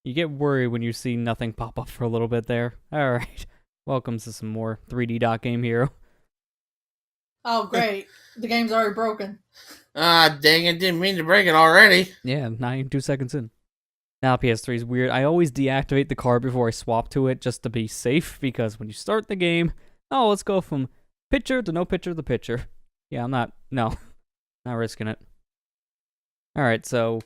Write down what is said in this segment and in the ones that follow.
You get worried when you see nothing pop up for a little bit there. Alright. Welcome to some more 3D Dot Game Hero. Oh, great. The game's already broken. Ah, dang it, didn't mean to break it already. Yeah, not even 2 seconds in. Now PS3 is weird. I always deactivate the card before I swap to it just to be safe, because when you start the game, oh, let's go from picture to no picture to picture. Yeah, not risking it. Alright, so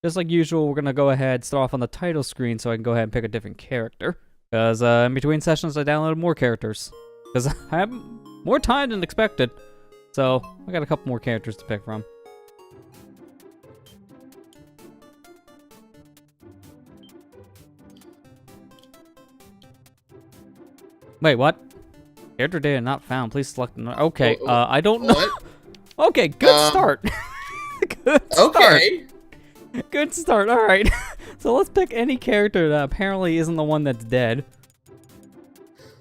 just like usual, we're going to go ahead, start off on the title screen so I can go ahead and pick a different character. Because in between sessions, I downloaded more characters. Because I have more time than expected. So, I got a couple more characters to pick from. Wait, what? Character data not found. Please select another. Okay, I don't know. What? Okay, good start. Good start. Okay. Good start. All right. So let's pick any character that apparently isn't the one that's dead.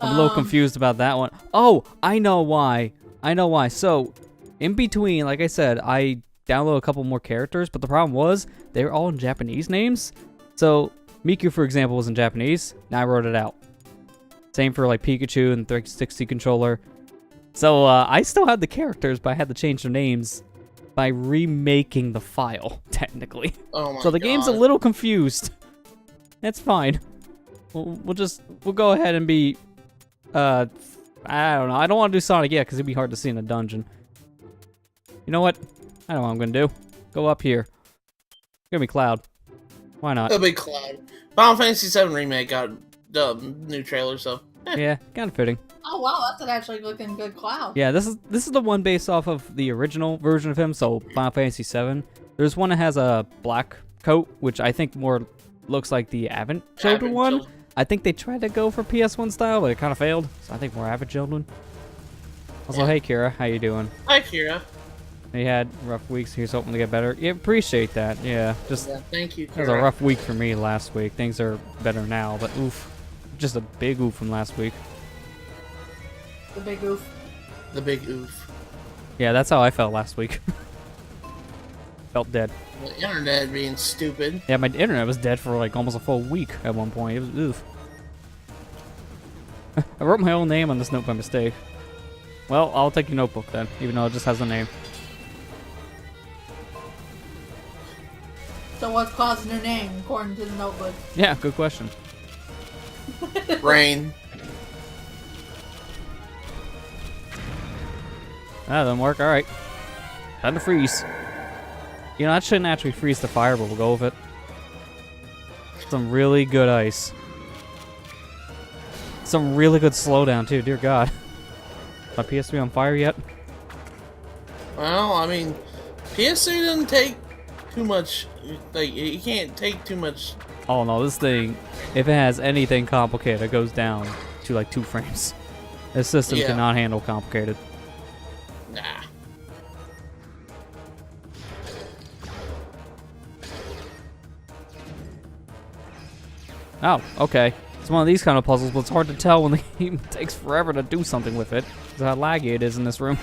I'm a little confused about that one. Oh, I know why. So, in between, like I said, I downloaded a couple more characters, but the problem was they were all in Japanese names. So, Miku, for example, was in Japanese. Now I wrote it out. Same for like Pikachu and 360 controller. So I still had the characters, but I had to change their names by remaking the file, technically. Oh my So the God. game's a little confused. That's fine. We'll go ahead and be, I don't know. I don't want to do Sonic yet because it'd be hard to see in a dungeon. You know what? I know what I'm gonna do. Go up here. It's gonna be Cloud. Why not? A big cloud. Final Fantasy VII Remake got the new trailer, so. Yeah, kind of fitting. Oh, wow, that's an actually looking good Cloud. Yeah, this is the one based off of the original version of him, so Final Fantasy VII. There's one that has a black coat, which I think more looks like the Advent Children one. I think they tried to go for PS1 style, but it kind of failed. So I think more Advent Children. Also, Yeah. hey Kira, how you doing? Hi, Kira. You had rough weeks, here's hoping to get better. Yeah, appreciate that. Yeah, just Yeah, thank you, it was a Kira. rough week for me last week. Things are better now, but oof. Just a big oof from last week. The big oof. The big oof. Yeah, that's how I felt last week. Felt dead. The internet being stupid. Yeah, my internet was dead for like almost a full week at one point. It was oof. I wrote my own name on this note by mistake. Well, I'll take your notebook then, even though it just has a name. So what's Cloud's new name, according to the notebook? Yeah, good question. Rain. That doesn't work. All right. Time to freeze. You know, that shouldn't actually freeze the fire, but we'll go with it. Some really good ice. Some really good slowdown, too. Dear God. My PS3 on fire yet? Well, I mean, PS3 doesn't take too much. Like, you can't take too much. Oh, no. This thing, if it has anything complicated, it goes down to like 2 frames. This system Yeah. cannot handle complicated. Nah. Oh, okay. It's one of these kind of puzzles, but it's hard to tell when the game takes forever to do something with it. Because how laggy it is in this room.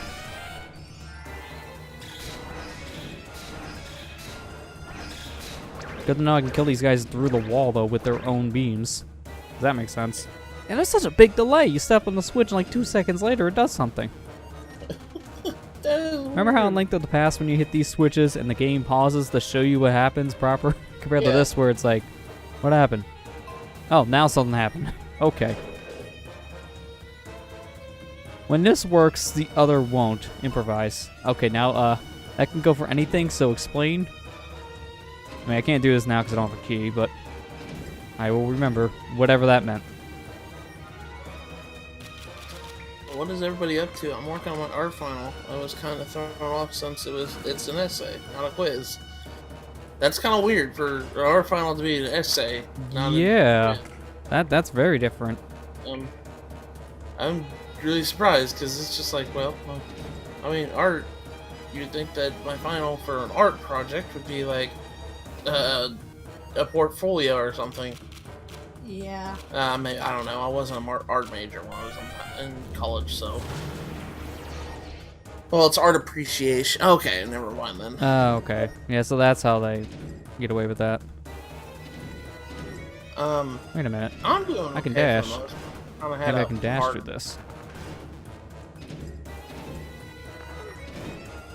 Good to know I can kill these guys through the wall, though, with their own beams. Does that make sense? And there's such a big delay. You step on the switch and like 2 seconds later, it does something. Remember how in Link to the Past when you hit these switches and the game pauses to show you what happens proper? Compared to Yeah. this where it's like, what happened? Oh, now something happened. Okay. When this works, the other won't. Improvise. Okay, now, that can go for anything, so explain. I mean, I can't do this now because I don't have a key, but I will remember whatever that meant. What is everybody up to? I'm working on my art final. I was kind of thrown off since it's an essay, not a quiz. That's kind of weird for an art final to be an essay. Not Yeah. That's very different. I'm really surprised because it's just like, well, I mean, art. You'd think that my final for an art project would be like a portfolio or something. Yeah. Maybe, I don't know. I wasn't an art major when I was in college, so. Well, it's art appreciation. Okay, never mind then. Oh, okay. Yeah, so that's how they get away with that. Wait a minute. I'm doing okay I can for the dash. most part. Maybe I can dash through this.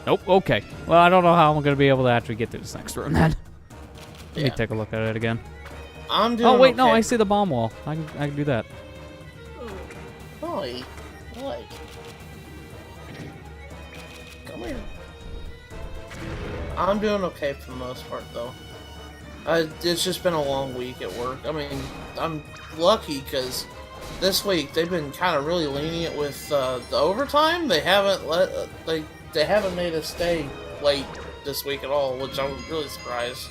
Nope, okay. Well, I don't know how I'm going to be able to actually get through this next room then. Let me take a look at it again. I'm doing Oh, wait, okay. no, I see the bomb wall. I can do that. Boy, what? Come here. I'm doing okay for the most part, though. It's just been a long week at work. I mean, I'm lucky because this week they've been kind of really lenient with the overtime. They haven't they haven't made us stay late this week at all, which I'm really surprised.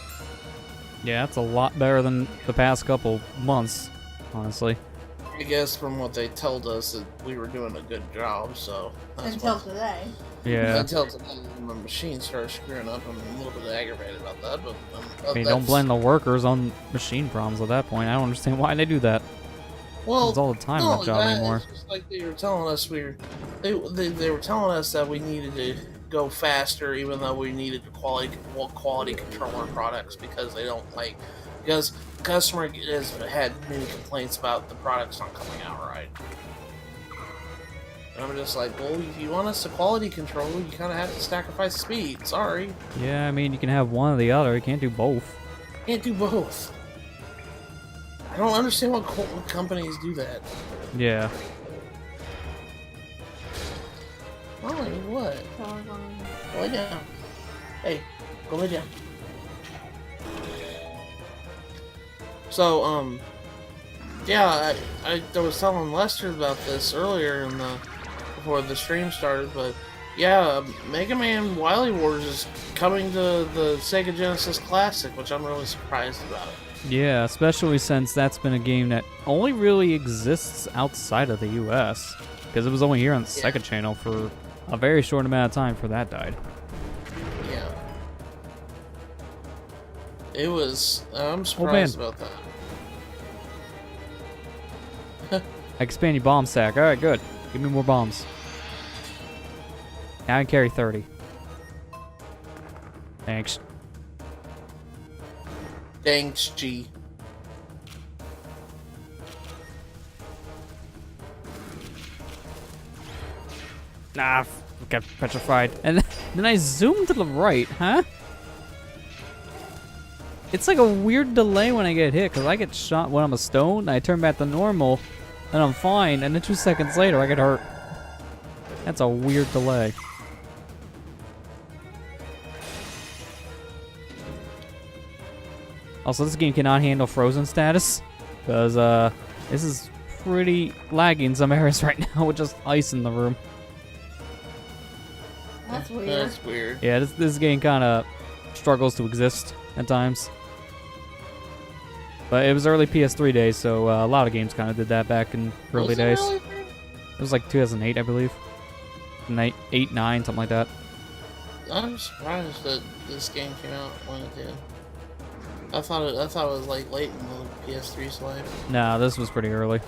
Yeah, that's a lot better than the past couple months, honestly. I guess from what they told us that we were doing a good job, so that's Until today. Yeah. Until today, my machine started screwing up. I'm a little bit aggravated about that, but I mean, don't blame the workers on machine problems at that point. I don't understand why they do that. Well, it's all the time on the job anymore. It's just like they were telling us they were telling us that we needed to go faster, even though we needed to quality control our products because they don't because the customer has had many complaints about the products not coming out right. And I'm just like, well, if you want us to quality control, you kind of have to sacrifice speed. Sorry. Yeah, I mean, you can have one or the other. You can't do both. Can't do both. I don't understand what companies do that. Yeah. Molly, what? Go lay down. Hey, go lay down. So, yeah, I was telling Lester about this earlier before the stream started, but yeah, Mega Man Wily Wars is coming to the Sega Genesis Classic, which I'm really surprised about. Yeah, especially since that's been a game that only really exists outside of the US, because it was only here on the Sega channel for a very short amount of time before that died. Yeah. It was, I'm surprised about that. Expand your bomb sack. Alright, good. Give me more bombs. Now I can carry 30. Thanks. Thanks, G. Nah, got petrified. And then I zoomed to the right, huh? It's like a weird delay when I get hit, because I get shot when I'm a stone, and I turn back to normal, and I'm fine, and then 2 seconds later I get hurt. That's a weird delay. Also, this game cannot handle frozen status, because this is pretty laggy in some areas right now with just ice in the room. That's weird. That's weird. Yeah, this game kind of struggles to exist at times. But it was early PS3 days, so a lot of games kind of did that back in early days. Really? It was like 2008, I believe. 8, 9, something like that. I'm surprised that this game came out when it did. I thought it was like late in the PS3's life. Nah, this was pretty early.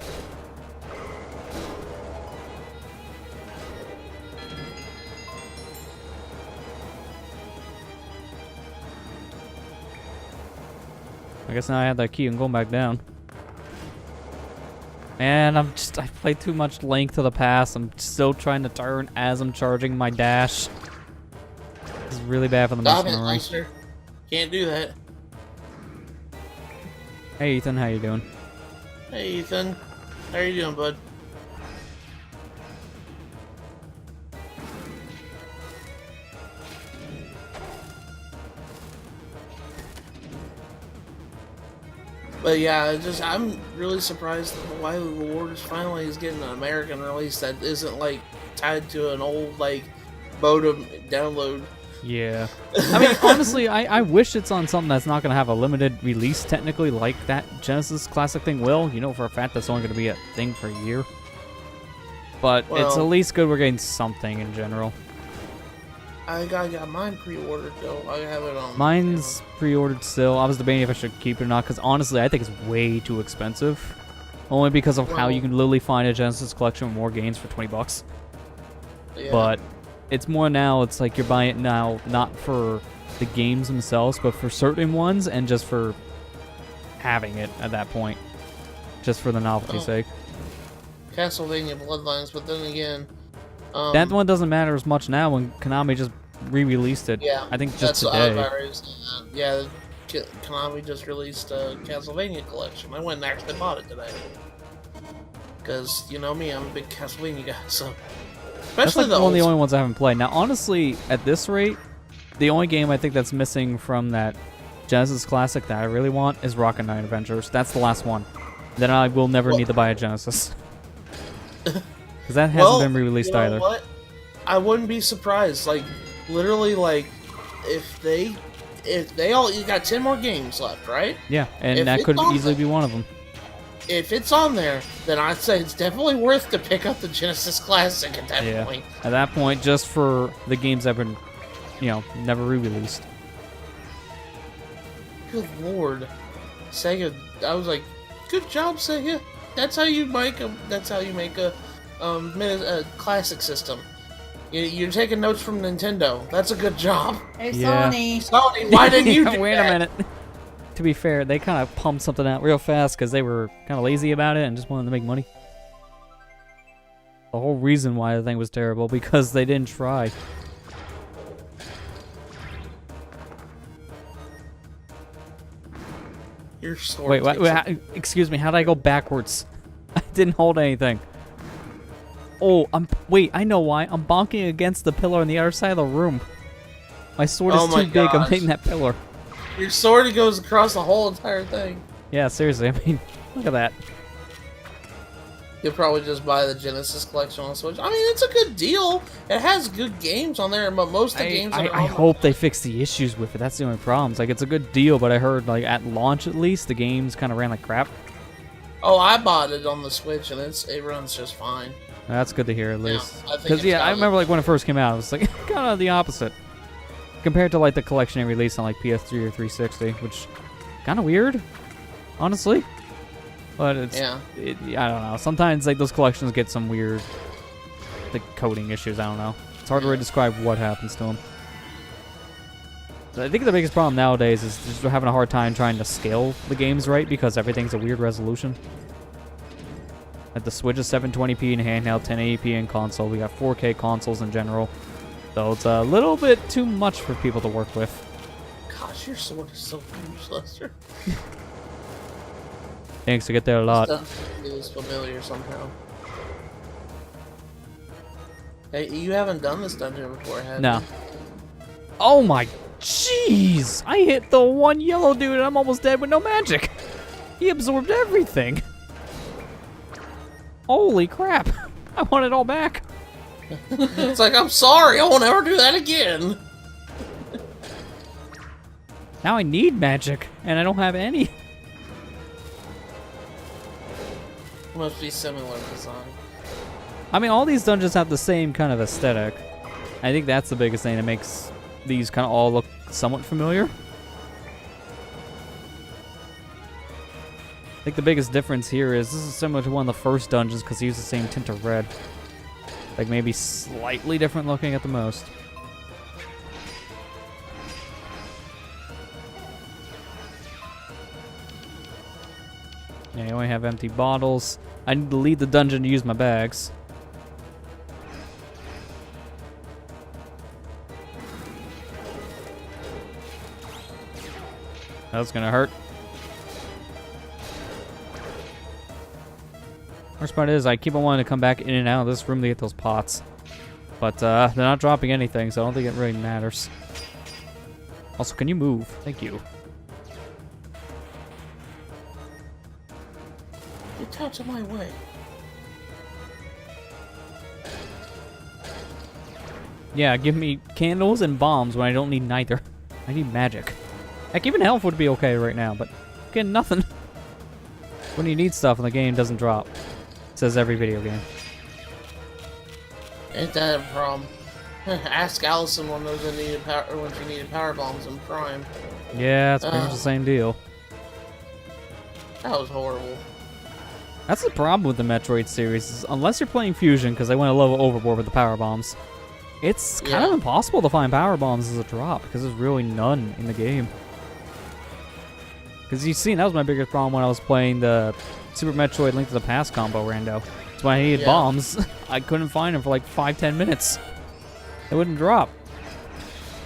I guess now I have that key and going back down. Man, I played too much Link to the Past. I'm still trying to turn as I'm charging my dash. This is really bad for the Stop muscle it, memory. Lester. Can't do that. Hey Ethan, how you doing? Hey Ethan, how you doing, bud? But yeah, I'm really surprised that Wily Wars finally is getting an American release that isn't like tied to an old like modem download. Yeah. I mean, honestly, I wish it's on something that's not going to have a limited release technically like that Genesis Classic thing will. You know for a fact that's only going to be a thing for a year. But it's at least good we're getting something in general. I got mine pre-ordered though. I have it on. Mine's pre-ordered still. I was debating if I should keep it or not because honestly, I think it's way too expensive. Only because of how you can literally find a Genesis collection with more games for $20. Yeah. But it's more now, it's like you're buying it now not for the games themselves, but for certain ones and just for having it at that point, just for the novelty's sake. Castlevania Bloodlines, but then again, That one doesn't matter as much now when Konami just re-released it. yeah, I think that's just what I was today. about to say. Yeah, Konami just released a Castlevania collection. I went and actually bought it today. Because, you know me, I'm a big Castlevania guy, so... That's Especially like one of the only ones I haven't played. Now, honestly, at this rate, the only game I think that's missing from that Genesis Classic that I really want is Rocket Knight Adventures. That's the last one. Then I will never need to buy a Genesis. Because that hasn't been re-released you know either. What? I wouldn't be surprised. Like, literally, like, if they all... You got 10 more games left, right? Yeah, and If that it's could on easily there- be one of them. If it's on there, then I'd say it's definitely worth to pick up the Genesis Classic at that point. At that point, just for the games that have been, never re-released. Good lord. Sega, I was like, good job, Sega. That's how you make a classic system. You're taking notes from Nintendo. That's a good job. Hey, Yeah. Sony. Sony, why didn't you do Wait that? a minute. To be fair, they kind of pumped something out real fast because they were kind of lazy about it and just wanted to make money. The whole reason why the thing was terrible because they didn't try. Your sword Wait, takes excuse me, how did I go backwards? I didn't hold anything. Oh, wait, I know why. I'm bonking against the pillar on the other side of the room. My sword is my too big, I'm gosh. hitting that pillar. Your sword goes across the whole entire thing. Yeah, seriously, I mean, look at that. You'll probably just buy the Genesis collection on Switch. I mean, it's a good deal. It has good games on there, but most of the games that are I on hope they fix the issues with it. That's the only problem. Like, it's a good deal, but I heard, like, at launch at least, the games kind of ran like crap. Oh, I bought it on the Switch, and it runs just fine. That's good to hear, at least. I think Because, it's yeah, I got remember, like, when it first came out, it was, like, kind of the opposite. Compared to, like, the collection they released on, like, PS3 or 360, which kind of weird, honestly. But it's, I don't know. Sometimes, like, those collections get some weird, like, coding issues. I don't know. It's hard to really describe what happens to them. So I think the biggest problem nowadays is just we're having a hard time trying to scale the games right because everything's a weird resolution. Like, the Switch is 720p in handheld, 1080p in console. We got 4K consoles in general. So it's a little bit too much for people to work with. Gosh, your sword is so huge, Lester. Thanks, I get there a lot. It was familiar somehow. Hey, you haven't done this dungeon before, have No. you? Oh my jeez! I hit the one yellow dude and I'm almost dead with no magic. He absorbed everything. Holy crap. I want it all back. It's like, I'm sorry, I won't ever do that again. Now I need magic and I don't have any. Must be similar design. I mean, all these dungeons have the same kind of aesthetic. I think that's the biggest thing that makes these kind of all look somewhat familiar. I think the biggest difference here is this is similar to one of the first dungeons because he used the same tint of red. Like maybe slightly different looking at the most. Yeah, you only have empty bottles. I need to leave the dungeon to use my bags. That's gonna hurt. Worst part is I keep on wanting to come back in and out of this room to get those pots. But they're not dropping anything, so I don't think it really matters. Also, can you move? Thank you. Get out of my way. Yeah, give me candles and bombs when I don't need neither. I need magic. Heck, even health would be okay right now, but getting nothing. When you need stuff and the game doesn't drop. It says every video game. Ain't that a problem? Ask Allison when those needed power, when she needed power bombs in Prime. Yeah, it's pretty much the same deal. That was horrible. That's the problem with the Metroid series, is unless you're playing Fusion, because they went a level overboard with the power bombs, it's kind of impossible to find power bombs as a drop, because there's really none in the game. Because you've seen, that was my biggest problem when I was playing the Super Metroid Link to the Past combo rando. That's why I needed bombs. I couldn't find them for like 5-10 minutes. They wouldn't drop.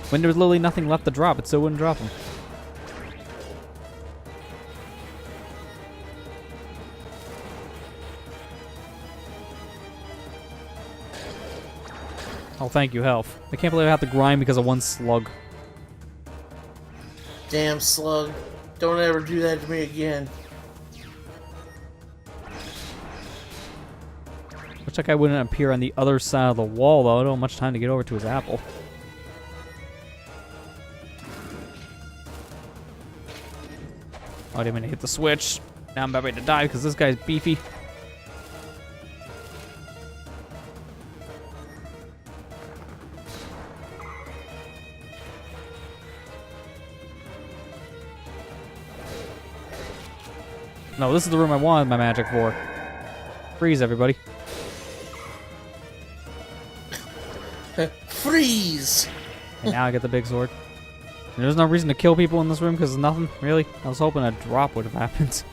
When there was literally nothing left to drop, it still wouldn't drop them. Oh, thank you, health. I can't believe I have to grind because of one slug. Damn slug. Don't ever do that to me again. Looks like I wouldn't appear on the other side of the wall, though. I don't have much time to get over to his apple. Oh, I didn't mean to hit the switch. Now I'm about ready to die because this guy's beefy. No, this is the room I wanted my magic for. Freeze, everybody. Freeze! And now I get the big sword. And there's no reason to kill people in this room because there's nothing, really. I was hoping a drop would have happened.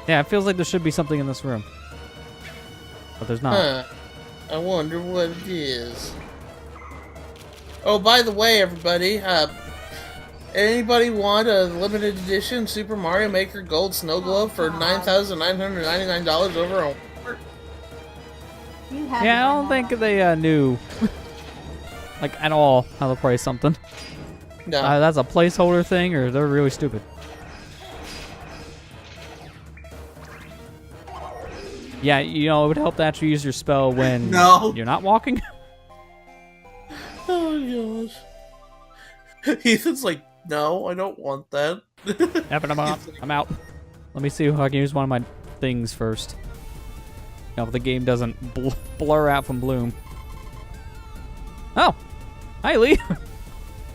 Yeah, it feels like there should be something in this room. But there's not. Huh. I wonder what it is. Oh, by the way, everybody, anybody want a limited edition Super Mario Maker Gold Snow Globe for $9,999 over on Walmart? Yeah, I don't think they knew, like, at all how to price something. No. That's a placeholder thing, or they're really stupid. Yeah, you know, it would help to actually use your spell when No. you're not walking. Oh gosh. Ethan's like, no, I don't want that. Yeah, but I'm out. I'm out. Let me see if I can use one of my things first. You know, if the game doesn't blur out from Bloom. Oh! Hi, Lee!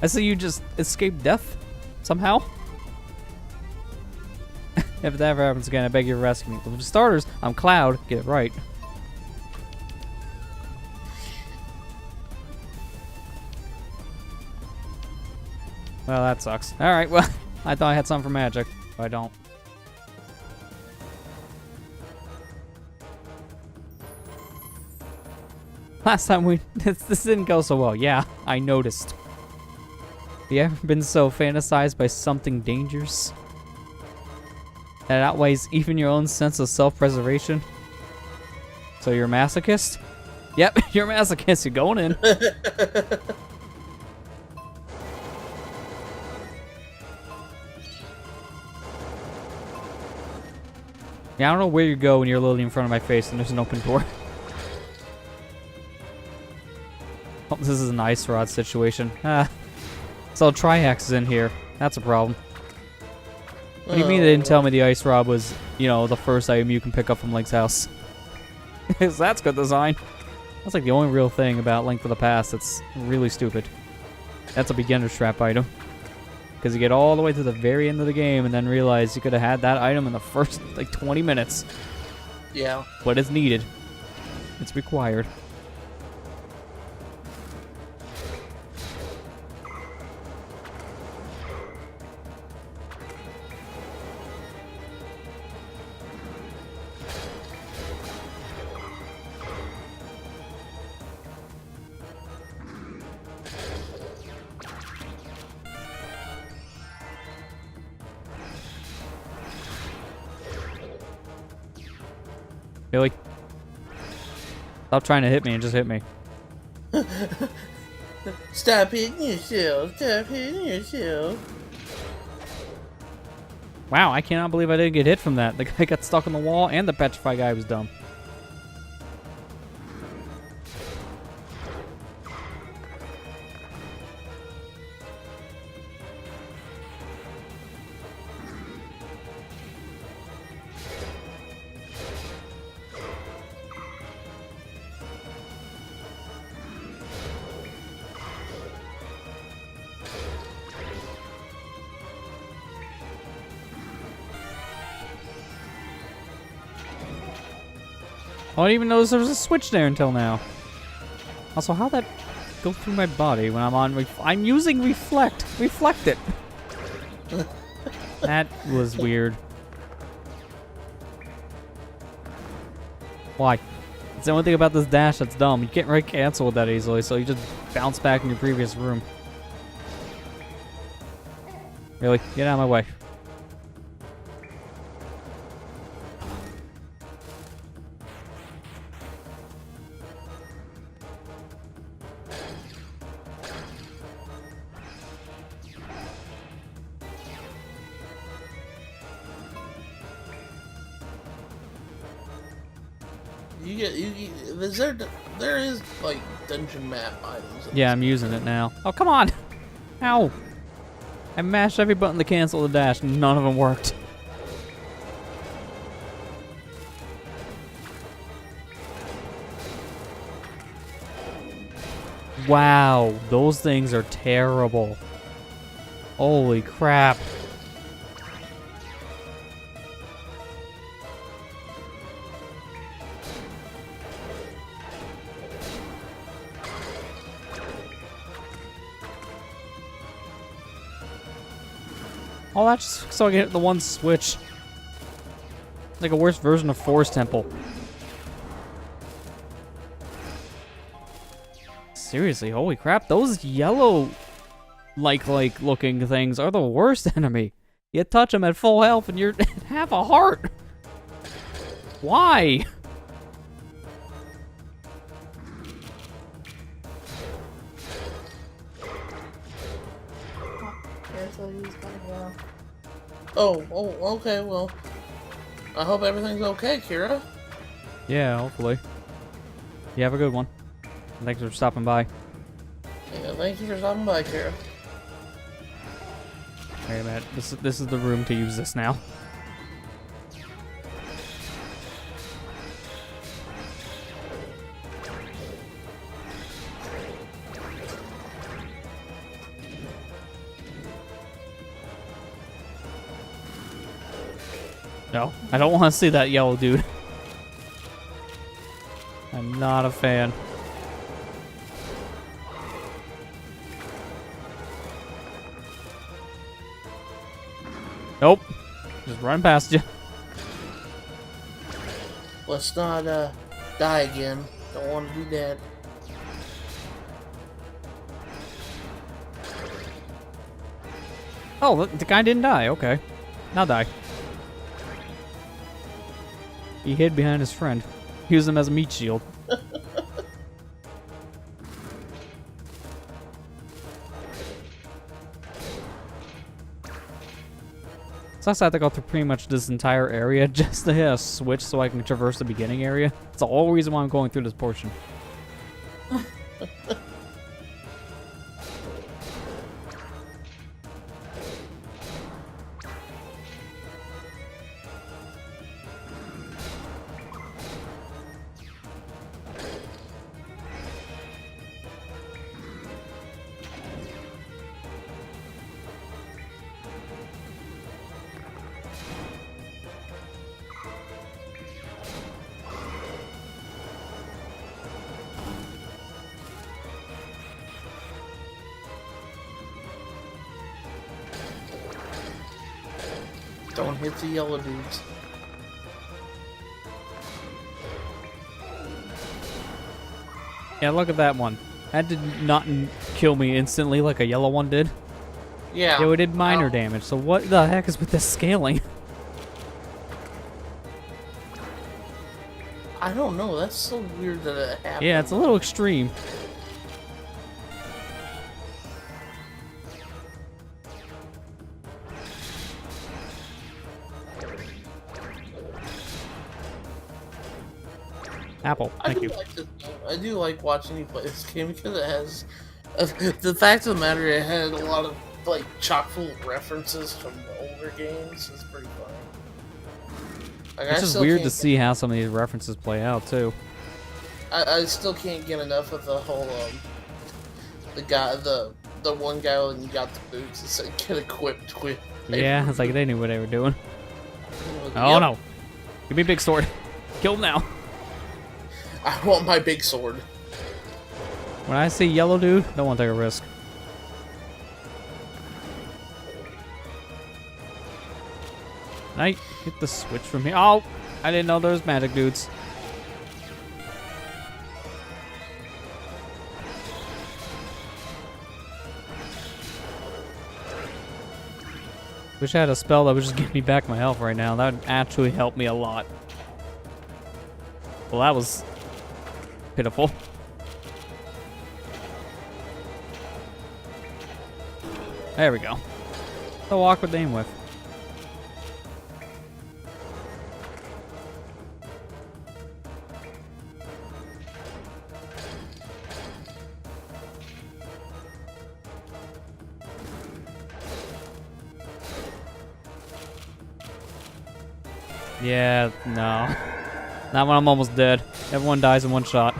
I see you just escaped death somehow. If that ever happens again, I beg you to rescue me. For starters, I'm Cloud. Get it right. Well, that sucks. Alright, well, I thought I had something for magic, but I don't. Last time this didn't go so well. Yeah, I noticed. Have you ever been so fantasized by something dangerous that outweighs even your own sense of self-preservation? So you're a masochist? Yep, you're a masochist. You're going in. Yeah, I don't know where you go when you're literally in front of my face and there's an open door. Oh, this is an ice rod situation. So Triax is in here. That's a problem. What do you mean they didn't tell me the ice rod was, you know, the first item you can pick up from Link's house? Because that's good design. That's like the only real thing about Link to the Past that's really stupid. That's a beginner's trap item. Because you get all the way to the very end of the game and then realize you could have had that item in the first, like, 20 minutes. Yeah. But it's needed. It's required. Billy, stop trying to hit me and just hit me. Stop hitting yourself. Stop hitting yourself. Wow, I cannot believe I didn't get hit from that. The guy got stuck on the wall and the petrified guy was dumb. I didn't even notice there was a switch there until now. Also, how that go through my body when I'm on. I'm using reflect. Reflect it. That was weird. Why? It's the only thing about this dash that's dumb. You can't really cancel that easily, so you just bounce back in your previous room. Really? Get out of my way. There is like dungeon map items. Yeah, I'm using it now. Oh, come on! Ow! I mashed every button to cancel the dash, and none of them worked. Wow, those things are terrible. Holy crap. Oh, that's so I can hit the one switch. Like a worse version of Forest Temple. Seriously, holy crap, those yellow like looking things are the worst enemy. You touch them at full health and you're half a heart. Why? Oh, okay, well. I hope everything's okay, Kira. Yeah, hopefully. You have a good one. Thanks for stopping by. Yeah, thank you for stopping by, Kira. Hey, Matt, this is the room to use this now. No, I don't want to see that yellow dude. I'm not a fan. Nope. Just run past you. Let's not die again. Don't want to be dead. Oh, the guy didn't die. Okay. Now die. He hid behind his friend. Used him as a meat shield. Sucks I have to go through pretty much this entire area just to hit a switch so I can traverse the beginning area. It's the whole reason why I'm going through this portion. Don't hit the yellow dudes. Yeah, look at that one. That did not kill me instantly like a yellow one did. Yeah. It did minor damage, so what the heck is with this scaling? I don't know, that's so weird that it happened. Yeah, it's a little extreme. Apple, thank you. I do like watching you play this game because it has... the fact of the matter, it had a lot of, like, chock full of references from older games. It's pretty funny. Like, It's just weird to see how some of these references play out, too. I still can't get enough of the whole, the one guy when you got the boots, it said, get equipped with... Yeah, it's like they knew what they were doing. Yep. Oh no. Give me a big sword. Kill him now. I want my big sword. When I see yellow dude, don't want to take a risk. Can I get the switch from here? Oh, I didn't know there was magic dudes. Wish I had a spell that would just give me back my health right now. That would actually help me a lot. Well, that was pitiful. There we go. So awkward to aim with. Yeah, no. Not when I'm almost dead. Everyone dies in one shot.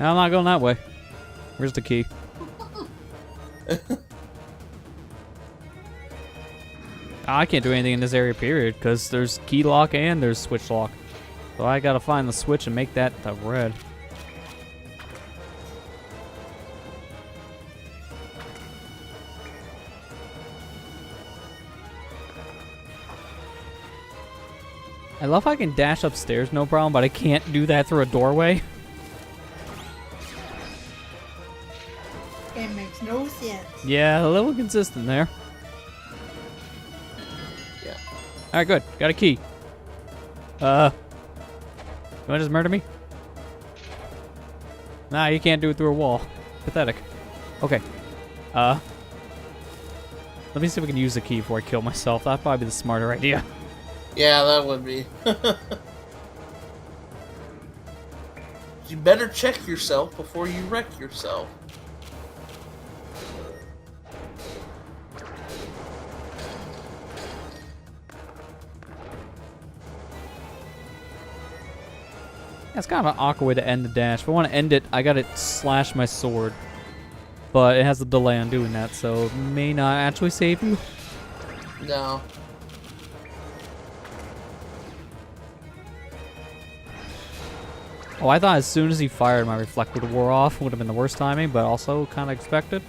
I'm not going that way. Where's the key? I can't do anything in this area, period, because there's key lock and there's switch lock. So I gotta find the switch and make that the red. I love how I can dash upstairs no problem, but I can't do that through a doorway. It makes no sense. Yeah, a little consistent there. Yeah. Alright, good. Got a key. You wanna just murder me? Nah, you can't do it through a wall. Pathetic. Okay. Let me see if we can use the key before I kill myself. That'd probably be the smarter idea. Yeah, that would be. You better check yourself before you wreck yourself. That's kind of an awkward way to end the dash. If I want to end it, I gotta slash my sword. But it has a delay on doing that, so it may not actually save you. No. Oh, I thought as soon as he fired, my reflector wore off. Would have been the worst timing, but also kind of expected.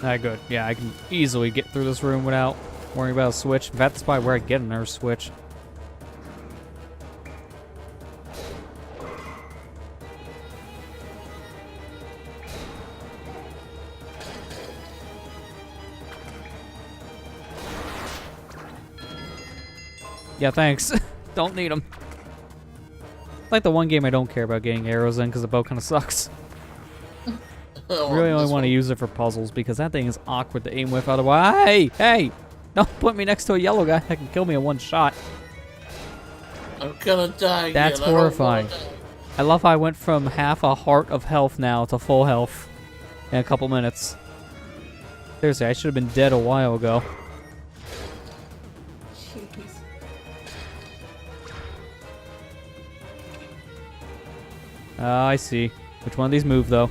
Alright, good. Yeah, I can easily get through this room without worrying about a switch. In fact, that's probably where I get another switch. Yeah, thanks. Don't need them. It's like the one game I don't care about getting arrows in because the bow kind of sucks. Oh, Really only this want to one. use it for puzzles because that thing is awkward to aim with otherwise. Hey! Hey! Don't put me next to a yellow guy that can kill me in one shot. I'm gonna die. That's again. I don't horrifying. wanna die. I love how I went from half a heart of health now to full health in a couple minutes. Seriously, I should have been dead a while ago. Jeez. I see. Which one of these move, though?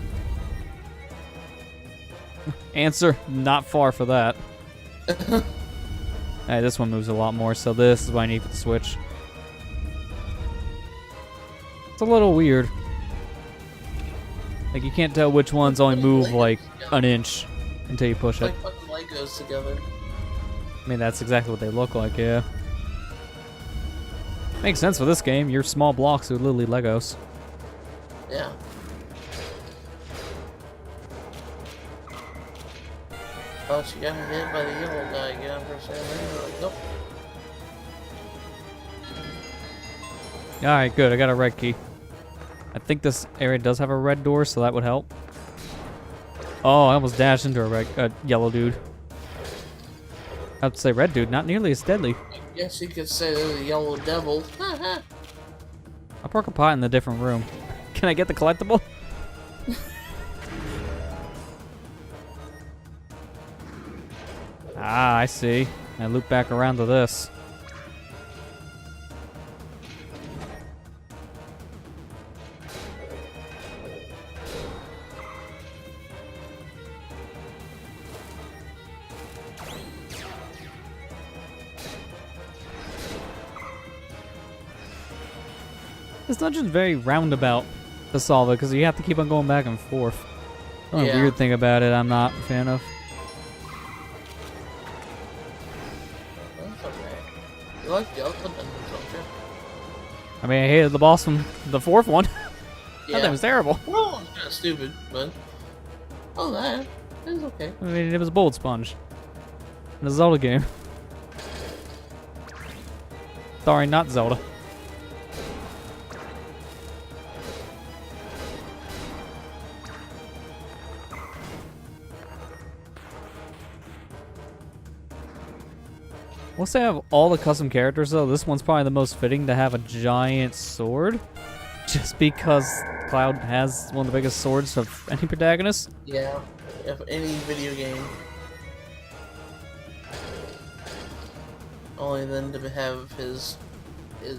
Answer, not far for that. Hey, this one moves a lot more, so this is what I need for the switch. It's a little weird. Like, you can't tell which ones only move, like, an inch until you push it. It's like putting Legos together. I mean, that's exactly what they look like, yeah. Makes sense for this game. Your small blocks are literally Legos. Yeah. Oh, she got hit by the yellow guy again for a second. Like, nope. Alright, good. I got a red key. I think this area does have a red door, so that would help. Oh, I almost dashed into a yellow dude. I have to say red dude, not nearly as deadly. I guess you could say they're the yellow devil. I broke a pot in a different room. Can I get the collectible? Ah, I see. I loop back around to this. This dungeon's very roundabout to solve it because you have to keep on going back and forth. The only weird thing about it I'm not a fan of. That's okay. You like the other dungeons, don't you? I mean, I hated the boss from the fourth one. Yeah. That was terrible. Well, it's kind of stupid, but oh, that it's okay. I mean, it was a bullet sponge. In a Zelda game. Sorry, not Zelda. Once they have all the custom characters, though, this one's probably the most fitting to have a giant sword. Just because Cloud has one of the biggest swords of any protagonist. Yeah, of any video game. Only then to have his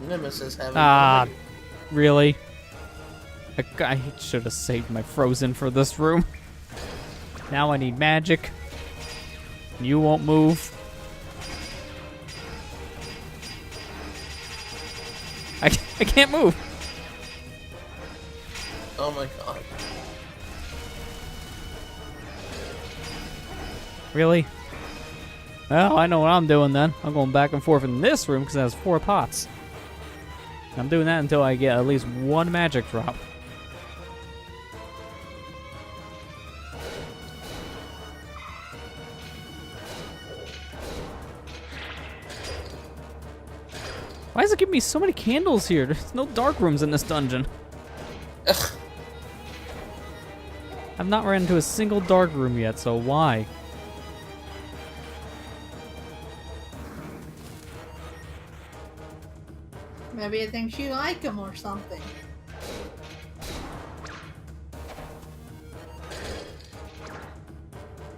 nemesis have. Ah, really? I should have saved my Frozen for this room. Now I need magic. You won't move. I can't move. Oh my god. Really? Well, I know what I'm doing then. I'm going back and forth in this room because it has 4 pots. I'm doing that until I get at least 1 magic drop. Why does it give me so many candles here? There's no dark rooms in this dungeon. Ugh. I've not ran into a single dark room yet, so why? Maybe it thinks you like him or something.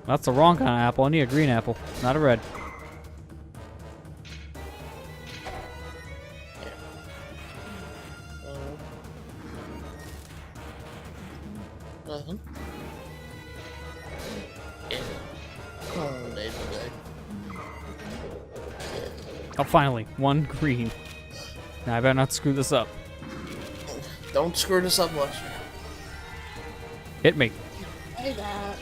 That's the wrong kind of apple. I need a green apple, not a red. Uh-huh. Yeah. Oh, day to day. Oh, finally, 1 green. Now I better not screw this up. Don't screw this up, Lester. Hit me. Say that.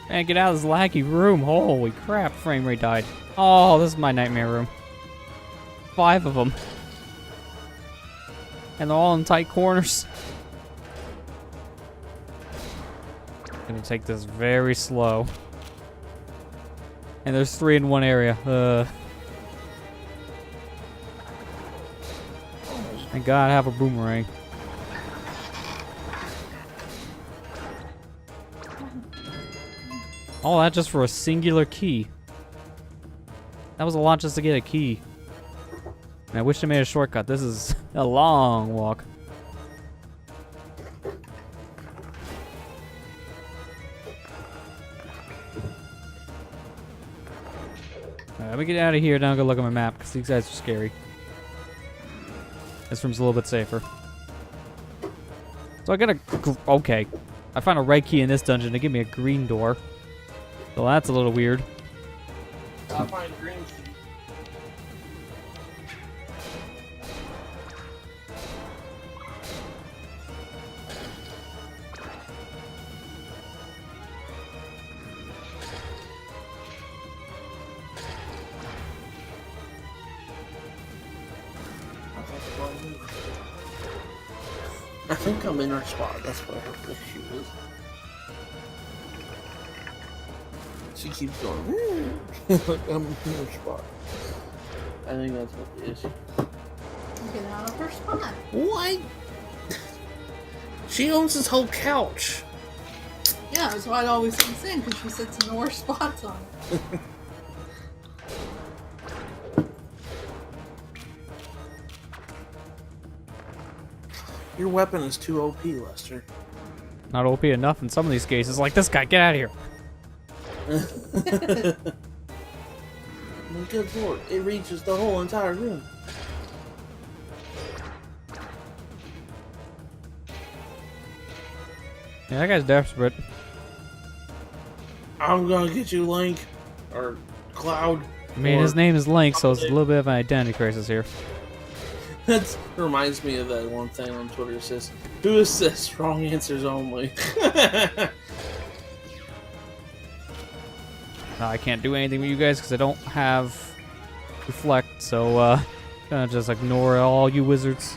Man, get out of this laggy room. Holy crap, frame rate died. Oh, this is my nightmare room. 5 of them. And they're all in tight corners. Gonna take this very slow. And there's 3 in one area. Thank God I have a boomerang. All that just for a singular key. That was a lot just to get a key. And I wish they made a shortcut. This is a long walk. Alright, let me get out of here. Now I'll go look at my map because these guys are scary. This room's a little bit safer. So I got a... Okay. I found a red key in this dungeon to give me a green door. So that's a little weird. I'll find green key. I think I'm in her spot. That's where her issue is. She keeps going, like I'm in her spot. I think that's what the issue. Get out of her spot. What? She owns this whole couch. Yeah, that's why it always sinks in, because she sits in the worst spots on it. Your weapon is too OP, Lester. Not OP enough in some of these cases. Like this guy, get out of here. Good lord, it reaches the whole entire room. Yeah, that guy's desperate. I'm gonna get you, Link. Or Cloud. I mean, or his name is Link, so it's a little bit of an identity crisis here. That reminds me of that one thing on Twitter that says, "Who assists? Wrong answers only." I can't do anything with you guys because I don't have Reflect, so gonna just ignore all you wizards.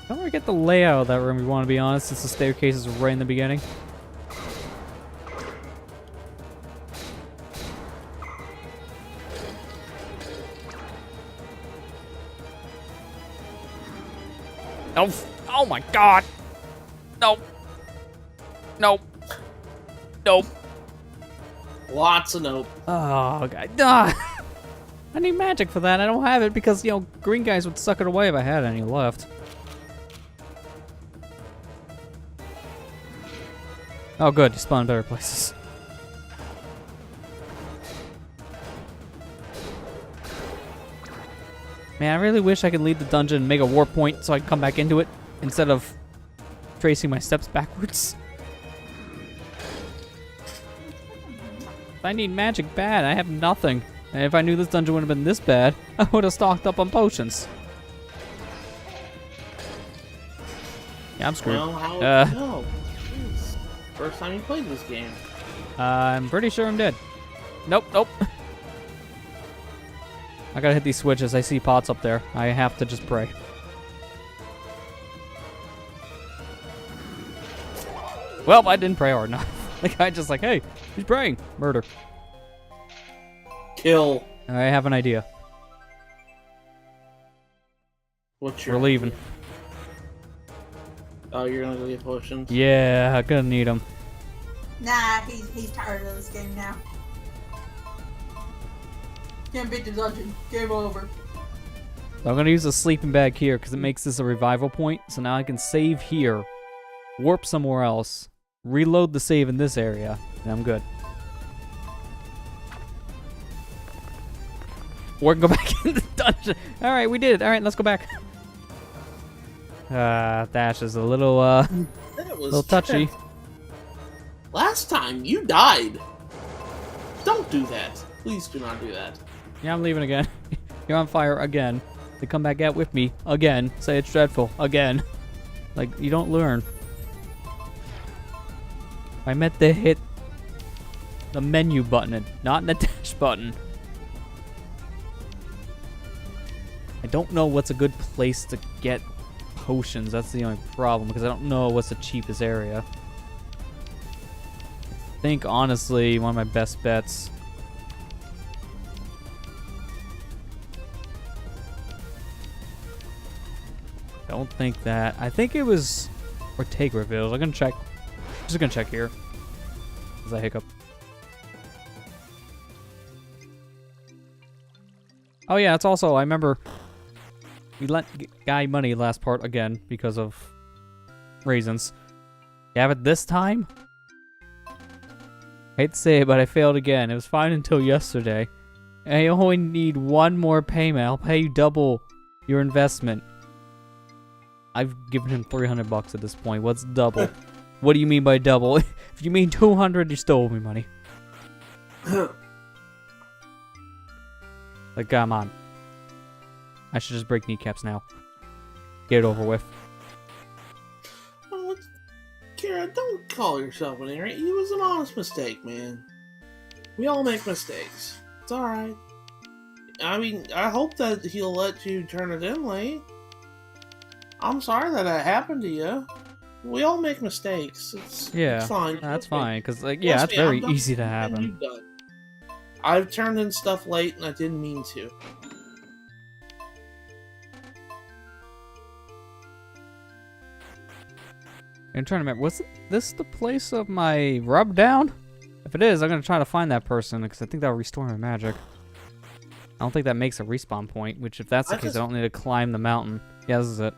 I don't really get the layout of that room, if you want to be honest, since the staircase is right in the beginning. Oh, oh my god! Nope. Nope. Nope. Lots of nope. Oh, god. Ah. I need magic for that. I don't have it because, you know, green guys would suck it away if I had any left. Oh, good. You spawned better places. Man, I really wish I could leave the dungeon and make a warp point so I can come back into it instead of tracing my steps backwards. I need magic bad. I have nothing. And if I knew this dungeon would have been this bad, I would have stocked up on potions. Yeah, I'm screwed. Well, how no. First time you played this game. I'm pretty sure I'm dead. Nope, nope. I gotta hit these switches. I see pots up there. I have to just pray. Well, I didn't pray hard enough. The guy just like, hey, he's praying. Murder. Kill. I have an idea. What's your We're leaving. idea? Oh, you're gonna go get potions? Yeah, I'm gonna need them. Nah, he's tired of this game now. Can't beat the dungeon. Game over. I'm gonna use a sleeping bag here because it makes this a revival point. So now I can save here, warp somewhere else, reload the save in this area, and I'm good. Or go back in the dungeon. All right, we did it. All right, let's go back. Dash is a little That was little touchy. Last time you died. Don't do that. Please do not do that. Yeah, I'm leaving again. You're on fire again. They come back out with me again. Say it's dreadful again. Like, you don't learn. I meant to hit the menu button, not the dash button. I don't know what's a good place to get potions. That's the only problem, because I don't know what's the cheapest area. I think, honestly, one of my best bets. Don't think that. I think it was Ortega-ville. I'm gonna check. Just gonna check here. As I hiccup. Oh yeah, it's also, I remember we lent Guy money last part again because of reasons. You have it this time? I hate to say it, but I failed again. It was fine until yesterday. And I only need one more payment. I'll pay you double your investment. I've given him 300 bucks at this point. What's double? What do you mean by double? If you mean 200, you still owe me money. Like, come on. I should just break kneecaps now. Get it over with. Oh, Kara, don't call yourself an idiot. It was an honest mistake, man. We all make mistakes. It's alright. I mean, I hope that he'll let you turn it in late. I'm sorry that happened to you. We all make mistakes. It's fine. That's fine, because, like, yeah, that's very easy to happen. I've turned in stuff late, and I didn't mean to. I'm trying to remember. Was this the place of my rub down? If it is, I'm gonna try to find that person because I think that'll restore my magic. I don't think that makes a respawn point. Which, if that's the case, I don't need to climb the mountain. Yeah, this is it.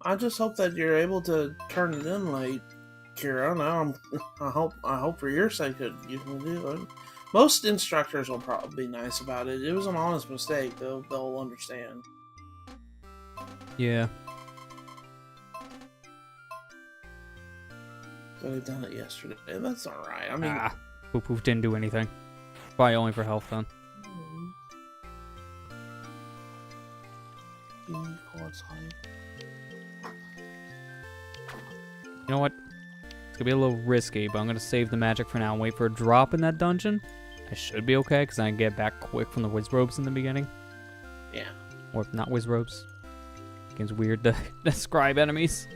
I just hope that you're able to turn it in late, Kira. Now I hope for your sake that you can do it. Most instructors will probably be nice about it. It was an honest mistake. They'll understand. Yeah. So they've done it yesterday. That's all right. I mean, Poof Poof didn't do anything. Probably only for health then. You know what? It's gonna be a little risky, but I'm gonna save the magic for now and wait for a drop in that dungeon. I should be okay, because I can get back quick from the Wizrobes in the beginning. Yeah. Or not Wizrobes. Game's weird to describe enemies.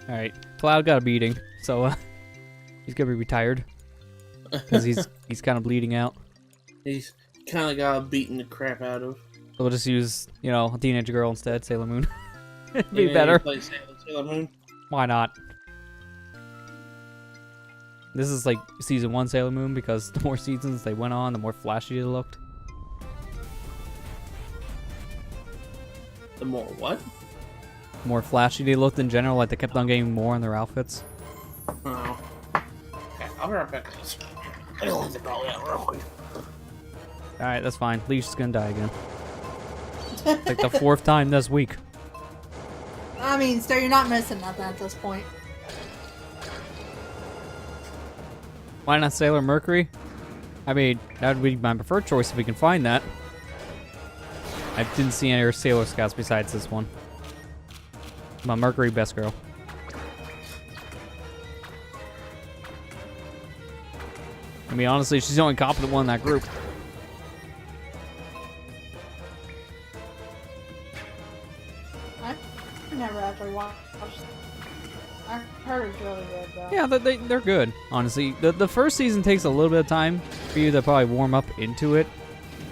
Alright, Cloud got a beating, so he's gonna be retired. Because he's kind of bleeding out. He's kind of got beaten the crap out of. So we'll just use, you know, a teenage girl instead, Sailor Moon. It'd be better. Play Sailor Moon? Why not? This is like season 1 Sailor Moon because the more seasons they went on, the more flashy it looked. The more what? The more flashy they looked in general, like they kept on getting more in their outfits. Oh. Okay, I'll be right back. I don't want to go out real quick. Alright, that's fine. Leash's gonna die again. Like the 4th time this week. I mean, so you're not missing nothing at this point. Why not Sailor Mercury? I mean, that would be my preferred choice if we can find that. I didn't see any other Sailor Scouts besides this one. My Mercury best girl. I mean, honestly, she's the only competent one in that group. I never actually watched. I heard it's really good though. Yeah, they're good, honestly. The first season takes a little bit of time for you to probably warm up into it.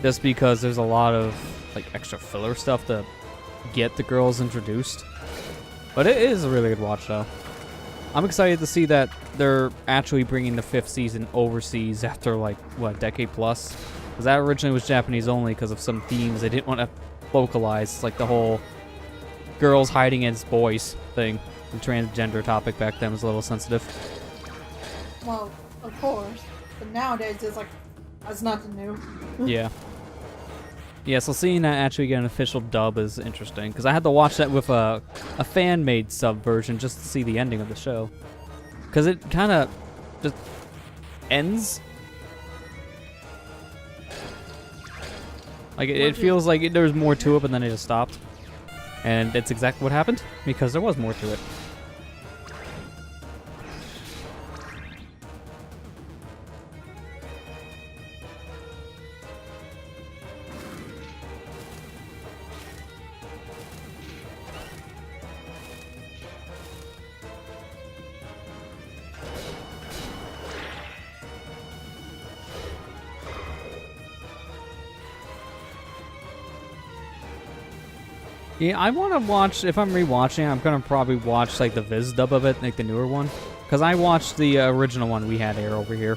Just because there's a lot of like extra filler stuff to get the girls introduced. But it is a really good watch, though. I'm excited to see that they're actually bringing the 5th season overseas after, like, what, a decade plus? Because that originally was Japanese only because of some themes they didn't want to localize, like the whole girls hiding against boys thing. The transgender topic back then was a little sensitive. Well, of course. But nowadays it's like, that's nothing new. Yeah. Yeah, so seeing that actually get an official dub is interesting, because I had to watch that with a fan-made sub version just to see the ending of the show. Because it kind of just ends. Like, it feels like there's more to it, but then it just stopped. And it's exactly what happened, because there was more to it. Yeah, I want to watch, if I'm rewatching, I'm going to probably watch, like, the Viz dub of it, like the newer one. Because I watched the original one we had air over here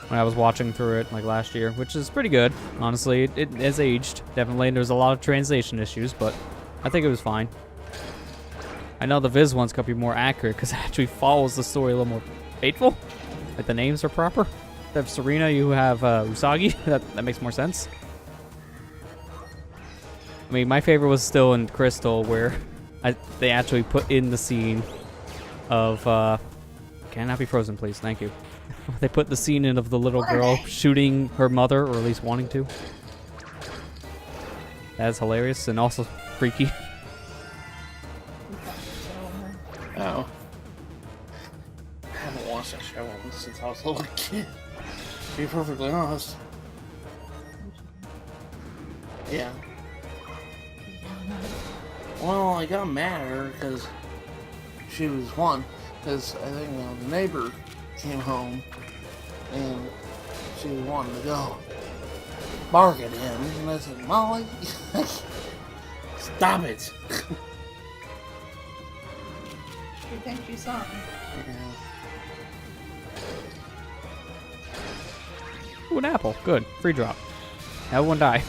when I was watching through it, like, last year, which is pretty good, honestly. It has aged, definitely. There's a lot of translation issues, but I think it was fine. I know the Viz one's going to be more accurate because it actually follows the story a little more faithful. Like, the names are proper. You have Serena, you have Usagi. that makes more sense. I mean, my favorite was still in Crystal, where they actually put in the scene of, can I be frozen, please? Thank you. They put the scene in of the little girl shooting her mother, or at least wanting to. That is hilarious and also freaky. Oh. I haven't watched that show since I was a little kid. To be perfectly honest. Yeah. Well, I got mad at her because she was one. Because I think the neighbor came home And she wanted to go bark at him. And I said, Molly, stop it. She thinks she's something. Yeah. Ooh, an apple. Good. Free drop. Everyone die.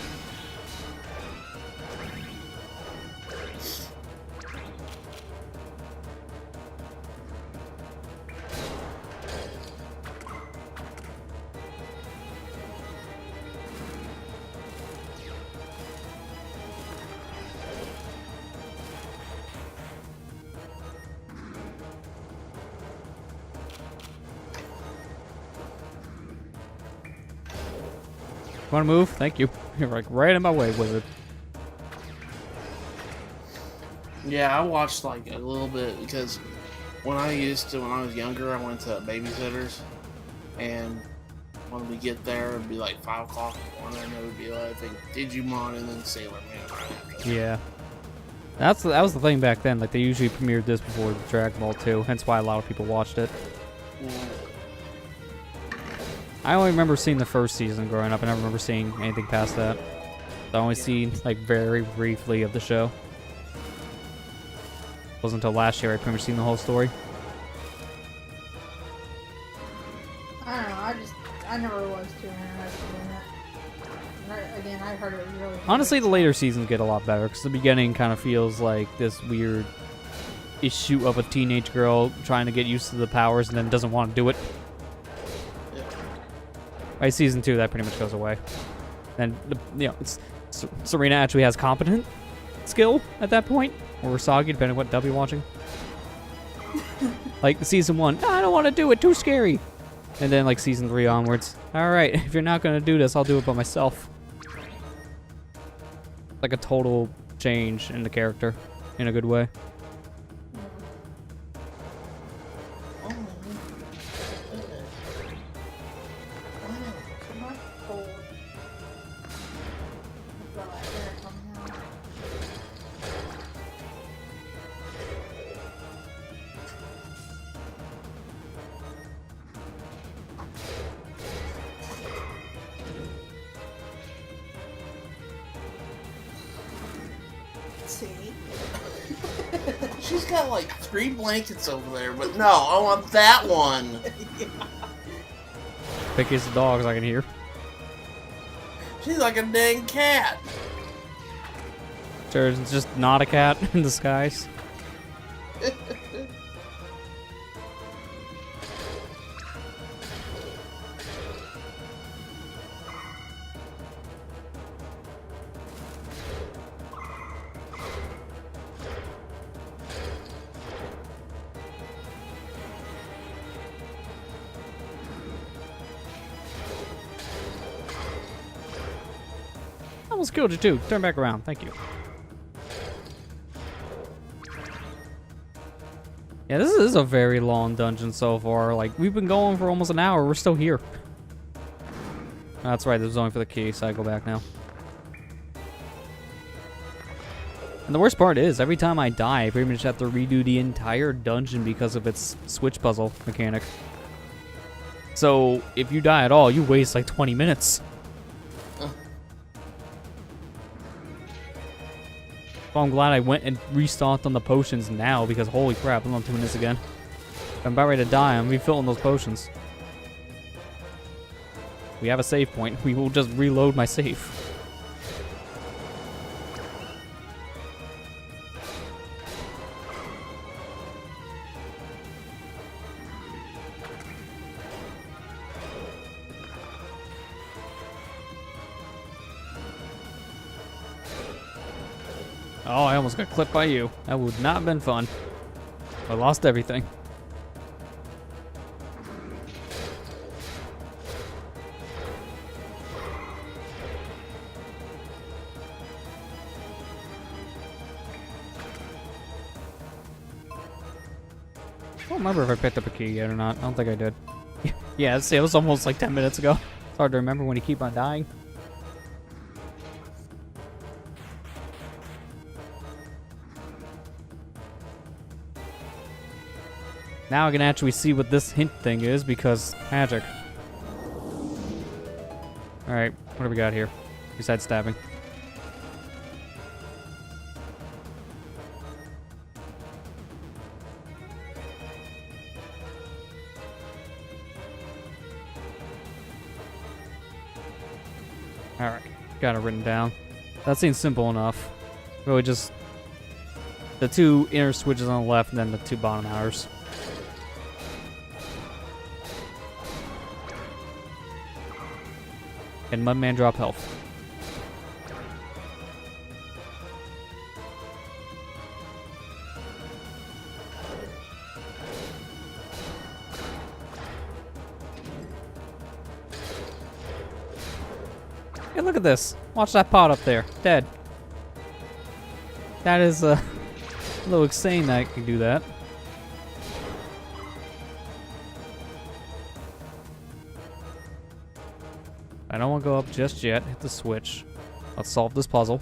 Want to move? Thank you. You're like right in my way, wizard. Yeah, I watched like a little bit because when I was younger, I went to babysitters, and when we get there, it'd be like 5 o'clock in the morning, and it would be like, I think, Digimon and then Sailor Man right after. Yeah. That was the thing back then. Like, they usually premiered this before Dragon Ball 2, hence why a lot of people watched it. Yeah. I only remember seeing the first season growing up. I never remember seeing anything past that. I only seen, like, very briefly of the show. It wasn't until last year I pretty much seen the whole story. I don't know. I never was too interested in it. Again, I heard it was really good. Honestly, the later seasons get a lot better, because the beginning kind of feels like this weird issue of a teenage girl trying to get used to the powers and then doesn't want to do it. By season 2, that pretty much goes away. And, Serena actually has competent skill at that point, or Usagi, depending on what dub you're watching. Like, season 1, I don't want to do it, too scary. And then, like, season 3 onwards, alright, if you're not going to do this, I'll do it by myself. Like a total change in the character, in a good way. See? She's got like 3 blankets over there, but no, I want that one. Pickiest of dogs I can hear. She's like a dang cat. Sure, it's just not a cat in disguise. Almost killed you too. Turn back around. Thank you. Yeah, this is a very long dungeon so far. Like, we've been going for almost an hour. We're still here. That's right. This was only for the key, so I go back now. And the worst part is, every time I die, I pretty much have to redo the entire dungeon because of its switch puzzle mechanic. So, if you die at all, you waste like 20 minutes. So I'm glad I went and restocked on the potions now, because holy crap, I'm not doing this again. If I'm about ready to die, I'm refilling those potions. We have a save point. We will just reload my save. Oh, I almost got clipped by you. That would not have been fun. I lost everything. I don't remember if I picked up a key yet or not. I don't think I did. Yeah, see, it was almost like 10 minutes ago. It's hard to remember when you keep on dying. Now I can actually see what this hint thing is, because magic. Alright, what do we got here? Besides stabbing. Alright, got it written down. That seems simple enough. Really just the 2 inner switches on the left and then the 2 bottom outers. And Mudman drop health. Hey, look at this. Watch that pot up there. Dead. That is a little insane that I can do that. I don't want to go up just yet. Hit the switch. Let's solve this puzzle.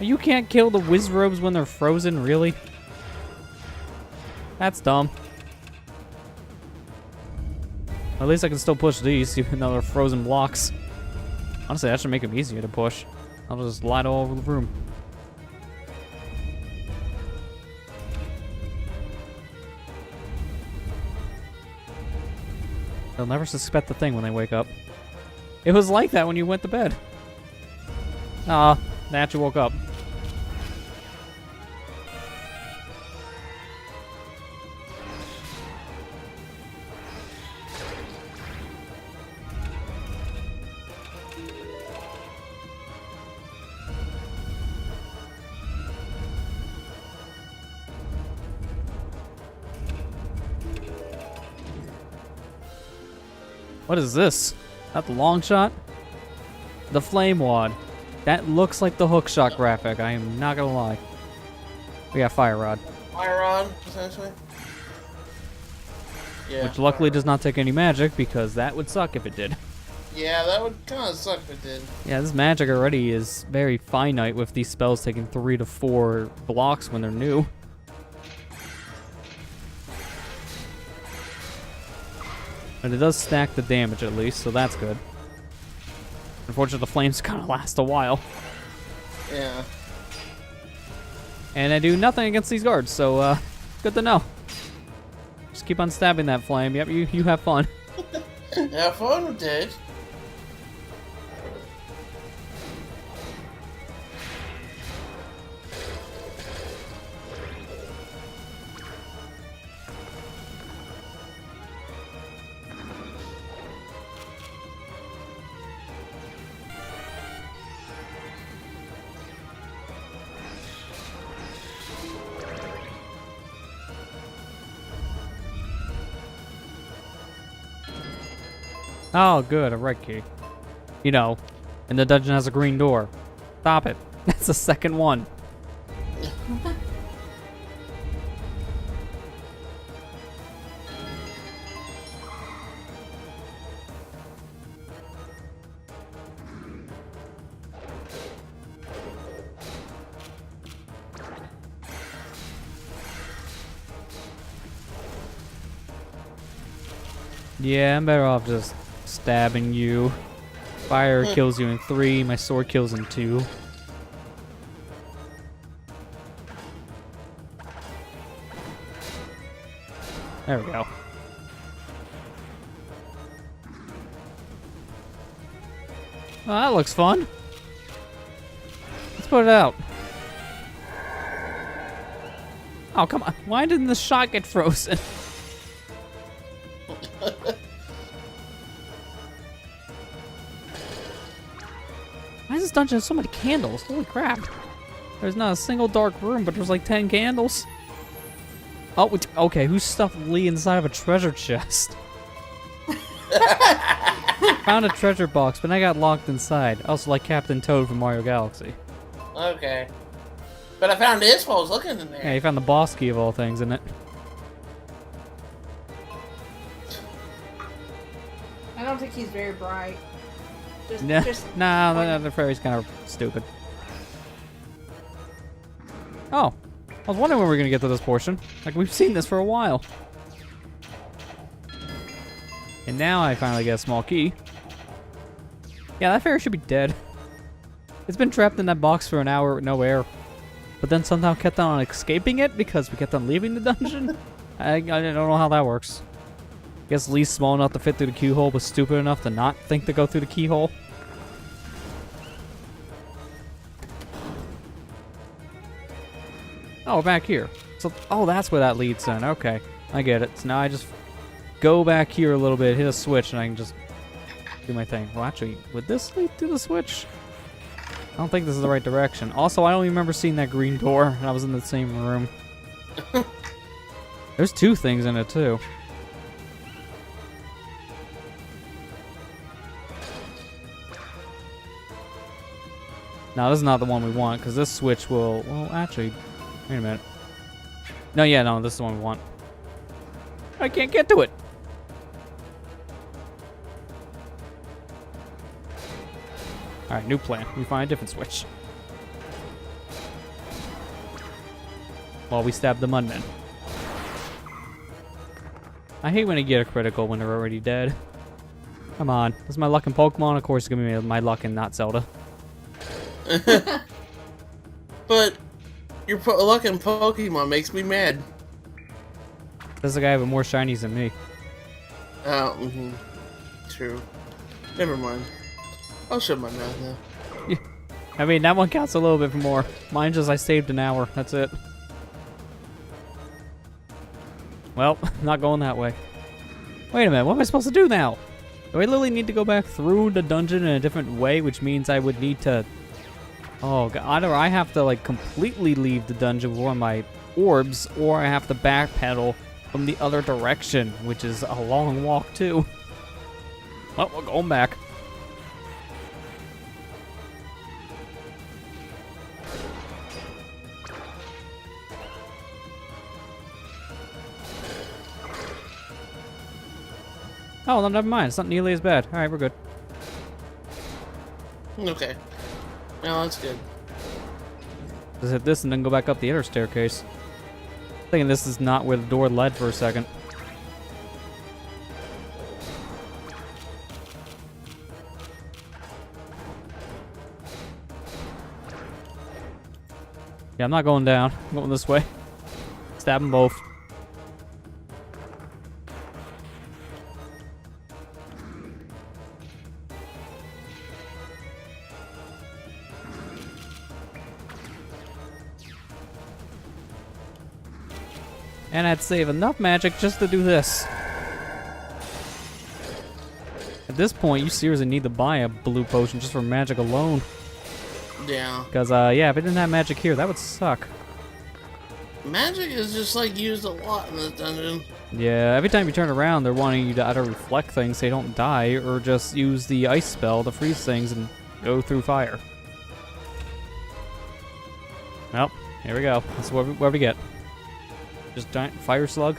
You can't kill the Wizrobes when they're frozen, really? That's dumb. At least I can still push these, even though they're frozen blocks. Honestly, that should make them easier to push. I'll just glide all over the room. They'll never suspect the thing when they wake up. It was like that when you went to bed. Aw, that you woke up. What is this? That the long shot? The flame wad. That looks like the hook shot graphic, I am not gonna lie. We got fire rod. Fire rod, essentially. Yeah. Which luckily does not take any magic, because that would suck if it did. Yeah, that would kind of suck if it did. Yeah, this magic already is very finite with these spells taking 3 to 4 blocks when they're new. But it does stack the damage at least, so that's good. Unfortunately, the flames kind of last a while. Yeah. And I do nothing against these guards, so good to know. Just keep on stabbing that flame. Yep, you have fun. Have fun with it. Oh, good, a red key. You know, and the dungeon has a green door. Stop it. That's the second one. Yeah, I'm better off just stabbing you. Fire kills you in 3, my sword kills in 2. There we go. Oh, that looks fun. Let's put it out. Oh, come on. Why didn't the shot get frozen? Why does this dungeon have so many candles? Holy crap. There's not a single dark room, but there's like 10 candles. Oh, okay, who stuffed Lee inside of a treasure chest? Found a treasure box, but I got locked inside. Also like Captain Toad from Mario Galaxy. Okay. But I found this while I was looking in there. Yeah, you found the boss key of all things in it. I don't think he's very bright. Nah, the fairy's kind of stupid. Oh, I was wondering when we were gonna get to this portion. Like, we've seen this for a while. And now I finally get a small key. Yeah, that fairy should be dead. It's been trapped in that box for an hour with no air. But then somehow kept on escaping it because we kept on leaving the dungeon? I don't know how that works. Guess Lee's small enough to fit through the keyhole, but stupid enough to not think to go through the keyhole. Oh, we're back here. So, oh, that's where that leads in. Okay, I get it. So now I just go back here a little bit, hit a switch, and I can just do my thing. Well, actually, would this lead to the switch? I don't think this is the right direction. Also, I don't even remember seeing that green door, and I was in the same room. There's two things in it, too. Now, this is not the one we want, because this switch will... Well, actually... Wait a minute. No, yeah, no, this is the one we want. I can't get to it! Alright, new plan. We find a different switch. While we stab the mudmen. I hate when I get a critical when they're already dead. Come on. This is my luck in Pokemon. Of course, it's going to be my luck in not Zelda. But your luck in Pokemon makes me mad. There's a guy with more shinies than me. Oh, true. Never mind. I'll shut my mouth now. I mean, that one counts a little bit more. Mine just I saved an hour. That's it. Well, not going that way. Wait a minute, what am I supposed to do now? Do I literally need to go back through the dungeon in a different way, which means I would need to... Oh, God, either I have to, like, completely leave the dungeon with one of my orbs, or I have to backpedal from the other direction, which is a long walk, too. Well, we're going back. Oh, well, never mind. It's not nearly as bad. All right, we're good. Okay. No, that's good. Just hit this and then go back up the inner staircase. Thinking this is not where the door led for a second. Yeah, I'm not going down. I'm going this way. Stab them both. And I'd save enough magic just to do this. At this point, you seriously need to buy a blue potion just for magic alone. Yeah. Because, yeah, if it didn't have magic here, that would suck. Magic is just, like, used a lot in this dungeon. Yeah, every time you turn around, they're wanting you to either reflect things so you don't die, or just use the ice spell to freeze things and go through fire. Well, here we go. This is what we get. Just giant fire slug.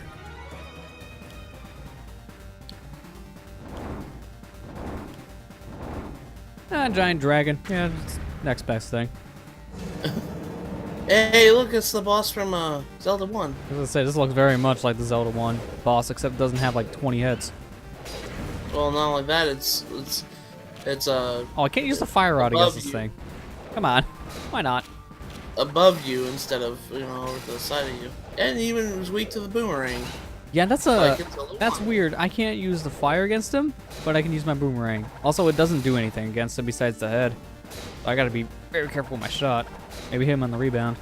Giant dragon. Yeah, it's next best thing. Hey, look, it's the boss from Zelda 1. As I say, this looks very much like the Zelda 1 boss, except it doesn't have like 20 heads. Well, not like that. It's Oh, I can't use the fire rod against this thing. Come on. Why not? Above you instead of, you know, over to the side of you. And even was weak to the boomerang. Yeah, that's Like, weird. I can't use the fire against him, but I can use my boomerang. Also, it doesn't do anything against him besides the head. So I gotta be very careful with my shot. Maybe hit him on the rebound.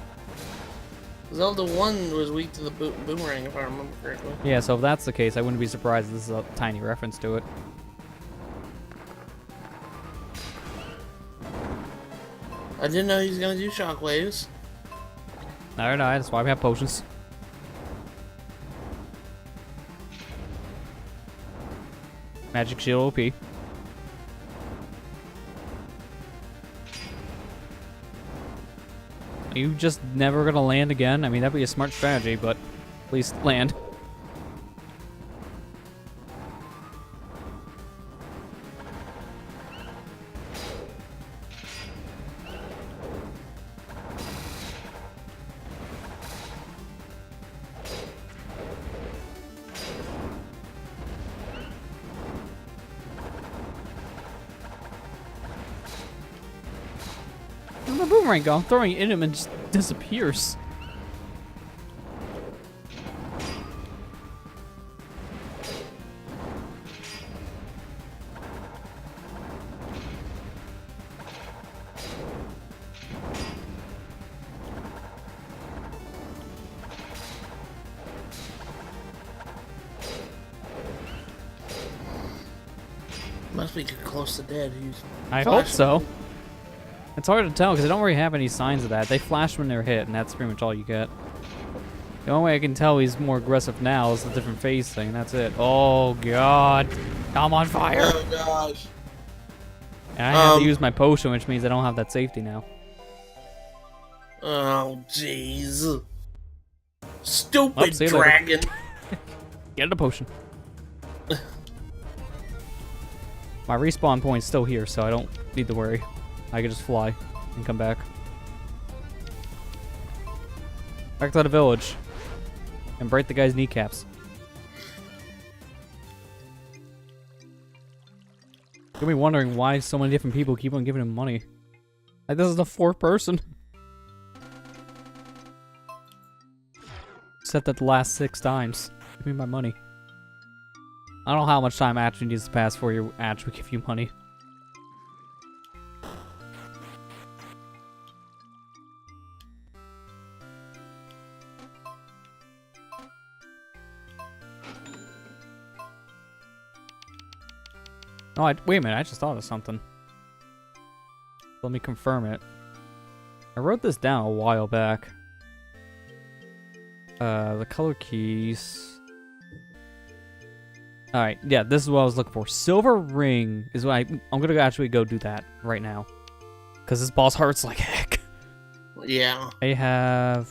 Zelda 1 was weak to the boomerang, if I remember correctly. Yeah, so if that's the case, I wouldn't be surprised if this is a tiny reference to it. I didn't know he was gonna do shockwaves. No, that's why we have potions. Magic shield OP. Are you just never gonna land again? I mean, that'd be a smart strategy, but at least land. Where'd my boomerang go? I'm throwing it in him and just disappears. Must be close to dead. I hope so. It's hard to tell because I don't really have any signs of that. They flash when they're hit, and that's pretty much all you get. The only way I can tell he's more aggressive now is the different phase thing, and that's it. Oh, God. I'm on fire. Oh, gosh. And I have to use my potion, which means I don't have that safety now. Oh, jeez. Stupid see you later. dragon. Get a potion. My respawn point's still here, so I don't need to worry. I can just fly and come back. Back to the village. And break the guy's kneecaps. You'll be wondering why so many different people keep on giving him money. Like, this is the fourth person. Except that the last 6 times. Give me my money. I don't know how much time actually needs to pass before you actually give you money. Oh, wait a minute, I just thought of something. Let me confirm it. I wrote this down a while back. The color keys. Alright, yeah, this is what I was looking for. Silver ring is what I'm gonna actually go do that right now. Because this boss hurts like heck. Yeah. I have...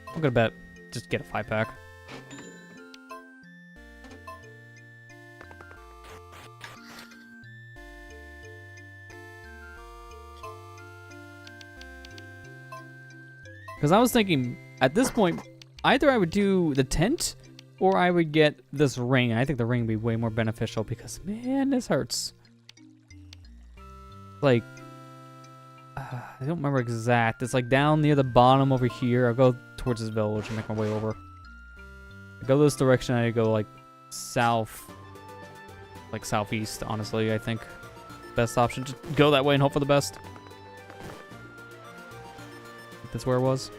I'm gonna bet just get a 5-pack. Because I was thinking, at this point, either I would do the tent, or I would get this ring. I think the ring would be way more beneficial because, man, this hurts. Like, I don't remember exact. It's like down near the bottom over here. I'll go towards this village and make my way over. I go this direction, I go like south, like southeast, honestly, I think. Best option, just go that way and hope for the best. That's where it was.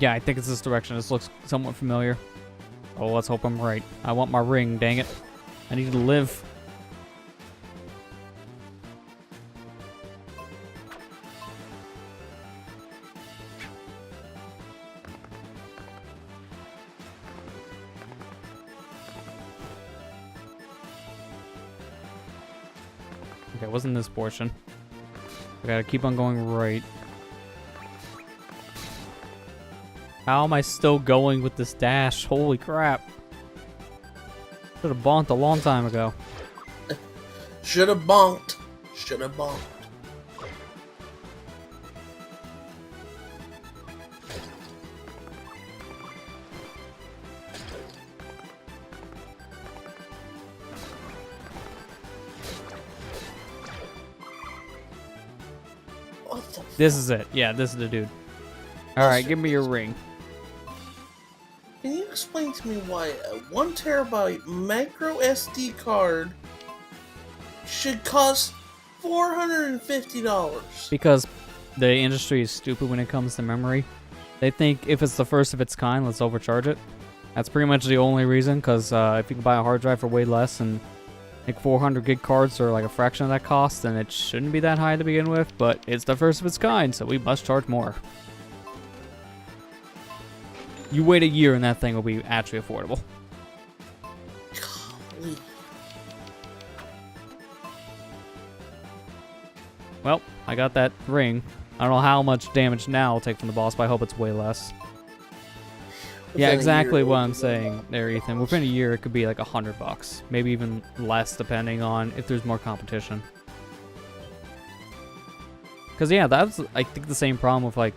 Yeah, I think it's this direction. This looks somewhat familiar. Oh, let's hope I'm right. I want my ring, dang it. I need to live. Okay, it wasn't this portion. I gotta keep on going right. How am I still going with this dash? Holy crap. Should have bonked a long time ago. Should have bonked. Should have bonked. What the This is it. Yeah, this is the dude. Alright, give me your ring. Can you explain to me why a 1 terabyte micro SD card should cost $450? Because the industry is stupid when it comes to memory. They think if it's the first of its kind, let's overcharge it. That's pretty much the only reason, because if you can buy a hard drive for way less and like 400 gig cards are like a fraction of that cost, then it shouldn't be that high to begin with, but it's the first of its kind, so we must charge more. You wait a year and that thing will be actually affordable. Well, I got that ring. I don't know how much damage now I'll take from the boss, but I hope it's way less. Yeah, exactly what I'm saying there, Ethan. Within a year, it could be like $100, maybe even less, depending on if there's more competition. Because yeah, that's I think the same problem with like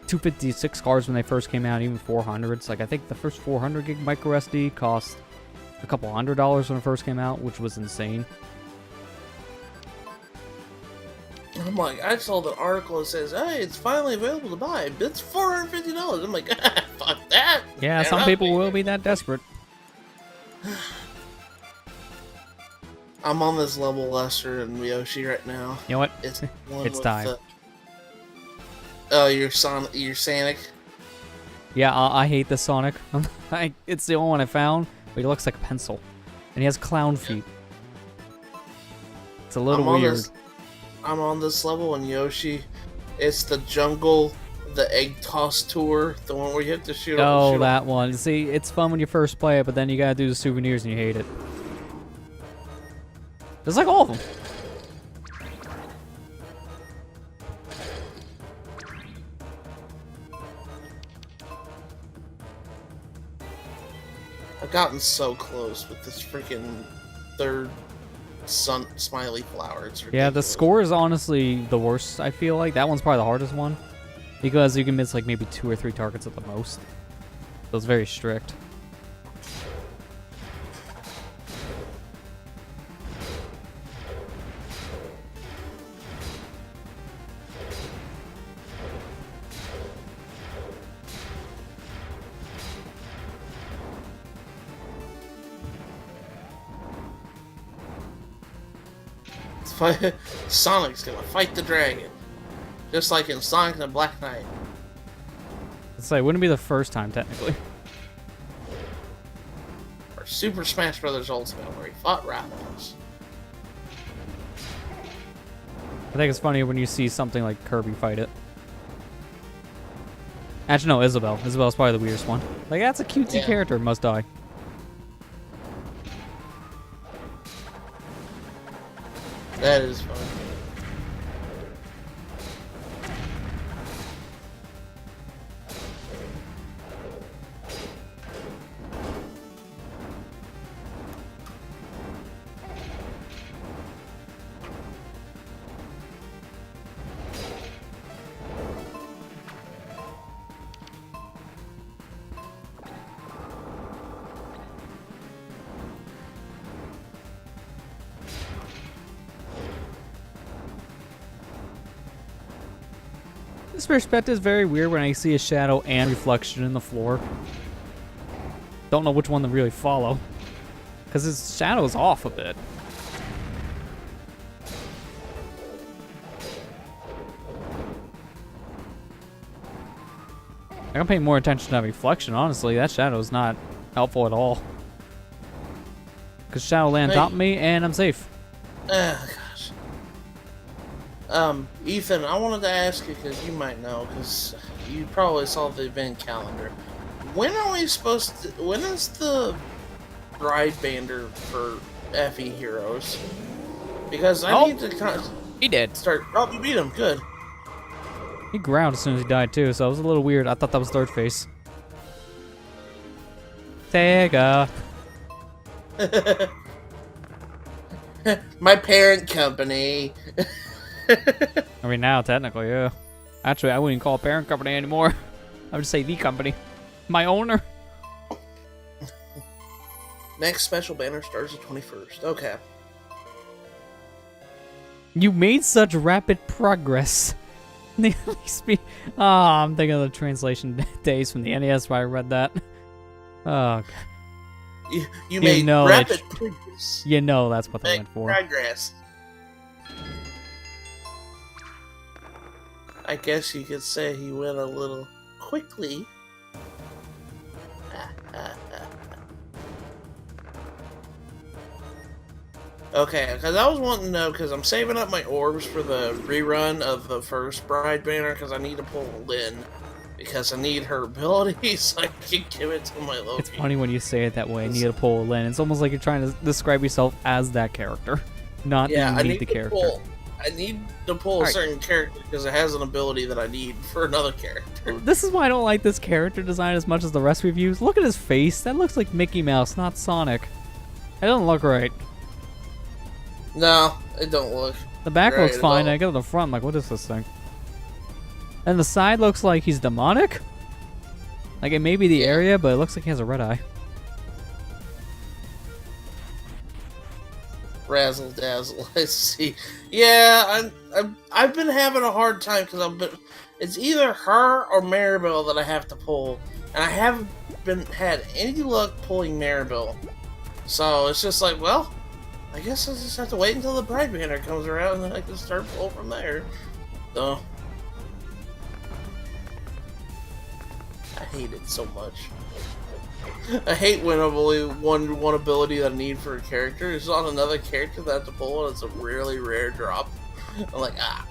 256 cards when they first came out, even 400s. Like I think the first 400 gig micro SD cost a couple $100 when it first came out, which was insane. I'm like, I saw the article that says, hey, it's finally available to buy. It's $450. I'm like, fuck that. Yeah, some people will be that desperate. I'm on this level lesser than Yoshi right now. You know what? It's, it's time. Oh, you're Sonic? Yeah, I hate the Sonic. It's the only one I found, but he looks like a pencil. And he has clown feet. It's a little weird. I'm on this level in Yoshi. It's the jungle, the egg toss tour, the one where you have to shoot. Oh, that one. See, it's fun when you first play it, but then you gotta do the souvenirs and you hate it. It's like all of them. I've gotten so close with this freaking third sun smiley flower. It's ridiculous. Yeah, the score is honestly the worst, I feel like. That one's probably the hardest one. Because you can miss like maybe 2 or 3 targets at the most. So it's very strict. Sonic's gonna fight the dragon, just like in Sonic the Black Knight. Let's say it wouldn't be the first time technically. Or Super Smash Bros. Ultimate, where he fought Rapples. I think it's funny when you see something like Kirby fight it. Actually, no, Isabelle. Isabelle's probably the weirdest one. Like, that's a cutesy character, must die. That is fun. This perspective is very weird when I see a shadow and reflection in the floor. Don't know which one to really follow. Because his shadow is off a bit. I'm paying more attention to that reflection, honestly. That shadow is not helpful at all. Because shadow land on top of me and I'm safe. Gosh. Ethan, I wanted to ask you, because you might know, because you probably saw the event calendar. When are we supposed to... When is the Bride Bander for FE Heroes? Because I need to kind of... He did. Start... Oh, you beat him. Good. He ground as soon as he died, too, so it was a little weird. I thought that was third face. Sega. My parent company. I mean, now, technically, yeah. Actually, I wouldn't call it parent company anymore. I would say the company. My owner. Next special banner starts the 21st. Okay. You made such rapid progress. I'm thinking of the translation days from the NES where I read that. Oh, God. You made rapid progress. You know that's what they went for. Progress. I guess you could say he went a little quickly. Okay, because I was wanting to know, because I'm saving up my orbs for the rerun of the first Bride Banner, because I need to pull Lynn. because I need her ability so I can give it to my Loki. It's funny when you say it that way. I need to pull a Lynn. It's almost like you're trying to describe yourself as that character, not Yeah, you I need need the to character. I need to pull a Alright. certain character because it has an ability that I need for another character. This is why I don't like this character design as much as the rest reviews. Look at his face. That looks like Mickey Mouse, not Sonic. It doesn't look right. No, it don't look. The back right looks at fine. all. I go to the front. I'm like, what is this thing? And the side looks like he's demonic. Like it may be the area, but it looks like he has a red eye. Razzle dazzle. I see. Yeah, I've been having a hard time because it's either her or Maribel that I have to pull, and I haven't had any luck pulling Maribel. So it's just like, well, I guess I just have to wait until the Bride Banner comes around, and then I can start pulling from there. So I hate it so much. I hate when I've only one ability that I need for a character is on another character that I have to pull, and it's a really rare drop. I'm like, ah.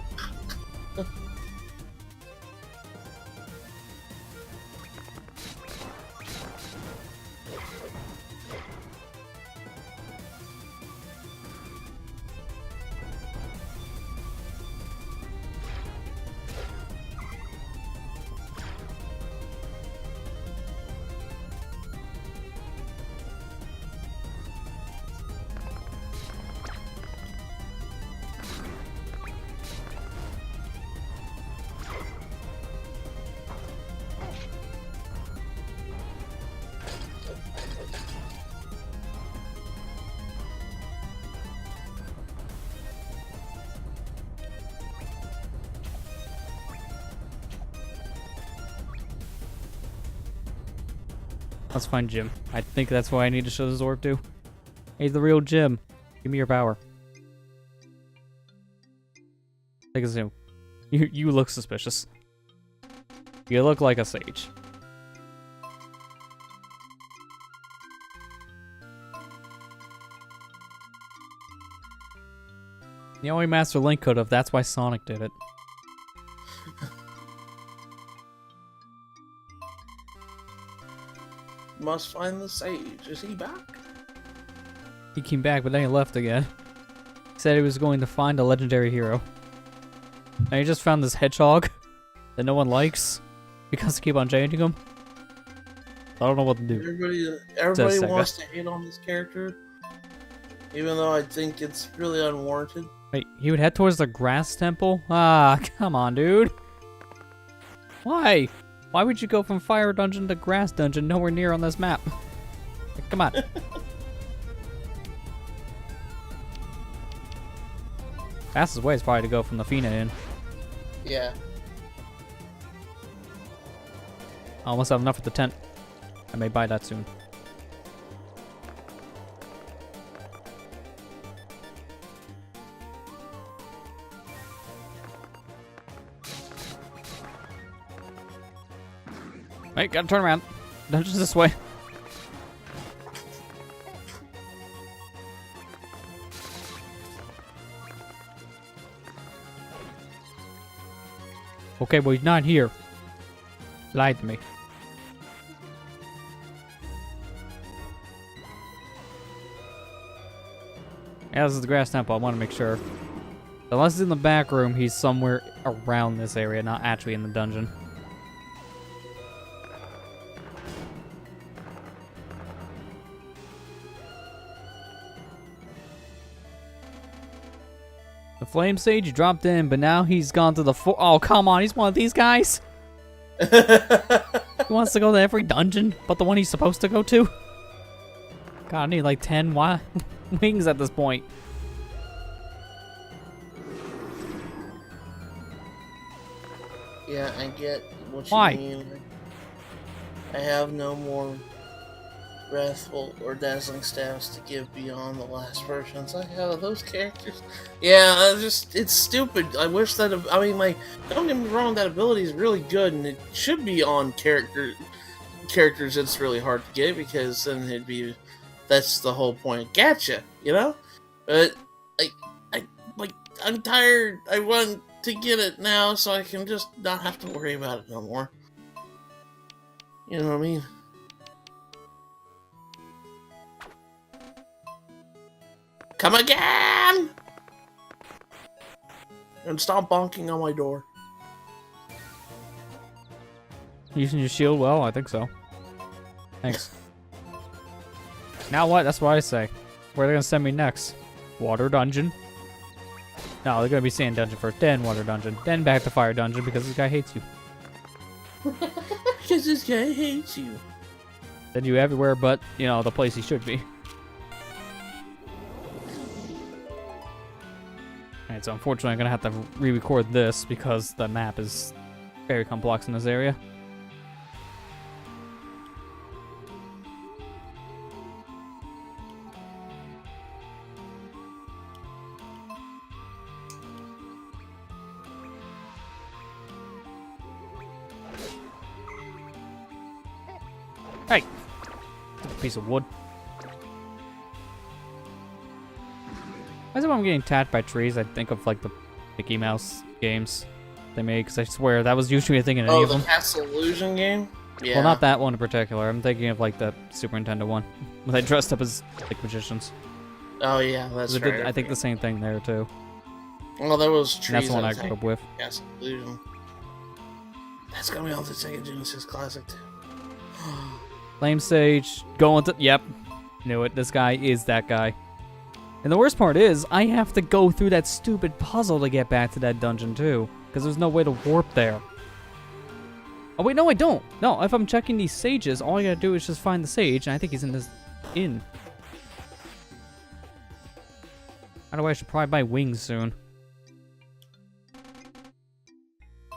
Let's find Jim. I think that's why I need to show the Zorb to. Hey, the real Jim. Give me your power. Take a zoom. You look suspicious. You look like a sage. The only Master Link could have. That's why Sonic did it. Must find the sage. Is he back? He came back, but then he left again. He said he was going to find a legendary hero. And he just found this hedgehog that no one likes because they keep on changing him. I don't know what to do. Everybody Sega. wants to hate on this character, even though I think it's really unwarranted. Wait, he would head towards the grass temple? Ah, come on, dude. Why? Why would you go from fire dungeon to grass dungeon nowhere near on this map? Like, come on. Fastest way is probably to go from the Fina Inn. Yeah. I almost have enough at the tent. I may buy that soon. Wait, gotta turn around. Dungeon's this way. Okay, well, he's not here. Lied to me. Yeah, this is the grass temple. I want to make sure. Unless he's in the back room, he's somewhere around this area, not actually in the dungeon. The Flame Sage dropped in, but now he's gone to the Oh, come on. He's one of these guys. He wants to go to every dungeon but the one he's supposed to go to. God, I need like 10 wings at this point. Yeah, I get what Why? you mean. I have no more wrathful or dazzling staffs to give beyond the last versions I have of those characters. Yeah, it's stupid. I wish that, I mean, like, don't get me wrong, that ability is really good, and it should be on characters it's really hard to get, because then that's the whole point. Gotcha, you know? But, I'm tired. I want to get it now so I can just not have to worry about it no more. You know what I mean? Come again! And stop bonking on my door. Using your shield well? I think so. Thanks. Now what? That's what I say. Where are they gonna send me next? Water dungeon? No, they're gonna be sand dungeon first, then water dungeon, then back to fire dungeon because this guy hates you. Because this guy hates you. Then you everywhere but, you know, the place he should be. Alright, so unfortunately I'm gonna have to re-record this because the map is very complex in this area. Hey! Piece of wood. Why is it when I'm getting attacked by trees, I think of like the Mickey Mouse games they made, because I swear that was usually a thing in any of them. Oh, the Castle Illusion game? Yeah. Well, not that one in particular. I'm thinking of like the Super Nintendo one. When they dressed up as like magicians. Oh, yeah, that's right. I think the same thing there too. Well, there was trees. And that's the one I grew up with. Castle Illusion. That's gonna be on the Sega Genesis Classic too. Flame Sage, going to... Yep. Knew it. This guy is that guy. And the worst part is, I have to go through that stupid puzzle to get back to that dungeon, too. Because there's no way to warp there. Oh, wait, no, I don't. No, if I'm checking these sages, all I gotta do is just find the sage, and I think he's in this inn. By the way, I should probably buy wings soon.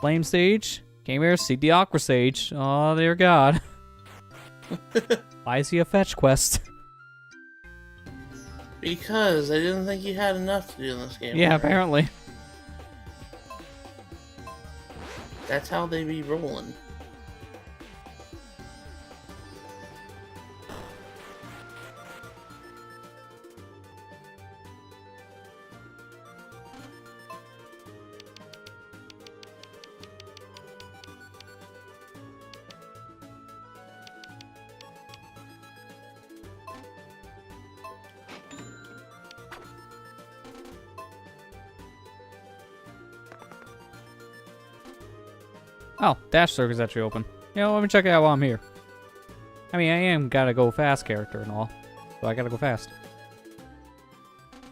Flame Sage. Came here, seek the Aqua Sage. Oh, dear God. Why is he a fetch quest? Because I didn't think you had enough to do in this game. Yeah, apparently. That's how they be rolling. Oh, Dash Circuit's actually open. You know, let me check it out while I'm here. I mean, I am gotta go fast character and all, so I gotta go fast.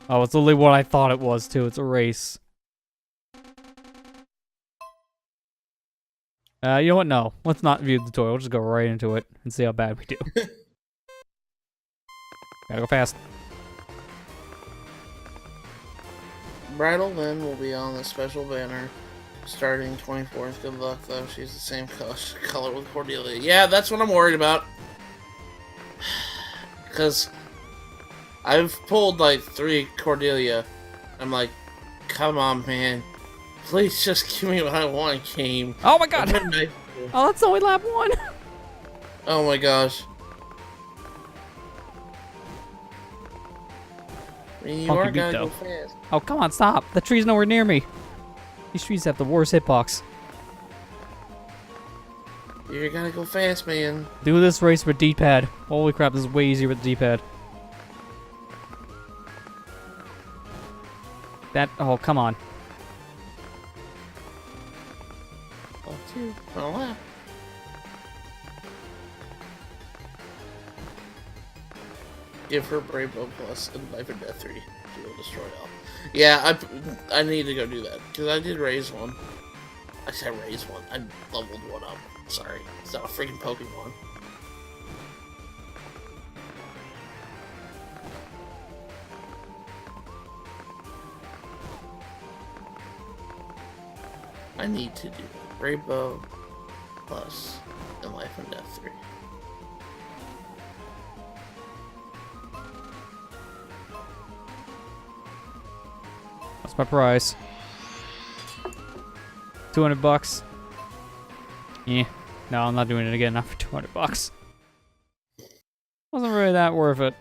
Oh, it's literally what I thought it was, too. It's a race. You know what? No. Let's not view the tutorial. We'll just go right into it and see how bad we do. Gotta go fast. Bridal Lynn will be on the special banner starting 24th. Good luck, though. She's the same color with Cordelia. Yeah, that's what I'm worried about. Because I've pulled like 3 Cordelia. I'm like, come on, man. Please just give me what I want, game. Oh my God! Oh, that's only lap 1. Oh my gosh. I mean, you are gotta go fast. Oh, come on, stop. The tree's nowhere near me. These trees have the worst hitbox. You gotta go fast, man. Do this race with D-pad. Holy crap, this is way easier with D-pad. That, oh, come on. Oh, 2. Oh, wow. Give her Brave Bow Plus and Life and Death 3. She will destroy all. Yeah, I need to go do that, because I did raise one. I said raise one. I leveled one up. Sorry. It's not a freaking Pokemon. I need to do Brave Bow Plus and Life and Death 3. What's my price? 200 bucks. Yeah. No, I'm not doing it again. Not for 200 bucks. Wasn't really that worth it.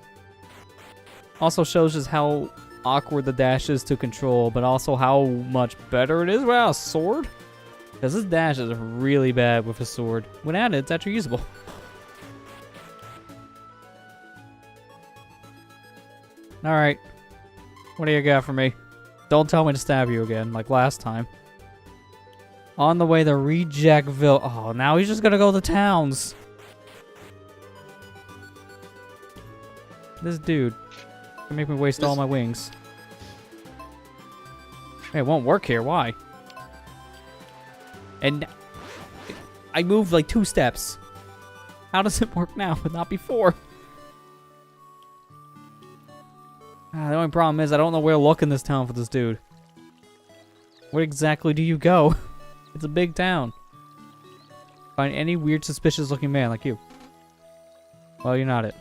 Also shows just how awkward the dash is to control, but also how much better it is without a sword. Because this dash is really bad with a sword. When added, it's actually usable. Alright. What do you got for me? Don't tell me to stab you again, like last time. On the way to Rejectville. Oh, now he's just gonna go to towns. This dude can make me waste all my wings. Hey, it won't work here. Why? And I moved like 2 steps. How does it work now, but not before? The only problem is I don't know where to look in this town for this dude. Where exactly do you go? It's a big town. Find any weird, suspicious looking man like you. Well, you're not it.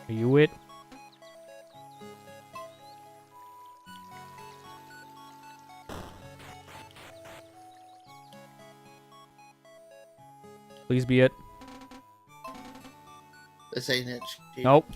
Are you it? Please be it. This ain't it. Chief. Nope.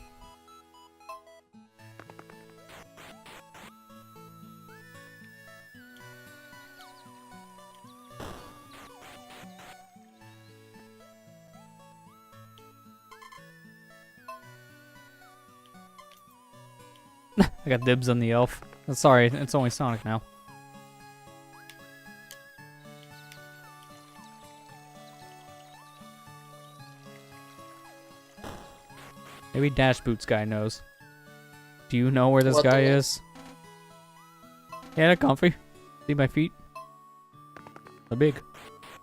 I got dibs on the elf. Sorry, it's only Sonic now. Maybe Dash Boots guy knows. Do you know where this What guy the- is? Yeah, they're comfy. See my feet? They're big.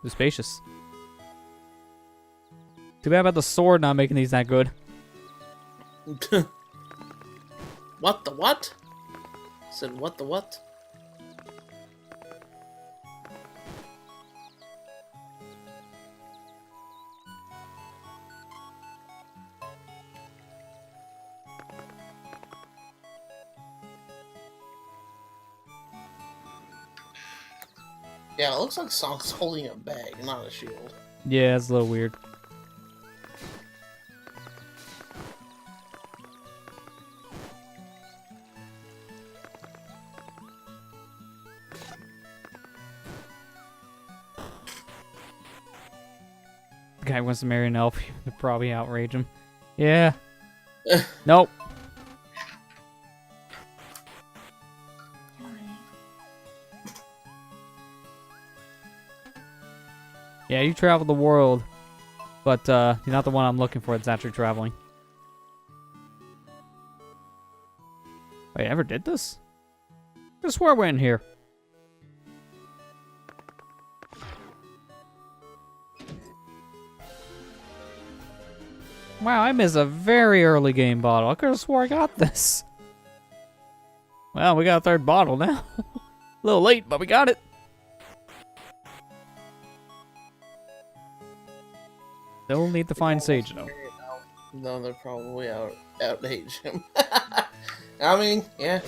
They're spacious. Too bad about the sword not making these that good. What the what? Said what the what? Yeah, it looks like Sonic's holding a bag, not a shield. Yeah, it's a little weird. Guy wants to marry an elf. You'd probably outrage him. Yeah. Nope. Yeah, you travel the world, but you're not the one I'm looking for that's actually traveling. Wait, I ever did this? I could swear we're in here. Wow, I missed a very early game bottle. I could have swore I got this. Well, we got a 3rd bottle now. A little late, but we got it. Still need to find Sage, though. No, they're probably outage him. I mean, yeah.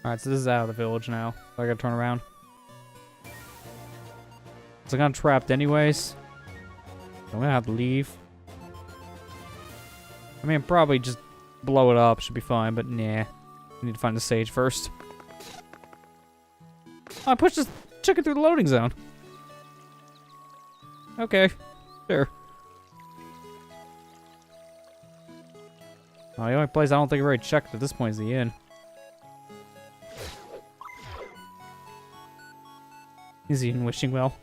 Alright, so this is out of the village now. So I gotta turn around. So I got trapped anyways. I'm gonna have to leave. I mean, probably just blow it up. Should be fine, but nah. We need to find the Sage first. Oh, I pushed this chicken through the loading zone. Okay. Sure. Oh, the only place I don't think I've already checked at this point is the inn. Is he in Wishing Well?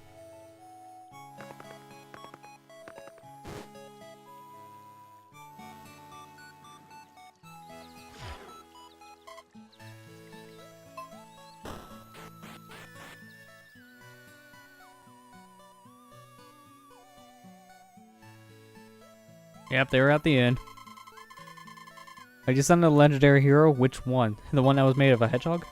Yep, they were at the inn. I just sent a legendary hero. Which one? The one that was made of a hedgehog?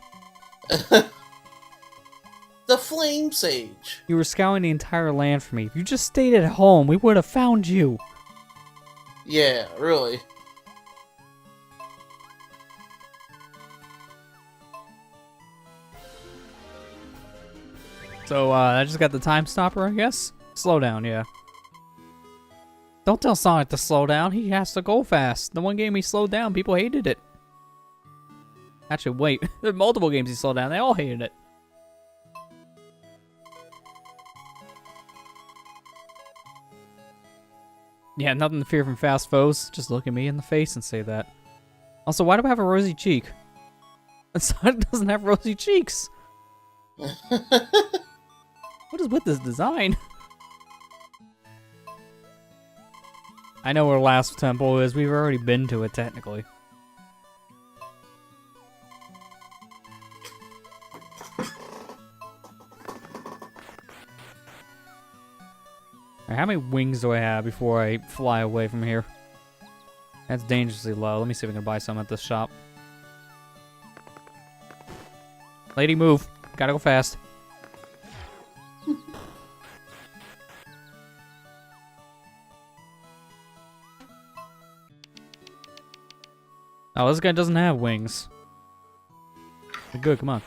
The Flame Sage. You were scouring the entire land for me. If you just stayed at home, we would have found you. Yeah, really. So, I just got the time stopper, I guess? Slow down, yeah. Don't tell Sonic to slow down. He has to go fast. The one game he slowed down, people hated it. Actually, wait. There are multiple games he slowed down. They all hated it. Yeah, nothing to fear from fast foes. Just look at me in the face and say that. Also, why do I have a rosy cheek? Sonic doesn't have rosy cheeks. What is with this design? I know where last temple is. We've already been to it, technically. Alright, how many wings do I have before I fly away from here? That's dangerously low. Let me see if we can buy some at this shop. Lady, move. Gotta go fast. Oh, this guy doesn't have wings. Good, come on.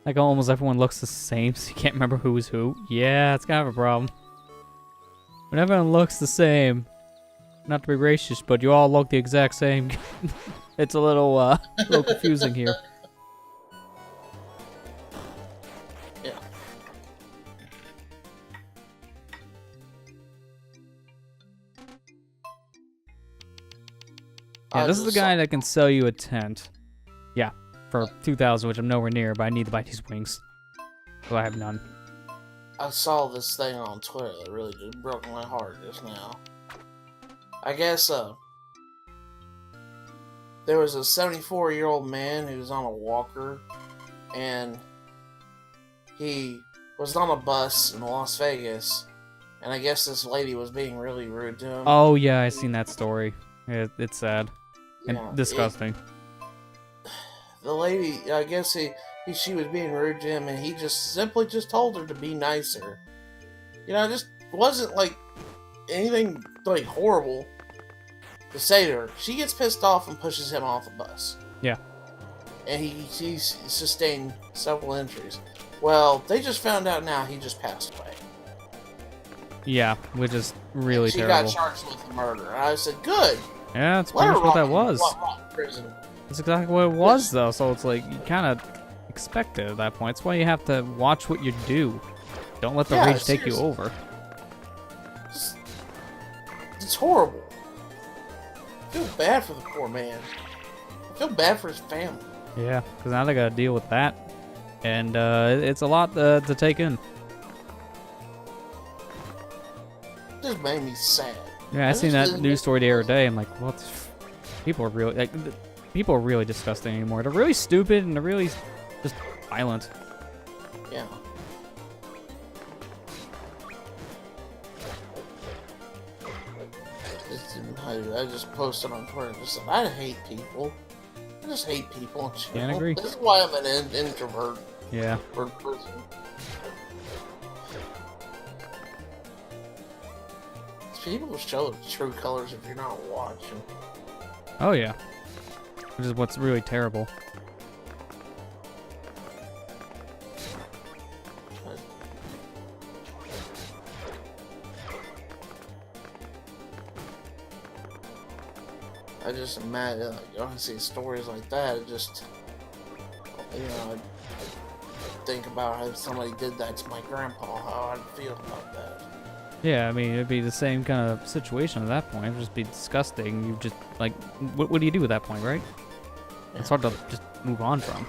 Like almost everyone looks the same, so you can't remember who's who. Yeah, it's kind of a problem. When everyone looks the same, not to be racist, but you all look the exact same. It's a little confusing here. Yeah. Yeah, this is the guy that can sell you a tent. Yeah, for 2,000, which I'm nowhere near, but I need to buy these wings. So I have none. I saw this thing on Twitter that really just broke my heart just now. I guess, there was a 74-year-old man who was on a walker, and he was on a bus in Las Vegas, and I guess this lady was being really rude to him. Oh, yeah, I seen that story. It's sad. And Yeah, disgusting. The lady, I guess she was being rude to him, and he just simply just told her to be nicer. You know, it just wasn't like anything like horrible to say to her. She gets pissed off and pushes him off the bus. Yeah. And he's sustained several injuries. Well, they just found out now he just passed away. Yeah, which is really She terrible. got charged with murder. And I said, good. Yeah, that's Let pretty her much what rot that was. in prison. That's exactly what it was, though. So it's like, you kind of expect it at that point. That's why you have to watch what you do. Don't let the Yeah, rage take you seriously. over. It's horrible. I feel bad for the poor man. I feel bad for his family. Yeah, because now they got to deal with that. And it's a lot to take in. It just made me sad. Yeah, I It seen just that news story the other day. I'm like, what? People are really people are really disgusting anymore. They're really stupid and they're really just violent. Yeah. I just posted on Twitter. Just said, I hate people. I just hate people in general. Can't agree. This is why I'm an introvert. Yeah. Or person. People show the true colors if you're not watching. Oh yeah. Which is what's really terrible. I just imagine, like, when I see stories like that, it just, you know, I think about how somebody did that to my grandpa, how I'd feel about that. Yeah, I mean, it'd be the same kind of situation at that point. It'd just be disgusting. You just, like, what do you do at that point, right? Yeah. It's hard to just move on from.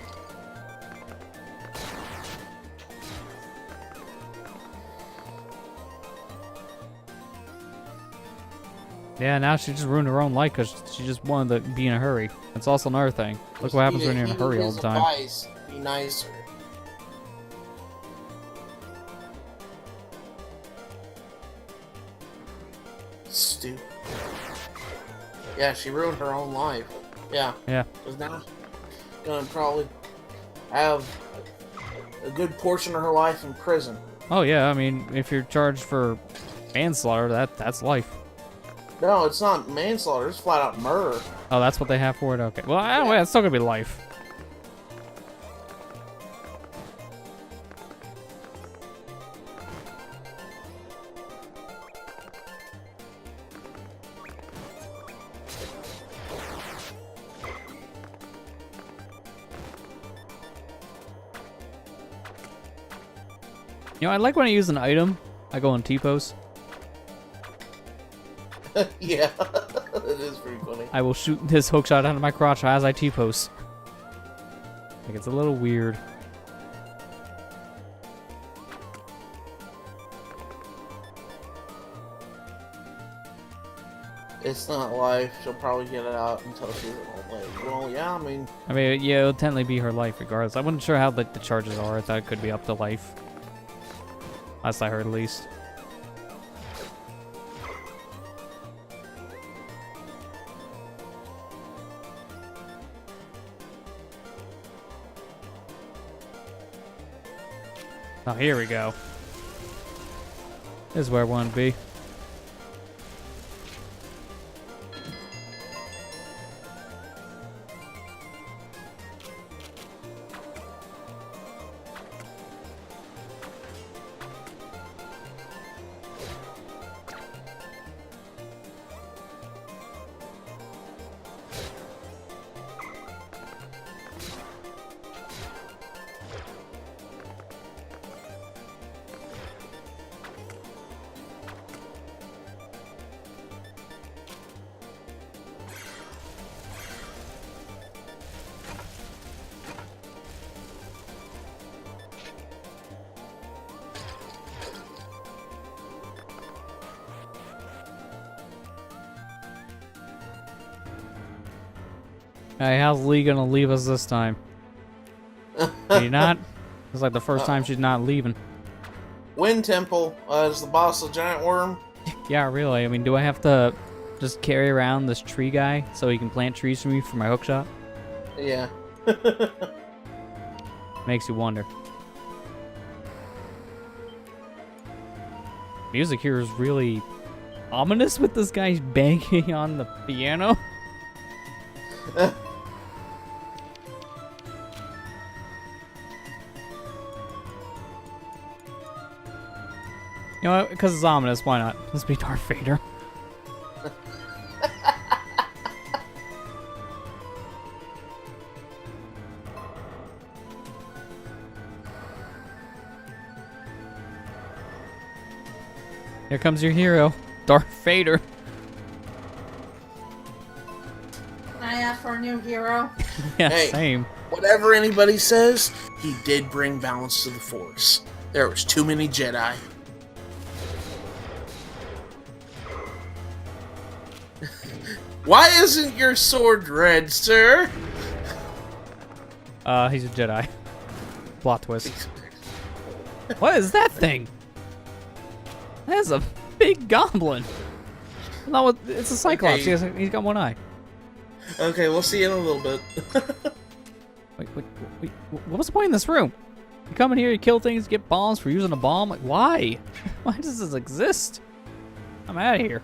Yeah, now she just ruined her own life because she just wanted to be in a hurry. That's also another thing. Look what happens when you're in a hurry all the time. Advice, be nicer. Stupid. Yeah, she ruined her own life. Yeah. Yeah. Because now gonna probably have a good portion of her life in prison. Oh yeah, I mean, if you're charged for manslaughter, that's life. No, it's not manslaughter. It's flat out murder. Oh, that's what they have for it? Okay. Well, anyway, it's still gonna be life. You know, I like when I use an item, I go in T-pose. Yeah, it is pretty funny. I will shoot this hookshot out of my crotch as I T-pose. Like, it's a little weird. It's not life. She'll probably get it out until she's at home. Like, well, yeah, I mean, yeah, it'll technically be her life regardless. I wasn't sure how the charges are. I thought it could be up to life. Last I heard, at least. Oh, here we go. This is where I want to be. Hey, how's Lee gonna leave us this time? Are you not? It's like the first time she's not leaving. Wind Temple is the boss of Giant Worm. Yeah, really. I mean, do I have to just carry around this tree guy so he can plant trees for me for my hookshot? Yeah. Makes you wonder. Music here is really ominous with this guy banging on the piano. You know what? Because it's ominous, why not? Let's be Darth Vader. Here comes your hero, Darth Vader. Can I ask for a new hero? Yeah, Hey. same. Whatever anybody says, he did bring balance to the Force. There was too many Jedi. Why isn't your sword red, sir? He's a Jedi. Plot twist. What is that thing? That is a big goblin. No, it's a Cyclops. Okay. He's got one eye. Okay, we'll see in a little bit. Wait, what was the point in this room? You come in here, you kill things, get bombs for using a bomb? Like, why? Why does this exist? I'm out of here.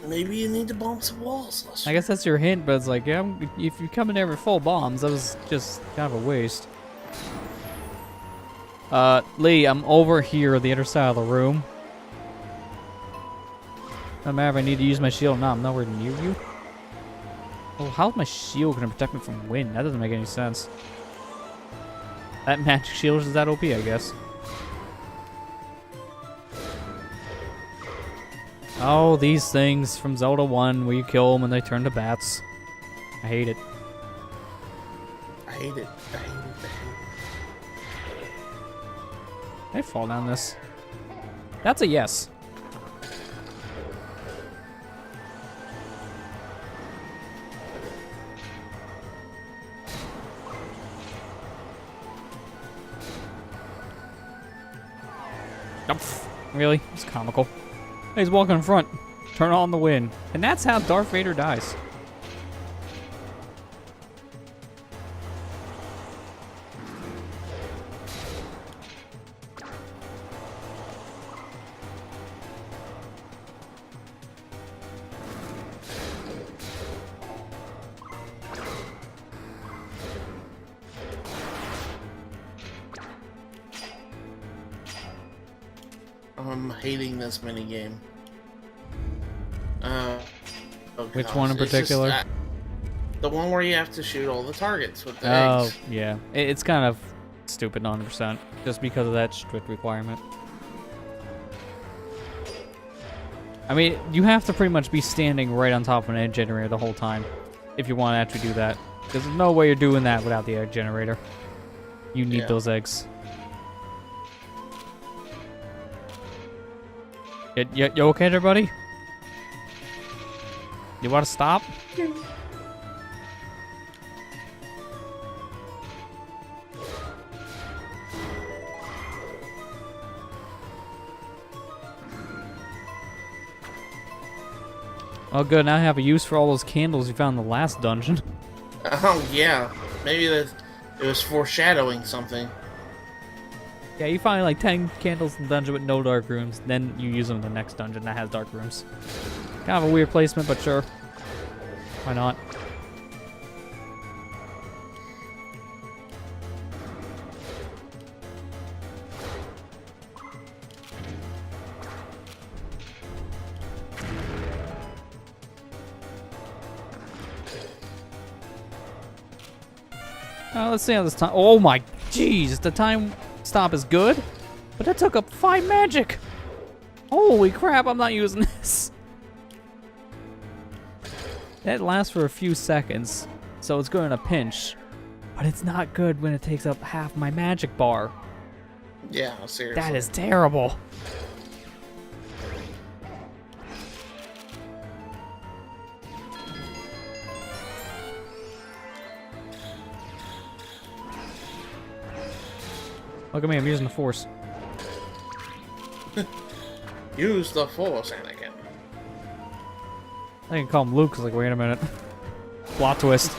Maybe you need to bomb some walls, Lester. I guess that's your hint, but it's like, yeah, if you come in there with full bombs, that was just kind of a waste. Lee, I'm over here on the other side of the room. No matter if I need to use my shield or not, I'm nowhere near you. Oh, how's my shield gonna protect me from wind? That doesn't make any sense. That magic shield is that OP, I guess. Oh, these things from Zelda 1 where you kill them and they turn to bats. I hate it. I hate it. I hate it. I hate it. I fall down this. That's a yes. Nope. Really? It's comical. He's walking in front. Turn on the wind. And that's how Darth Vader dies. I'm hating this minigame. Which one in It's just particular? the one where you have to shoot all the targets with the Oh, eggs. yeah. It's kind of stupid 100%. Just because of that strict requirement. I mean, you have to pretty much be standing right on top of an egg generator the whole time if you want to actually do that. Because there's no way you're doing that without the egg generator. You need those eggs. You okay, everybody? You want to stop? Oh, good. Now I have a use for all those candles you found in the last dungeon. Oh, yeah. Maybe it was foreshadowing something. Yeah, you find like 10 candles in the dungeon with no dark rooms, then you use them in the next dungeon that has dark rooms. Kind of a weird placement, but sure. Why not? Let's see how this time. Oh my jeez, the time stop is good, but that took up 5 magic. Holy crap, I'm not using this. That lasts for a few seconds, so it's good in a pinch, but it's not good when it takes up half my magic bar. Yeah, seriously. That is terrible. Look at me, I'm using the Force. Use the Force, Anakin. I can call him Luke, 'cause like, wait a minute. Plot twist.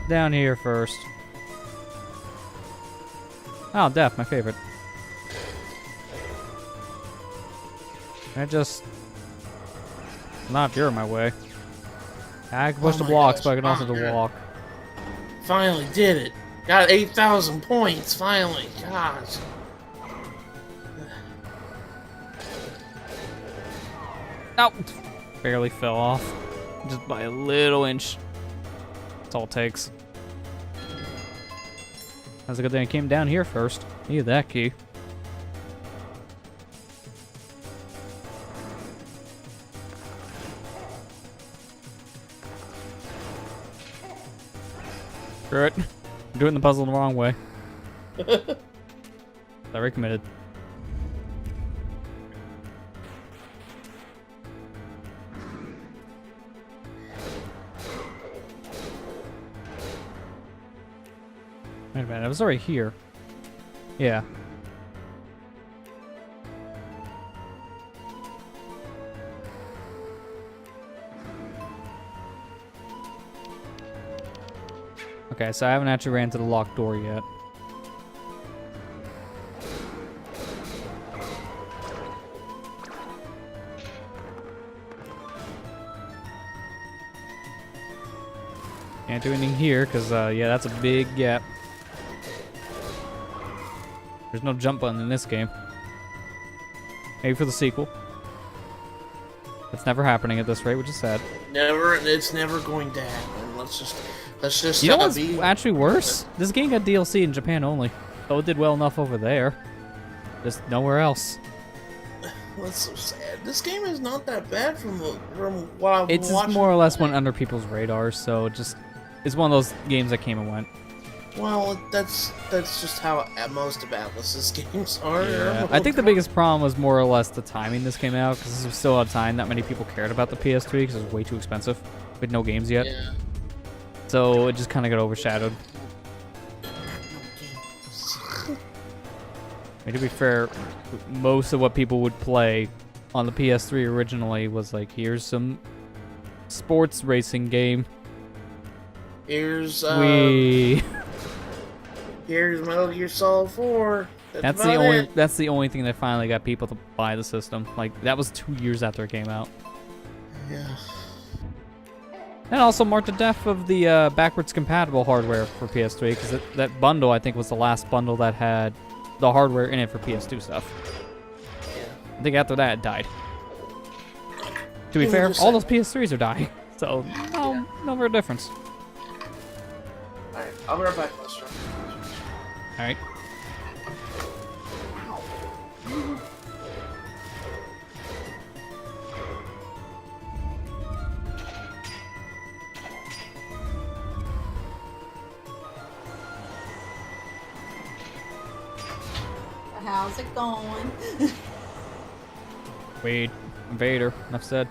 Down here first. Oh, Death, my favorite. I just... Not if you're in my way. I can push the blocks, but I can also do walk. Finally did it. Got 8,000 points, finally. Gosh. Oh! Barely fell off. Just by a little inch. That's all it takes. That's a good thing I came down here first. Needed that key. Screw it. I'm doing the puzzle the wrong way. Very committed. Wait a minute, I was already here. Yeah. Okay, so I haven't actually ran to the locked door yet. Can't do anything here, because, yeah, that's a big gap. There's no jump button in this game. Maybe for the sequel. It's never happening at this rate, which is sad. Never, it's never going to happen. Let's just You know what's actually worse? This game got DLC in Japan only. So it did well enough over there. Just nowhere else. That's so sad. This game is not that bad from what I've It's watched. just more or less went under people's radars, so it's one of those games that came and went. Well, that's just how most of Atlas's games are. Yeah. I think the biggest problem was more or less the timing this came out, because this was still a time that many people cared about the PS3 because it was way too expensive with no games yet. Yeah. So it just kind of got overshadowed. I mean, to be fair, most of what people would play on the PS3 originally was like, here's some sports racing game. Here's Wee. Here's Metal Gear Solid 4. That's the only thing that finally got people to buy the system. Like, that was 2 years after it came out. Yeah. And also marked the death of the backwards compatible hardware for PS3, because that bundle, I think, was the last bundle that had the hardware in it for PS2 stuff. Yeah. I think after that, it died. To be fair, all those PS3s are dying, so no real difference. I'll be right back, Lester. All right. How's it going? Wait, Vader. Enough said.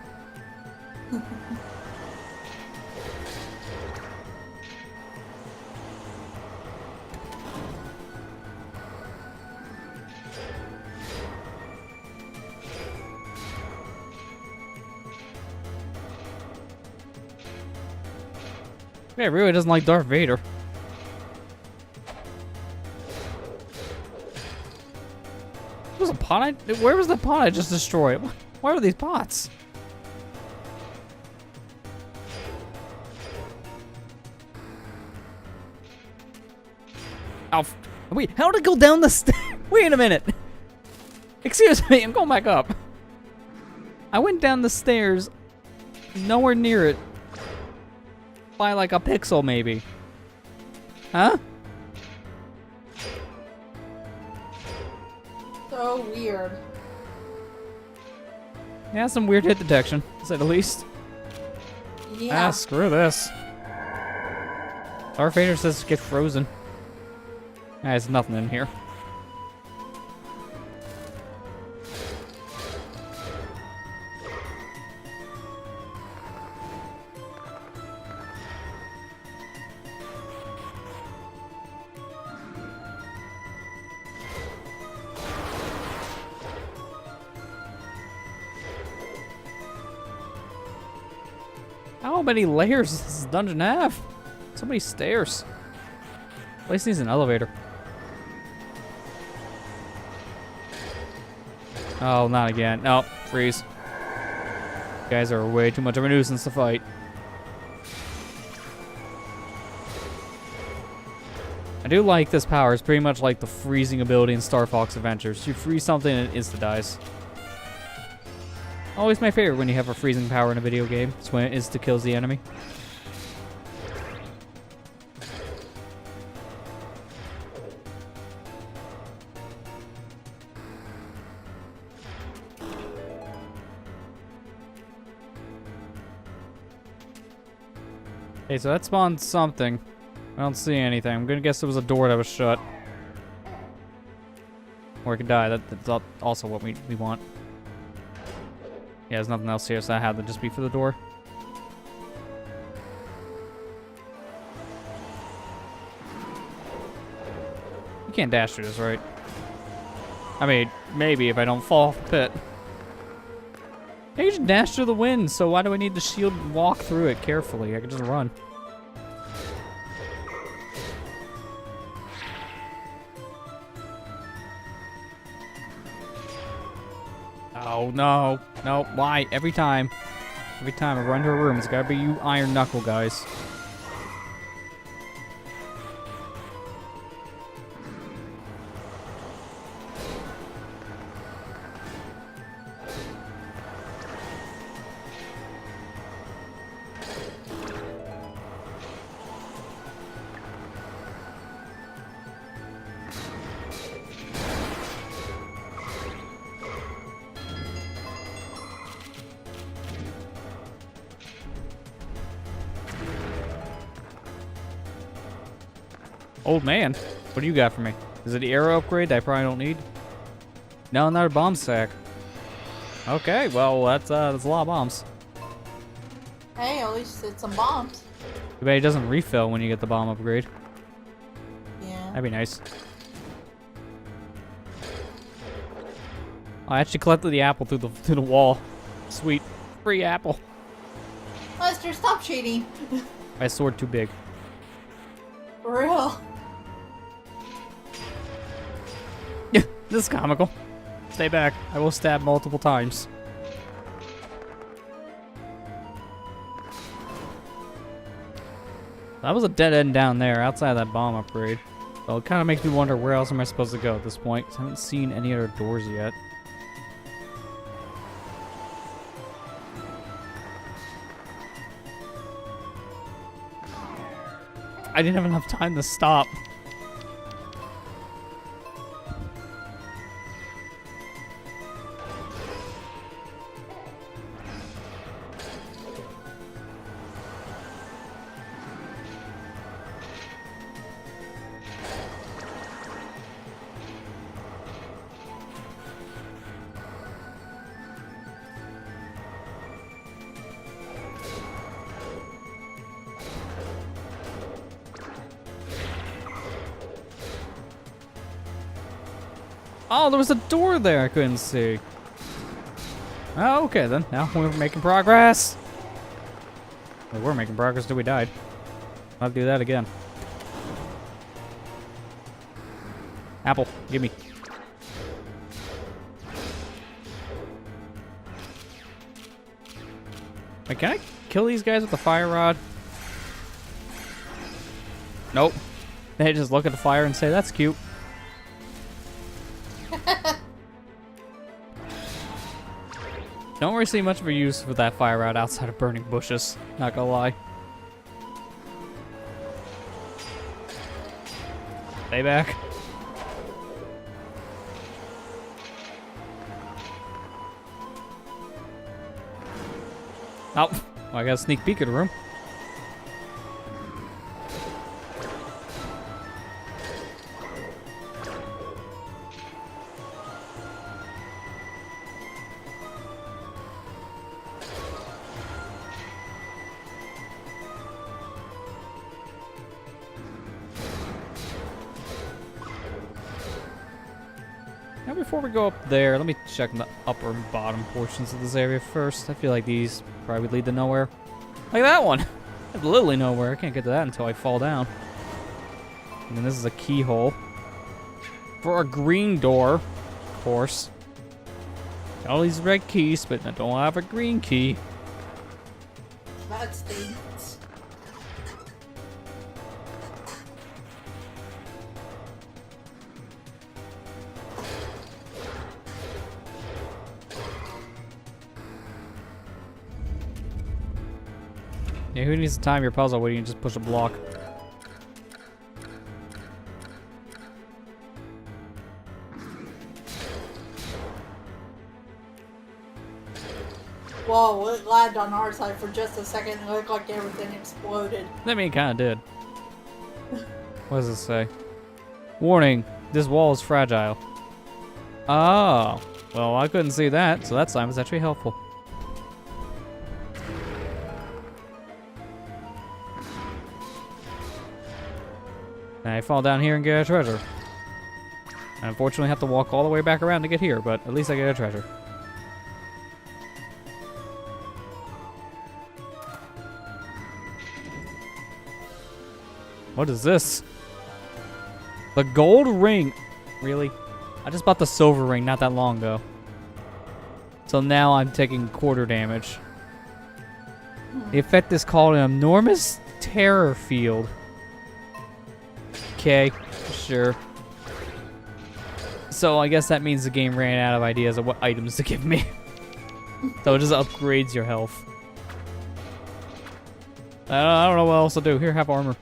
Yeah, really doesn't like Darth Vader. Was a pot? Where was the pot I just destroyed? Where are these pots? Oh, wait, how did it go down the stairs? Wait a minute. Excuse me, I'm going back up. I went down the stairs, nowhere near it, by like a pixel maybe. Huh? So weird. Yeah, some weird hit detection, to say the least. Yeah. Ah, screw this. Darth Vader says get frozen. Ah, there's nothing in here. How many layers does this dungeon have? So many stairs. Place needs an elevator. Oh, not again. No, freeze. You guys are way too much of a nuisance to fight. I do like this power. It's pretty much like the freezing ability in Star Fox Adventures. You freeze something and it insta-dies. Always my favorite when you have a freezing power in a video game. It's when it insta-kills the enemy. Okay, so that spawned something. I don't see anything. I'm gonna guess it was a door that was shut. Or it could die. That's also what we want. Yeah, there's nothing else here, so that had to just be for the door. You can't dash through this, right? I mean, maybe if I don't fall off the pit. I can just dash through the wind, so why do I need to shield and walk through it carefully? I can just run. Oh, no. No, why? Every time. Every time I run to a room, it's gotta be you Iron Knuckle guys. Old man, what do you got for me? Is it the arrow upgrade that I probably don't need? No, another bomb sack. Okay, well, that's a lot of bombs. Hey, at least it's some bombs. Too bad it doesn't refill when you get the bomb upgrade. Yeah. That'd be nice. I actually collected the apple through the wall. Sweet. Free apple. Lester, stop cheating. My sword too big. For real. Yeah, this is comical. Stay back. I will stab multiple times. That was a dead end down there, outside of that bomb upgrade. So it kind of makes me wonder where else am I supposed to go at this point, 'cause I haven't seen any other doors yet. I didn't have enough time to stop. Oh, there was a door there I couldn't see. Oh, okay then. Now we're making progress. Well, we're making progress till we died. I'll do that again. Apple, give me. Wait, can I kill these guys with the fire rod? Nope. They just look at the fire and say, that's cute. Don't really see much of a use for that fire rod outside of burning bushes, not gonna lie. Stay back. Oh, well, I got a sneak peek of the room. Now before we go up there, let me check the upper and bottom portions of this area first. I feel like these probably lead to nowhere. Like that one! Literally nowhere. I can't get to that until I fall down. And then this is a keyhole. For a green door, of course. Got all these red keys, but I don't have a green key. That stinks. Yeah, who needs to time your puzzle when you can just push a block? Whoa, it lagged on our side for just a second. It looked like everything exploded. I mean, it kind of did. What does it say? Warning, this wall is fragile. Oh, well, I couldn't see that, so that sign was actually helpful. And I fall down here and get a treasure. I unfortunately have to walk all the way back around to get here, but at least I get a treasure. What is this? The gold ring. Really? I just bought the silver ring not that long ago. So now I'm taking quarter damage. The effect is called an enormous terror field. Okay, sure. So I guess that means the game ran out of ideas of what items to give me. So it just upgrades your health. I don't know what else to do. Here, have armor.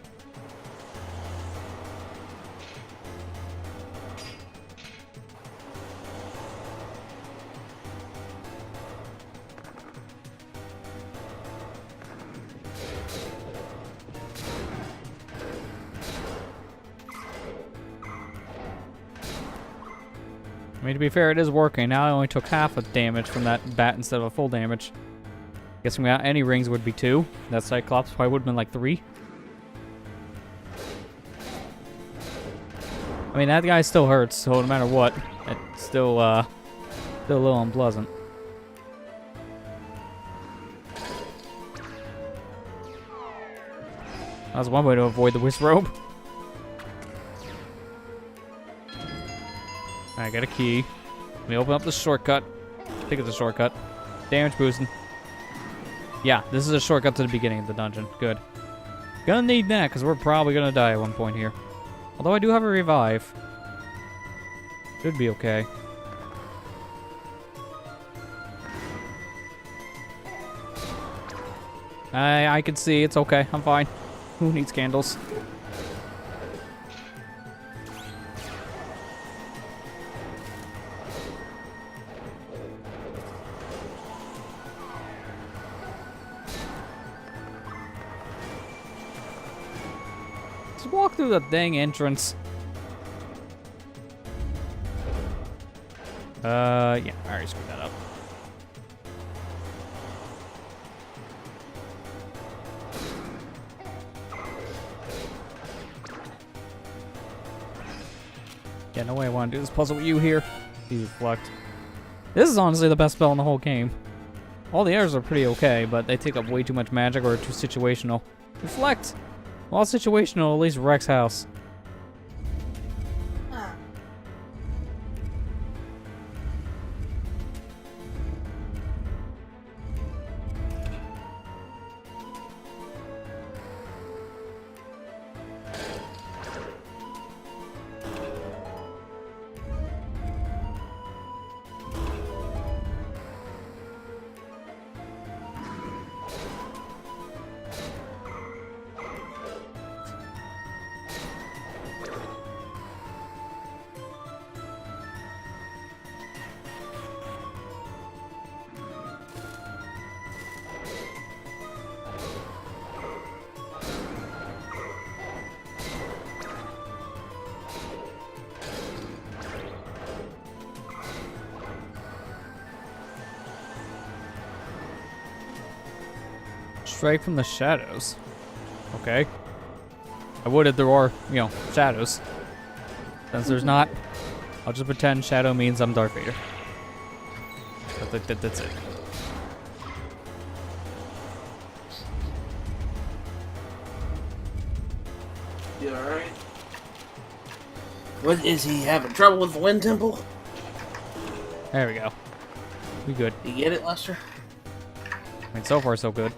I mean, to be fair, it is working. Now I only took half of damage from that bat instead of a full damage. Guessing without any rings would be 2. That Cyclops probably would have been like 3. I mean, that guy still hurts, so no matter what, it's still a little unpleasant. That was one way to avoid the whisk robe. I got a key. Let me open up the shortcut. I think it's a shortcut. Damage boosting. Yeah, this is a shortcut to the beginning of the dungeon. Good. Gonna need that, because we're probably gonna die at one point here. Although I do have a revive. Should be okay. I can see. It's okay. I'm fine. Who needs candles? Just walk through the dang entrance. Yeah, I already screwed that up. Yeah, no way I want to do this puzzle with you here. Please reflect. This is honestly the best spell in the whole game. All the others are pretty okay, but they take up way too much magic or are too situational. Reflect! Well, situational, at least Rex House. Huh. Strike from the shadows. Okay. I would if there are, you know, shadows. Since there's not, I'll just pretend shadow means I'm Darth Vader. That's it. You alright? What is he having trouble with the wind temple? There we go. We good. You get it, Lester? I mean, so far so good.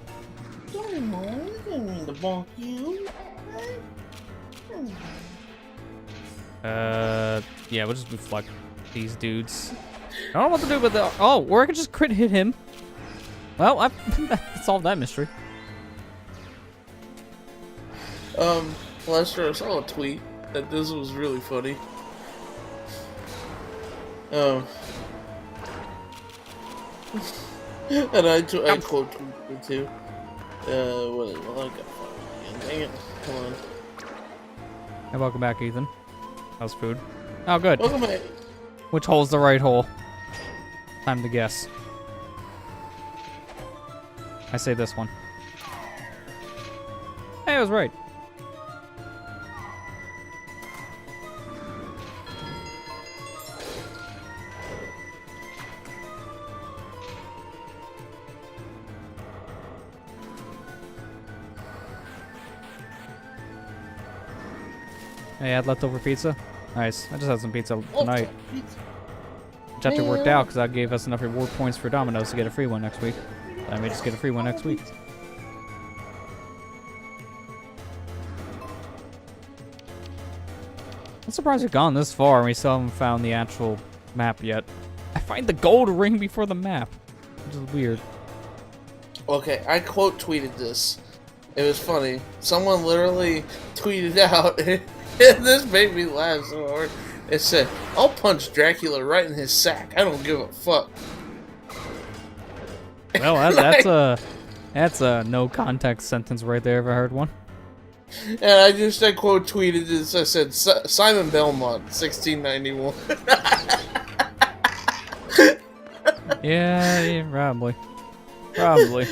Don't mean to bonk you. Yeah, we'll just reflect these dudes. I don't know what to do with the. Oh, or I could just crit hit him. Well, I solved that mystery. Lester, I saw a tweet that this was really funny. And I quote tweeted it too. What is it? I gotta find it again. Dang it. Come on. Hey, welcome back, Ethan. How's food? Oh, good. Welcome back. Which hole's the right hole? Time to guess. I say this one. Hey, I was right. Hey, I had leftover pizza. Nice. I just had some pizza tonight. Which actually worked out because that gave us enough reward points for Domino's to get a free one next week. I may just get a free one next week. I'm surprised we've gone this far and we still haven't found the actual map yet. I find the gold ring before the map, which is weird. Okay, I quote tweeted this. It was funny. Someone literally tweeted out, and this made me laugh so hard. It said, "I'll punch Dracula right in his sack. I don't give a fuck." Well, that's a no context sentence right there if I heard one. And I quote tweeted this. I said, "Simon Belmont, 1691." Yeah, probably. Probably.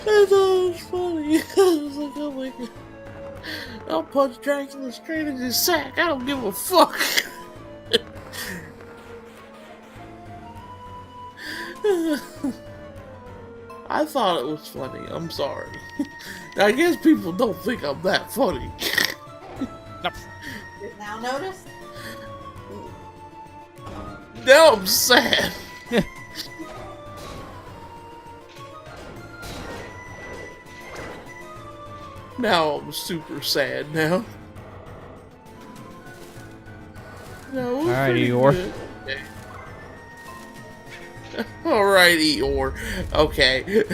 I thought it was funny. I was like, oh my god. I'll punch Dracula straight in his sack. I don't give a fuck. I thought it was funny. I'm sorry. I guess people don't think I'm that funny. Now notice? Now I'm sad. Now I'm super sad now. No, alright, Eeyore. Okay. Alright, Eeyore. Okay.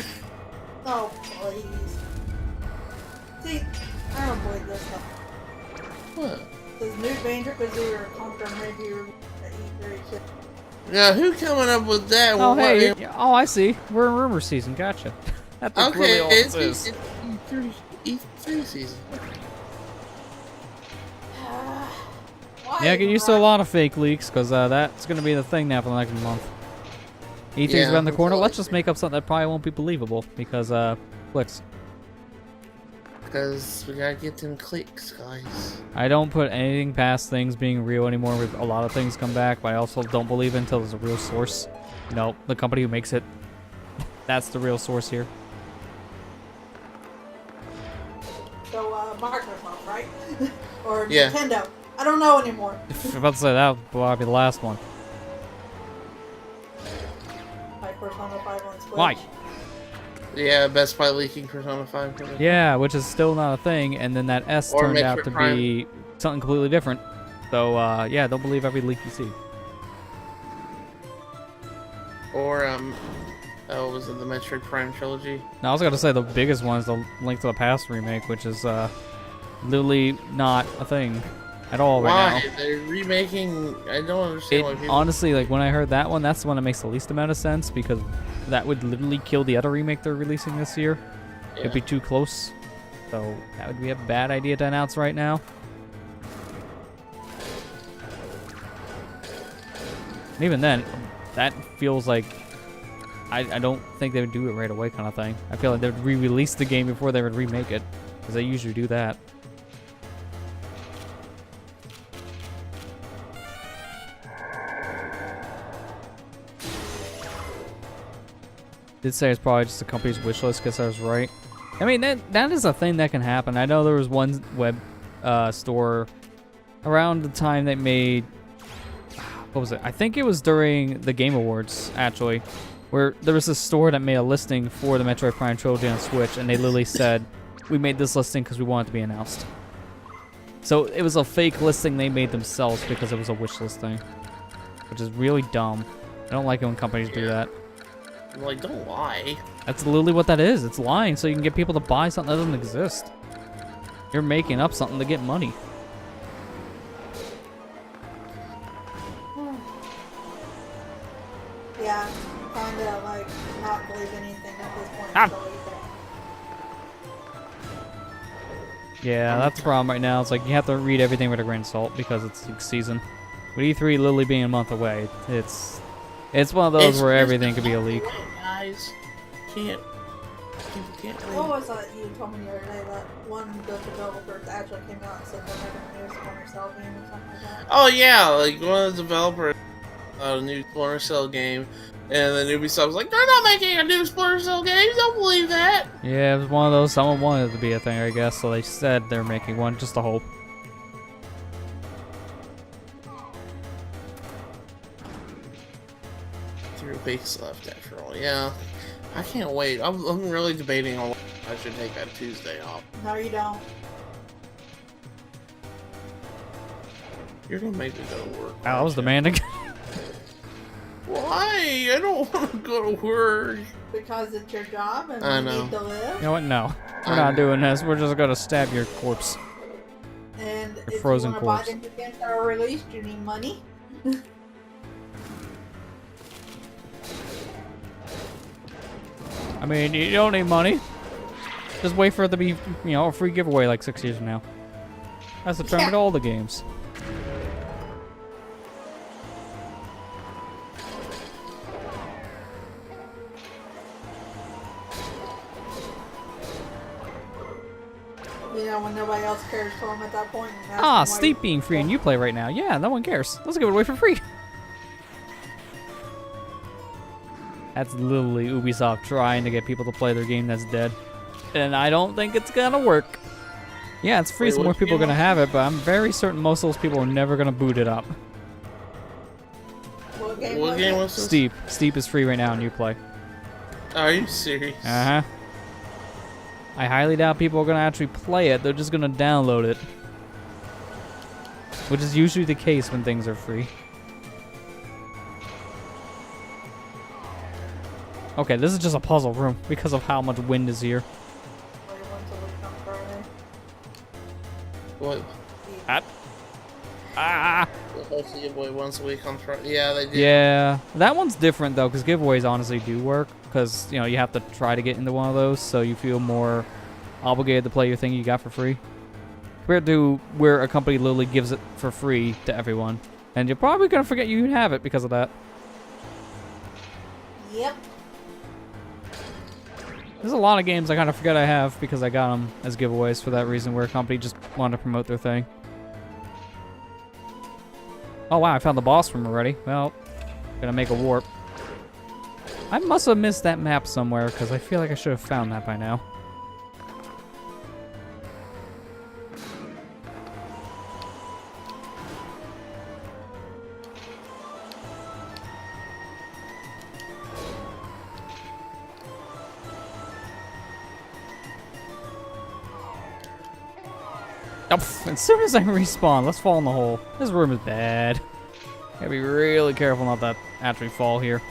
Oh, please. See, I don't believe this stuff. What? Does New Banjo-Kazooie or Conquer Review at E3? Now, who coming up with that? Oh, one? hey. Oh, I see. We're in rumor season. Gotcha. That's really all it's this is. E3 season. Yeah, get used to a lot of fake leaks, because that's going to be the thing now for the next month. E3's Yeah, around the corner. until Let's just make up something that probably won't be believable, because, clicks. Because we gotta get them clicks, guys. I don't put anything past things being real anymore with a lot of things come back, but I also don't believe it until there's a real source. You know, the company who makes it, that's the real source here. So, Microsoft, right? Or Yeah. Nintendo. I don't know anymore. I'm about to say that will probably be the last one. Like Persona 5 on Switch. Why? Yeah, Best Buy leaking Persona 5. Yeah, which is still not a thing, and then that S Or turned out Metroid to Prime. be something completely different. So, yeah, don't believe every leak you see. Or, what was it, the Metroid Prime trilogy? Now, I was going to say the biggest one is the Link to the Past remake, which is literally not a thing at all right Why? now. They're remaking... I don't understand why people... Honestly, like, when I heard that one, that's the one that makes the least amount of sense, because that would literally kill the other remake they're releasing this year. It'd be too close. So, that would be a bad idea to announce right now. And even then, that feels like... I don't think they would do it right away kind of thing. I feel like they would re-release the game before they would remake it, because they usually do that. Did say it's probably just the company's wish list, guess I was right. I mean, that is a thing that can happen. I know there was one web store around the time they made... What was it? I think it was during the Game Awards, actually, where there was a store that made a listing for the Metroid Prime trilogy on Switch, and they literally said, we made this listing because we want it to be announced. So it was a fake listing they made themselves because it was a wish list thing, which is really dumb. I don't like it when companies do that. I'm like, don't lie. That's literally what that is. It's lying so you can get people to buy something that doesn't exist. You're making up something to get money. Yeah, kind of like not believe anything at this point. Ah. So you Yeah, that's the problem right now. It's like you have to read everything with a grain of salt because it's leak season. With E3 literally being a month away, it's one of those where everything could be a leak. Guys, people can't can. What was that you told me the other day that one of the developers actually came out and said they're making a new Splinter Cell game or something like that? Oh yeah, like one of the developers a new Splinter Cell game, and then Ubisoft was like, they're not making a new Splinter Cell game, don't believe that. Yeah, it was one of those, someone wanted it to be a thing, I guess, so they said they're making one, just to hope. 3 weeks left after all, yeah. I can't wait. I'm really debating on what I should take that Tuesday off. No, you don't. You're gonna make me go to work. I was demanding. Why? I don't want to go to work. Because it's your job and I you know. need to live. You know what? No. We're not doing this. We're just gonna stab your corpse. And Your if frozen you want corpse. to buy them games that are released, you need money. I mean, you don't need money. Just wait for it to be, a free giveaway like 6 years from now. That's the term with all the games. You know, when nobody else cares for them at that point. and ask Ah, them why Steep being free and Uplay right now. Yeah, no one cares. Let's give it away for free. That's literally Ubisoft trying to get people to play their game that's dead. And I don't think it's gonna work. Yeah, it's free, Wait, so more what people are game gonna was have it, but I'm very certain most of those people are never gonna boot it up. What game What was game it? was this? Steep. Steep is free right now on Uplay. Are you serious? Uh-huh. I highly doubt people are gonna actually play it, they're just gonna download it. Which is usually the case when things are free. Okay, this is just a puzzle room because of how much wind is here. Wait, when's the week on Friday? What? Ah! They host a giveaway once a week on Friday. Yeah, they do. Yeah, that one's different though, because giveaways honestly do work. Because, you have to try to get into one of those, so you feel more obligated to play your thing you got for free. Compared to where a company literally gives it for free to everyone. And you're probably going to forget you have it because of that. Yep. There's a lot of games I kind of forget I have because I got them as giveaways for that reason, where a company just wanted to promote their thing. Oh wow, I found the boss room already. Well, gonna make a warp. I must have missed that map somewhere because I feel like I should have found that by now. Oh, as soon as I respawn, let's fall in the hole. This room is bad. Gotta be really careful not to actually fall here.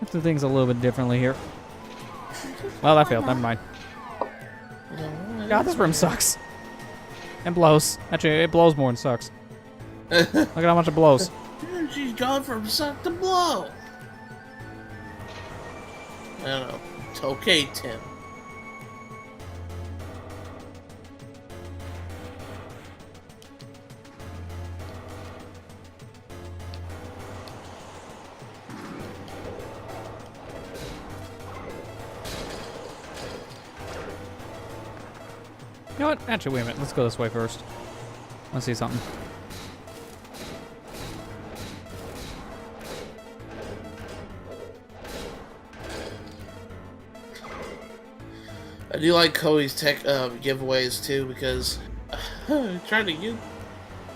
Let's do things a little bit differently here. Well, that failed. Never mind. God, this room sucks. And blows. Actually, it blows more than sucks. Look at how much it blows. She's gone from suck to blow. I don't know. It's okay, Tim. You know what? Actually, wait a minute. Let's go this way first. Let's see something. I do like Koei's tech giveaways too because trying to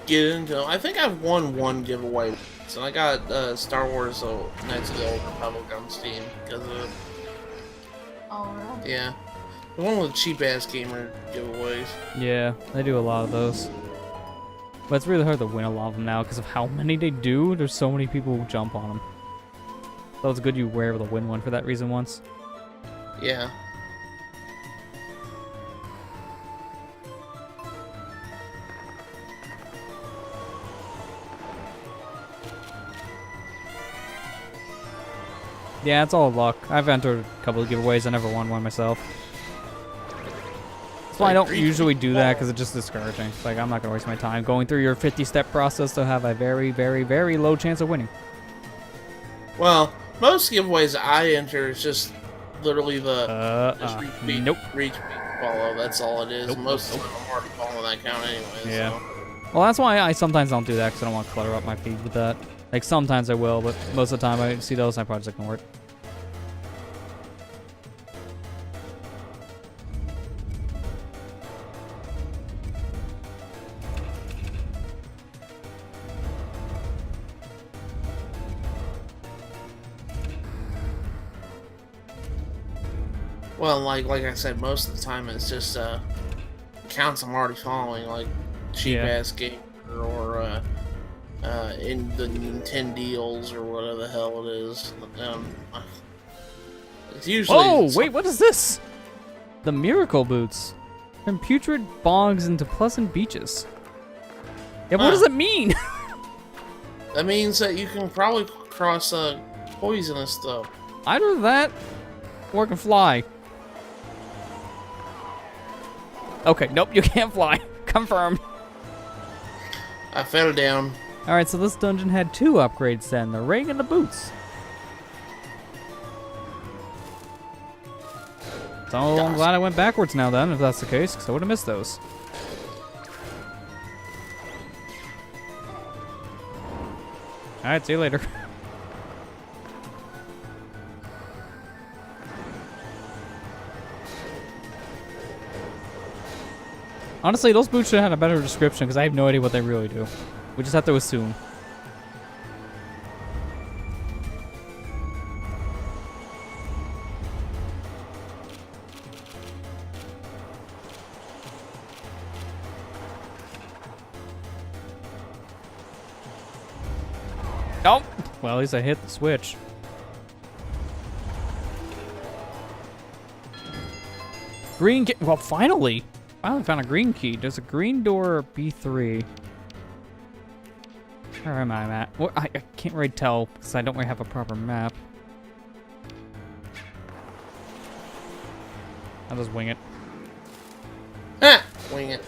get into them. I think I've won one giveaway, and I got Star Wars Knights of the Old Republic on Steam because of Oh, really? yeah, one of the cheap ass gamer giveaways. Yeah, they do a lot of those. But it's really hard to win a lot of them now because of how many they do. There's so many people who jump on them. So it's good you were able to win one for that reason once. Yeah. Yeah, it's all luck. I've entered a couple of giveaways. I never won one myself. That's why I don't usually do that because it's just discouraging. It's like, I'm not going to waste my time going through your 50-step process to have a very, very, very low chance of winning. Well, most giveaways I enter is just literally the just repeat, nope. repeat, follow. That's all it is. Nope, Most nope. of them I'm already following that count anyway. Yeah. So. Well, that's why I sometimes don't do that because I don't want to clutter up my feed with that. Like, sometimes I will, but most of the time I see those and I probably just ignore it. Well, like I said, most of the time it's just accounts I'm already following, like cheap ass gamer or in the Nintendo deals or whatever the hell it is. It's usually. Oh, wait, what is this? The Miracle Boots. From putrid bogs into pleasant beaches. Yeah, what does it mean? That means that you can probably cross poisonous stuff. Either that or it can fly. Okay, nope, you can't fly. Confirmed. I fell down. Alright, so this dungeon had 2 upgrades then, the ring and the boots. So I'm glad I went backwards now then, if that's the case, because I would have missed those. Alright, see you later. Honestly, those boots should have had a better description because I have no idea what they really do. We just have to assume. Oh! Well, at least I hit the switch. Green key. Well, finally! Finally found a green key. There's a green door B3. Where am I at? What? I can't really tell because I don't really have a proper map. I'll just wing it. Huh. wing it.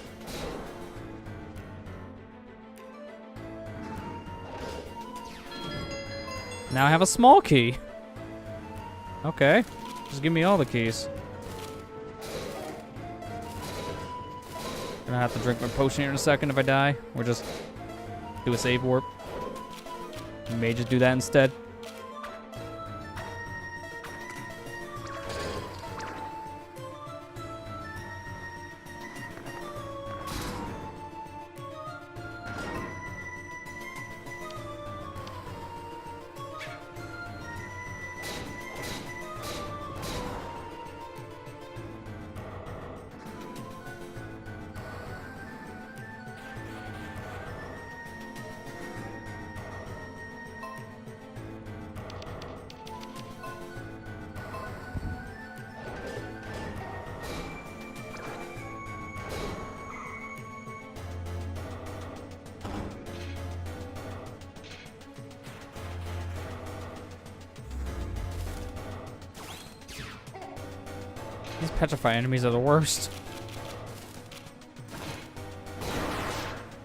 Now I have a small key. Okay. Just give me all the keys. Gonna have to drink my potion here in a second if I die. Or just do a save warp. I may just do that instead. These petrify enemies are the worst.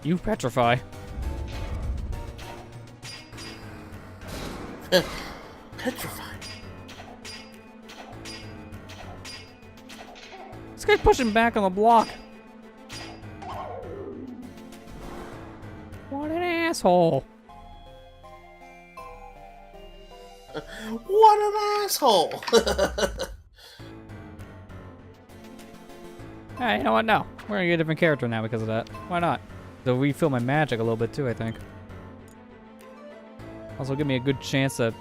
You petrify. Petrified. This guy's pushing back on the block. What an asshole. What an asshole! Hey, you know what? No. We're gonna get a different character now because of that. Why not? They'll refill my magic a little bit too, I think. Also give me a good chance to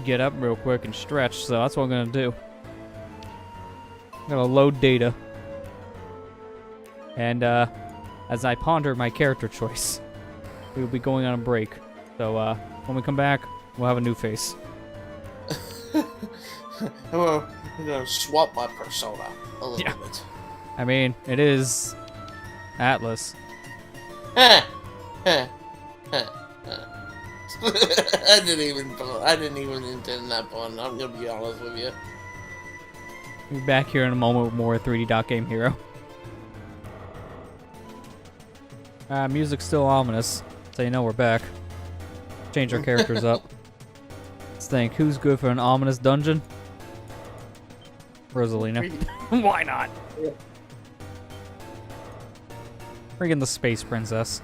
get up real quick and stretch, so that's what I'm gonna do. I'm gonna load data. And as I ponder my character choice, we will be going on a break. So when we come back, we'll have a new face. I'm gonna swap my persona a little bit. I mean, it is Atlas. I didn't even intend that pun. I'm gonna be honest with you. We'll be back here in a moment with more 3D Dot Game Hero. Music's still ominous, so you know we're back. Change our characters up. Let's think, who's good for an ominous dungeon? Rosalina. Why not? Yeah. Friggin' the Space Princess.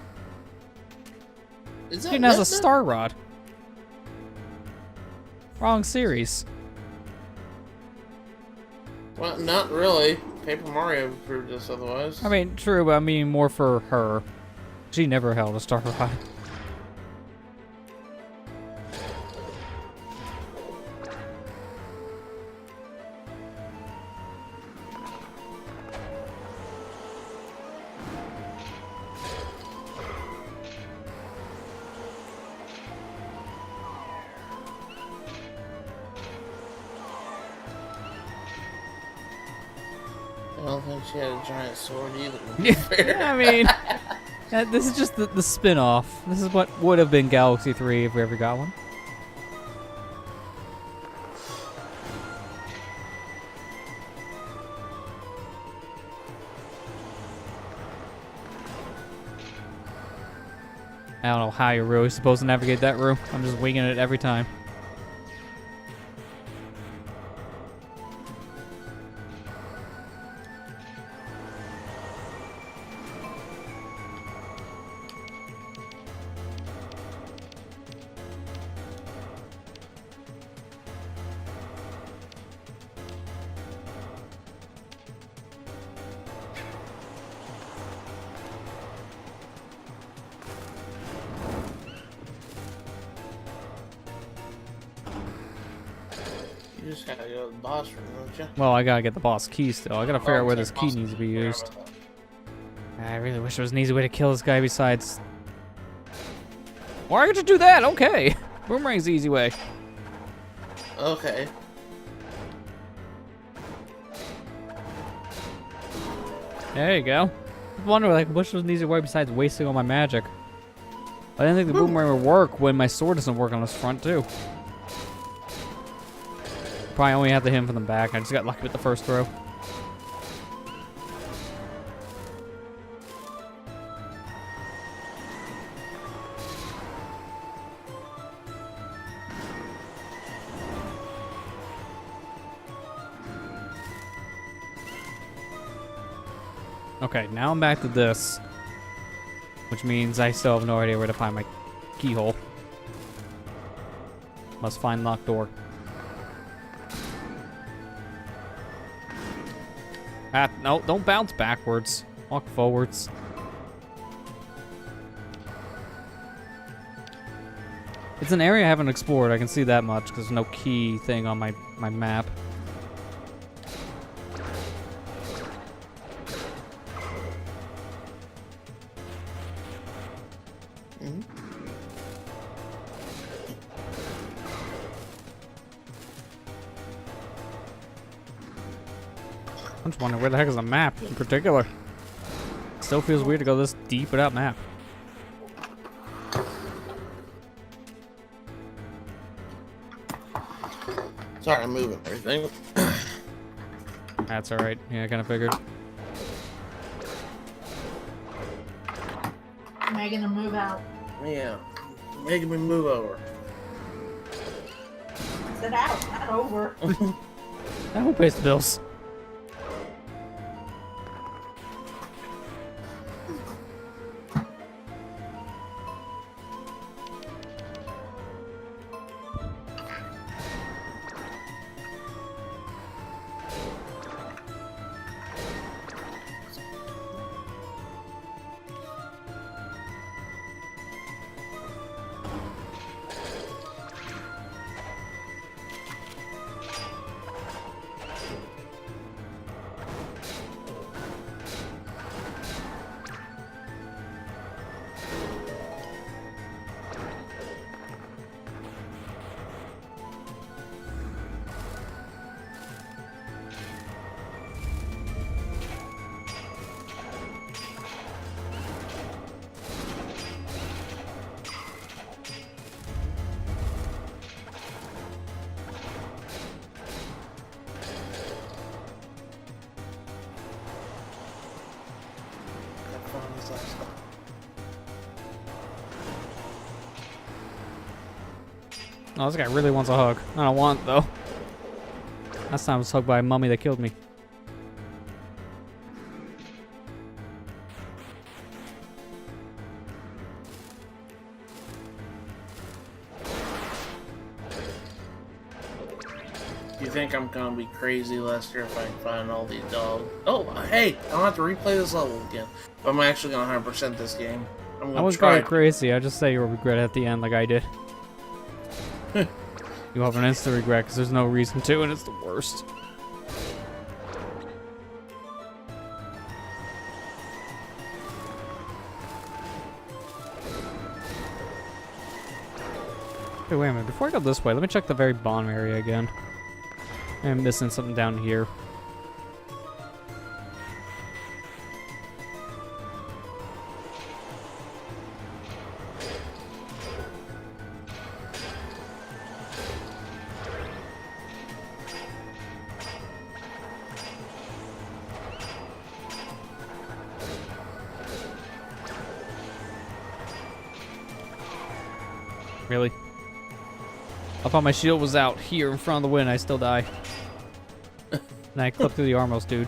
Is She that even has a Zelda? star rod. Wrong series. Well, not really. Paper Mario proved us otherwise. I mean, true, but I mean more for her. She never held a star rod. I don't think she had a giant sword either. To be fair. I mean, this is just the spin-off. This is what would have been Galaxy 3 if we ever got one. I don't know how you're really supposed to navigate that room. I'm just winging it every time. You just gotta go to the boss room, don't you? Well, I gotta get the boss key still. I gotta figure out where this key Boss needs to be room. used. I really wish there was an easy way to kill this guy besides... Why would you do that? Okay. Boomerang's the easy way. Okay. There you go. I wonder, like, which was an easy way besides wasting all my magic. I didn't think the boomerang would work when my sword doesn't work on this front, too. Probably only have to hit him from the back. I just got lucky with the first throw. Okay, now I'm back to this. Which means I still have no idea where to find my keyhole. Must find locked door. Ah, no, don't bounce backwards. Walk forwards. It's an area I haven't explored, I can see that much, because there's no key thing on my map. I'm just wondering where the heck is the map in particular. Still feels weird to go this deep without map. Sorry, I'm moving everything. That's alright. Yeah, I kind of figured. Making a move out. Yeah, making me move over. Sit out, not over. That will pay the bills. Oh, this guy really wants a hug. I don't want it, though. Last time I was hugged by a mummy that killed me. You think I'm gonna be crazy, Lester, if I can find all these dogs? Oh, hey! I don't have to replay this level again. I'm actually gonna 100% this game. I'm I gonna was try. going crazy. I just say you'll regret it at the end like I did. You have an instant regret because there's no reason to, and it's the worst. Hey, wait a minute. Before I go this way, let me check the very bottom area again. I'm missing something down here. Really? I thought my shield was out here in front of the wind, I still die. And I clip through the Armos, dude.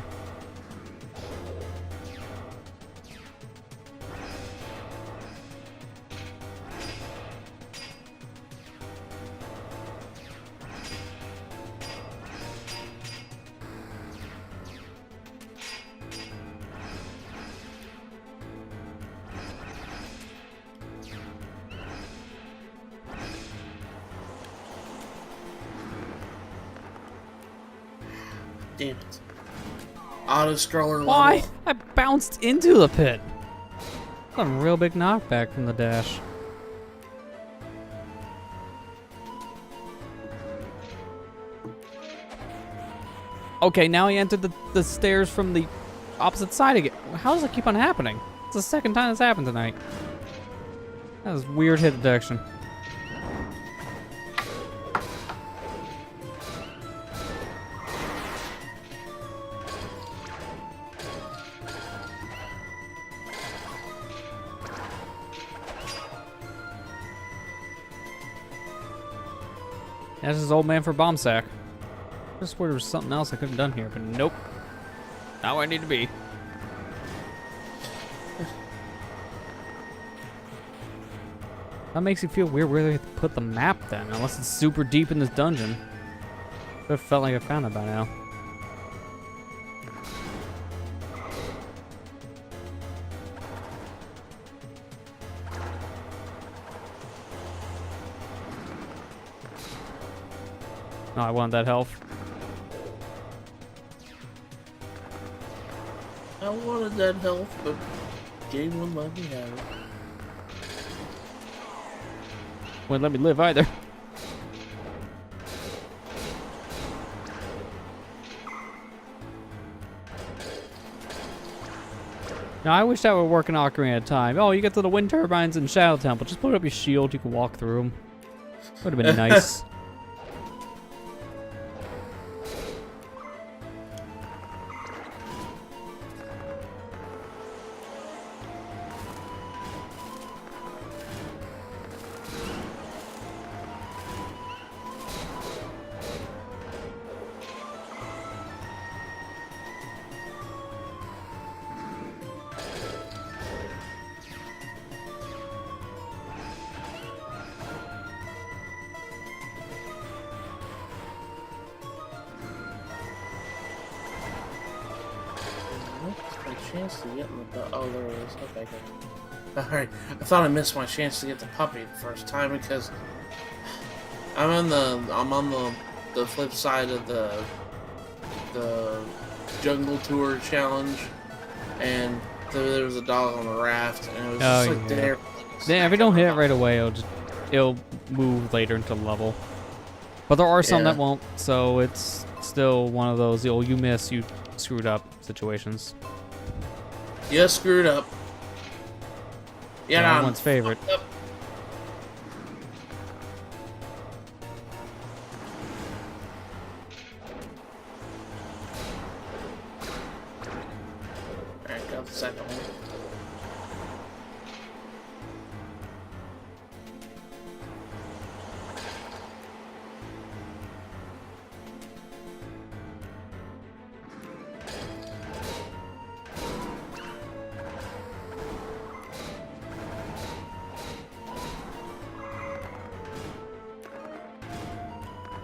Damn it. Auto-scroller level. Why? I bounced into the pit. Got a real big knockback from the dash. Okay, now he entered the stairs from the opposite side again. How does it keep on happening? It's the second time it's happened tonight. That was weird hit detection. That's his old man for bomb sack. I just swear there was something else I could have done here, but nope. Not where I need to be. That makes you feel weird where they put the map then, unless it's super deep in this dungeon. It felt like I found it by now. No, I want that health. I wanted that health, but game wouldn't let me have it. Wouldn't let me live either. Now, I wish that would work in Ocarina of Time. Oh, you get to the wind turbines in Shadow Temple. Just put up your shield. You can walk through them. Would have been nice. Chance to get in the oh, there it is. Okay, good. Alright, I thought I missed my chance to get the puppy the first time because I'm on the flip side of the jungle tour challenge, and there was a dog on the raft, and it was just like there. Yeah, if you don't hit it right away, it'll move later into the level. But there are some that won't, so it's still one of those you miss, you screwed up situations. You screwed up. Yeah, everyone's favorite. Alright, got the second one.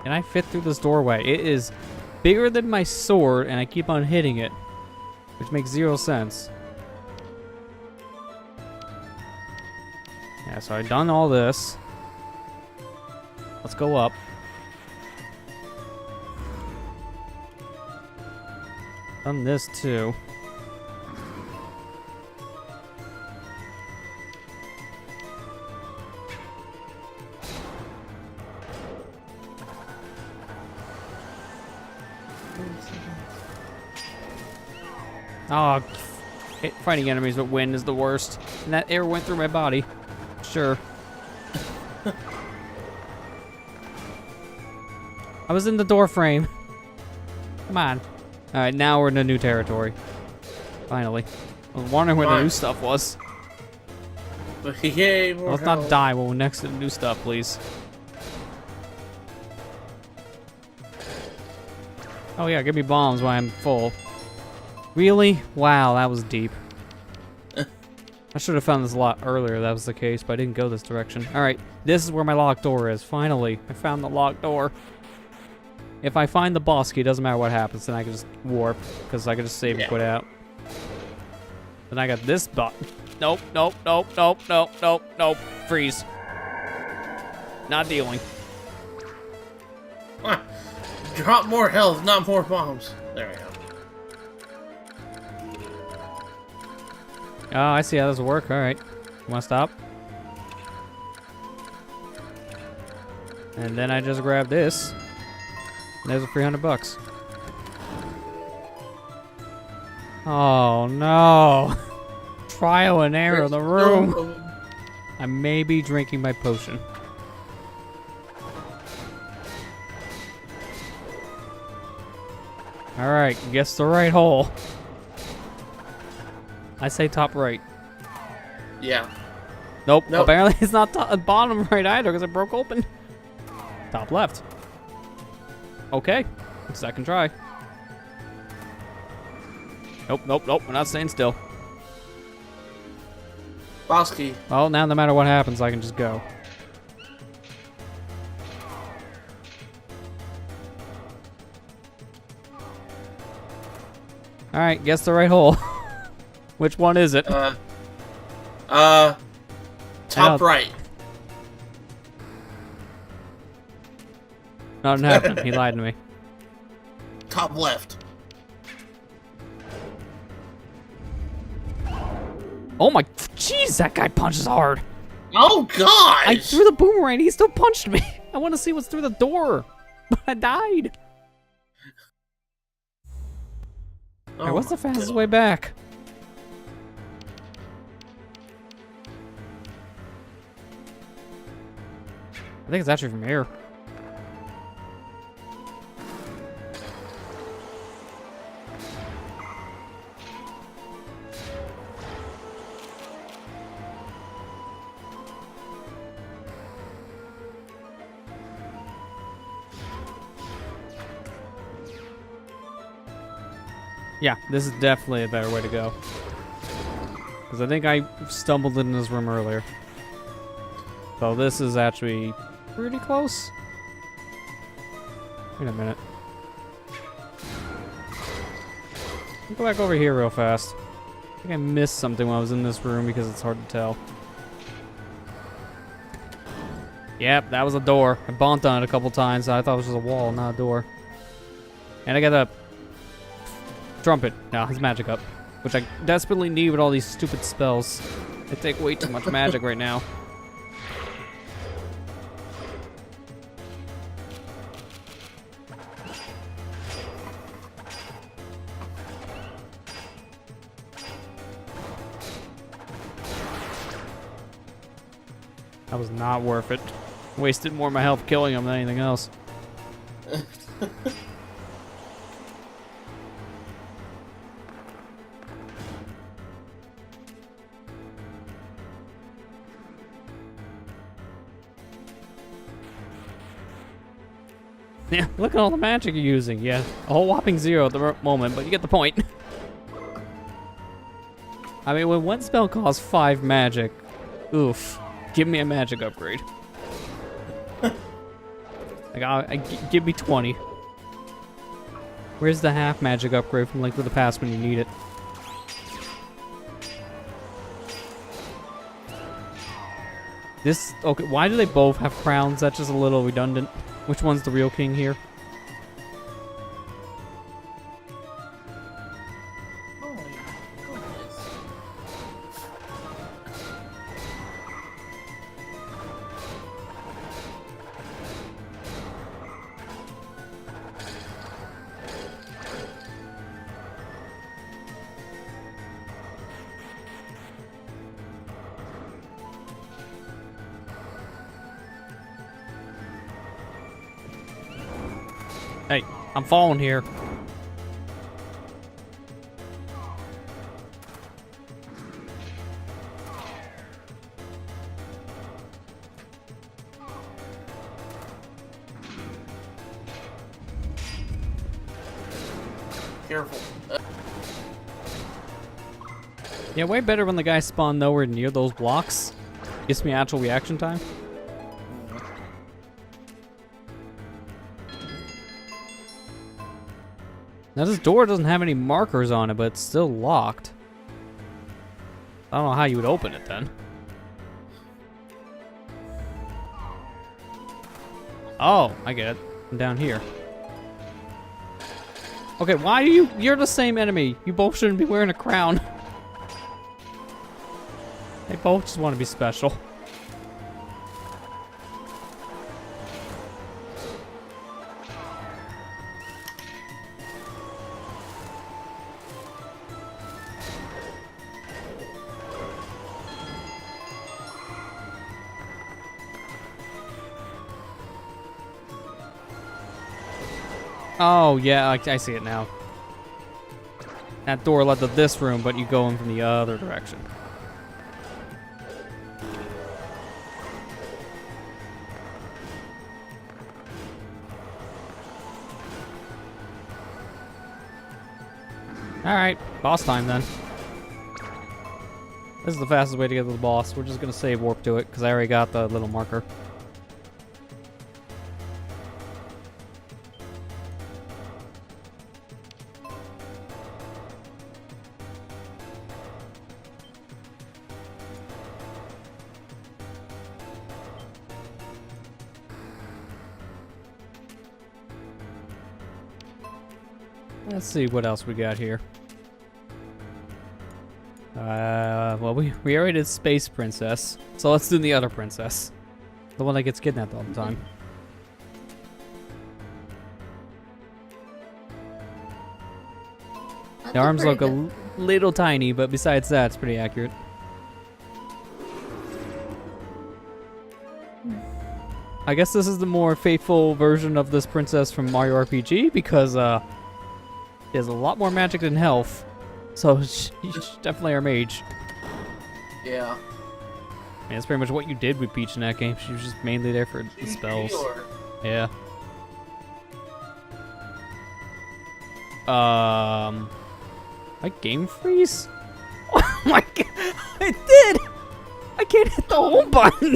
Can I fit through this doorway? It is bigger than my sword, and I keep on hitting it, which makes 0 sense. Yeah, so I've done all this. Let's go up. Done this too. Oh, fighting enemies with wind is the worst. And that air went through my body. Sure. I was in the door frame. Come on. Alright, now we're in a new territory. Finally. I was wondering where the new stuff was. Yay, more Let's not die when we're next to the new stuff, please. Oh yeah, give me bombs while I'm full. Really? Wow, that was deep. I should have found this a lot earlier if that was the case, but I didn't go this direction. Alright, this is where my locked door is. Finally, I found the locked door. If I find the boss key, it doesn't matter what happens, then I can just warp, because I can just save and quit out. Then I got this button. Nope, nope, nope, nope, nope, nope, nope. Freeze. Not dealing. Drop more health, not more bombs. There we go. Oh, I see how this will work. Alright. You want to stop? And then I just grab this. And there's a $300. Oh no. Trial and error in the room. I may be drinking my potion. Alright, guess the right hole. I say top right. Yeah. Nope. Apparently it's not bottom right either because it broke open. Top left. Okay. Second try. Nope, nope, nope. We're not staying still. Boss key. Well, now no matter what happens, I can just go. All right, guess the right hole. Which one is it? Top right. Nothing happened. He lied to me. Top left. Oh my, jeez, that guy punches hard. Oh gosh! I threw the boomerang. He still punched me. I want to see what's through the door, but I died. Oh Alright, what's the my fastest God. way back? I think it's actually from here. Yeah, this is definitely a better way to go. Because I think I stumbled in this room earlier. So this is actually pretty close. Wait a minute. Let me go back over here real fast. I think I missed something when I was in this room because it's hard to tell. Yep, that was a door. I bumped on it a couple times. I thought it was just a wall, not a door. And I got a trumpet. No, his magic up. Which I desperately need with all these stupid spells. They take way too much magic right now. That was not worth it. Wasted more of my health killing him than anything else. Yeah, look at all the magic you're using. Yeah, a whole whopping 0 at the moment, but you get the point. I mean, when one spell costs 5 magic, oof, give me a magic upgrade. Like, give me 20. Where's the half magic upgrade from Link to the Past when you need it? This, okay, why do they both have crowns? That's just a little redundant. Which one's the real king here? Oh my goodness. Hey, I'm falling here. Careful. Yeah, way better when the guys spawn nowhere near those blocks. Gives me actual reaction time. Now this door doesn't have any markers on it, but it's still locked. I don't know how you would open it then. Oh, I get it. I'm down here. Okay, why are you're the same enemy. You both shouldn't be wearing a crown. They both just want to be special. Oh, yeah, I see it now. That door led to this room, but you go in from the other direction. Alright, boss time then. This is the fastest way to get to the boss. We're just gonna save warp to it, because I already got the little marker. Let's see what else we got here. Well, we already did Space Princess, so let's do the other princess. The one that gets kidnapped all the time. That's The arms look pretty a little tiny, but besides that, it's pretty accurate. I guess this is the more faithful version of this princess from Mario RPG because she has a lot more magic than health, so she's definitely our mage. Yeah. I mean, that's pretty much what you did with Peach in that game. She was just mainly there for the spells. Healer. Yeah. My game freeze? Oh my god! It did! I can't hit the home button!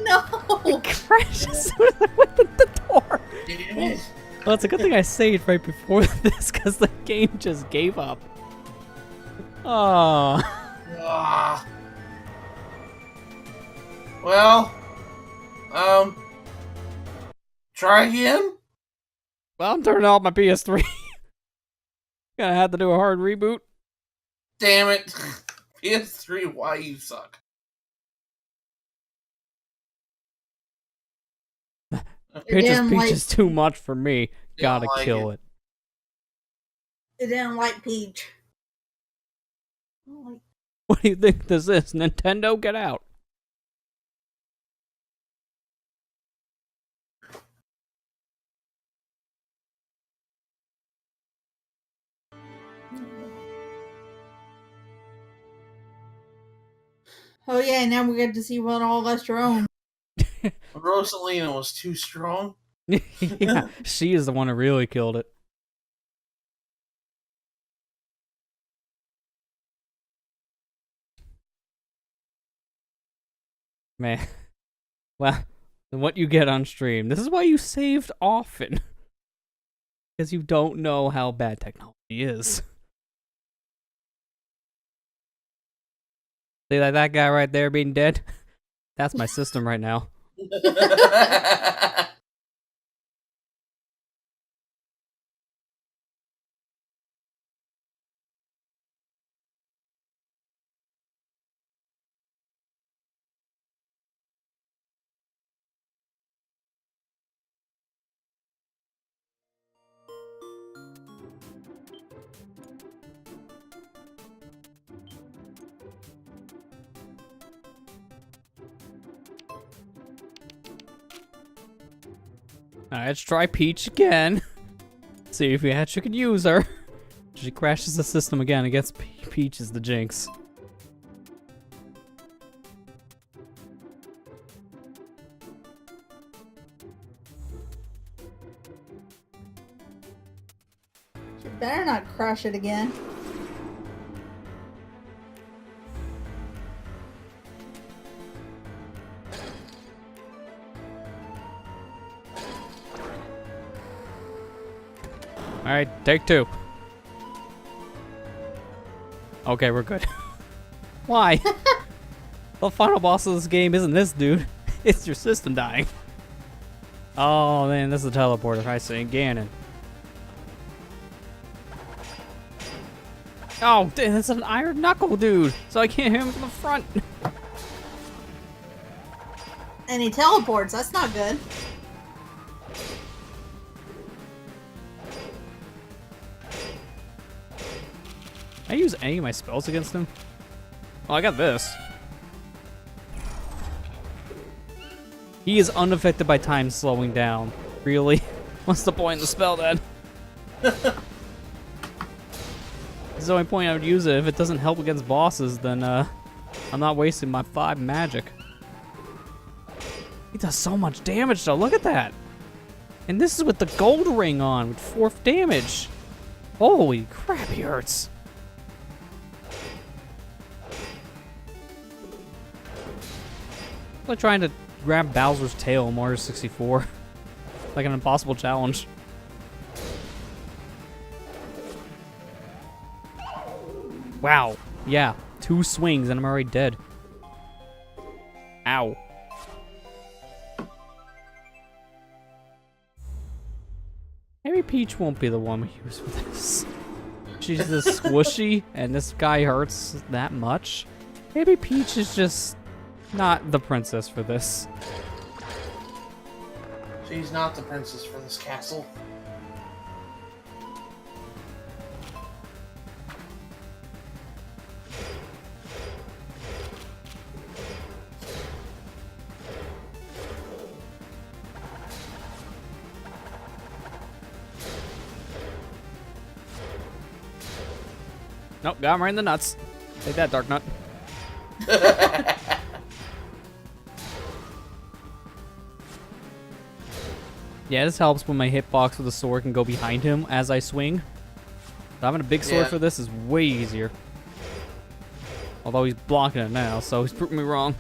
No! It crashed as soon as I went in the door! Damn it. Well, it's a good thing I saved right before this, because the game just gave up. Oh. Ah. Well, try again? Well, I'm turning off my PS3. Gonna have to do a hard reboot. Damn it. PS3, why you suck? Princess didn't Peach like- is too much for me. Gotta like kill it. It didn't like Peach. I don't like- What do you think this is? Nintendo, get out. Oh yeah, now we get to see what all Lester owns. Rosalina was too strong. Yeah, she is the one who really killed it. Man. Well, what you get on stream. This is why you saved often. Because you don't know how bad technology is. See that guy right there being dead? That's my system right now. Alright, let's try Peach again. See if we actually can use her. She crashes the system again. I guess Peach is the jinx. You better not crush it again. Alright, take two. Okay, we're good. Why? The final boss of this game isn't this dude. It's your system dying. Oh man, this is a teleporter. I see. Ganon. Oh, that's an iron knuckle dude. So I can't hit him from the front. And he teleports, that's not good. Can I use any of my spells against him? Oh, I got this. He is unaffected by time slowing down. Really? What's the point of the spell then? This is the only point I would use it. If it doesn't help against bosses, then I'm not wasting my 5 magic. He does so much damage though, look at that! And this is with the gold ring on, with 4th damage. Holy crap, he hurts. It's like trying to grab Bowser's tail in Mario 64. Like an impossible challenge. Wow. Yeah. 2 swings and I'm already dead. Ow. Maybe Peach won't be the one we use for this. She's this squishy, and this guy hurts that much. Maybe Peach is just not the princess for this. She's not the princess for this castle. Nope, got him right in the nuts. Take that, Dark Nut. Yeah, this helps when my hitbox with the sword can go behind him as I swing. Having a big sword for this is way easier. Although he's blocking it now, so he's proving me wrong.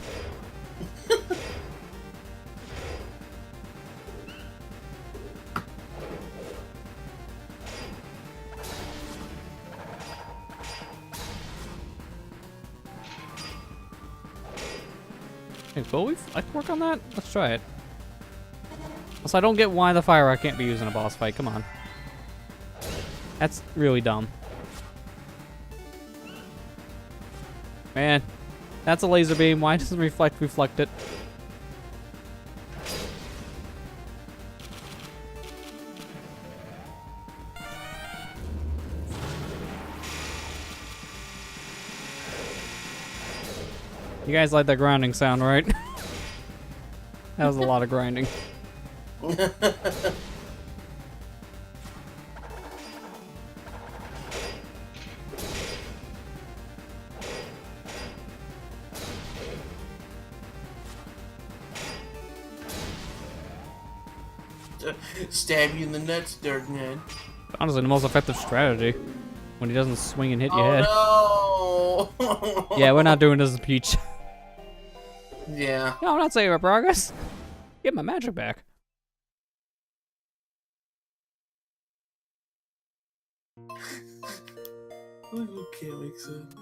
Hey, will we? I can work on that? Let's try it. Also, I don't get why the fire rock can't be used in a boss fight. Come on. That's really dumb. Man, that's a laser beam. Why doesn't reflect it? You guys like that grinding sound, right? That was a lot of grinding. Stab you in the nuts, Dark Knight. Honestly, the most effective strategy. When he doesn't swing and hit your head. Oh no! Yeah, we're not doing this as Peach. Yeah. No, I'm not saving our progress. Get my magic back. Okay, makes sense.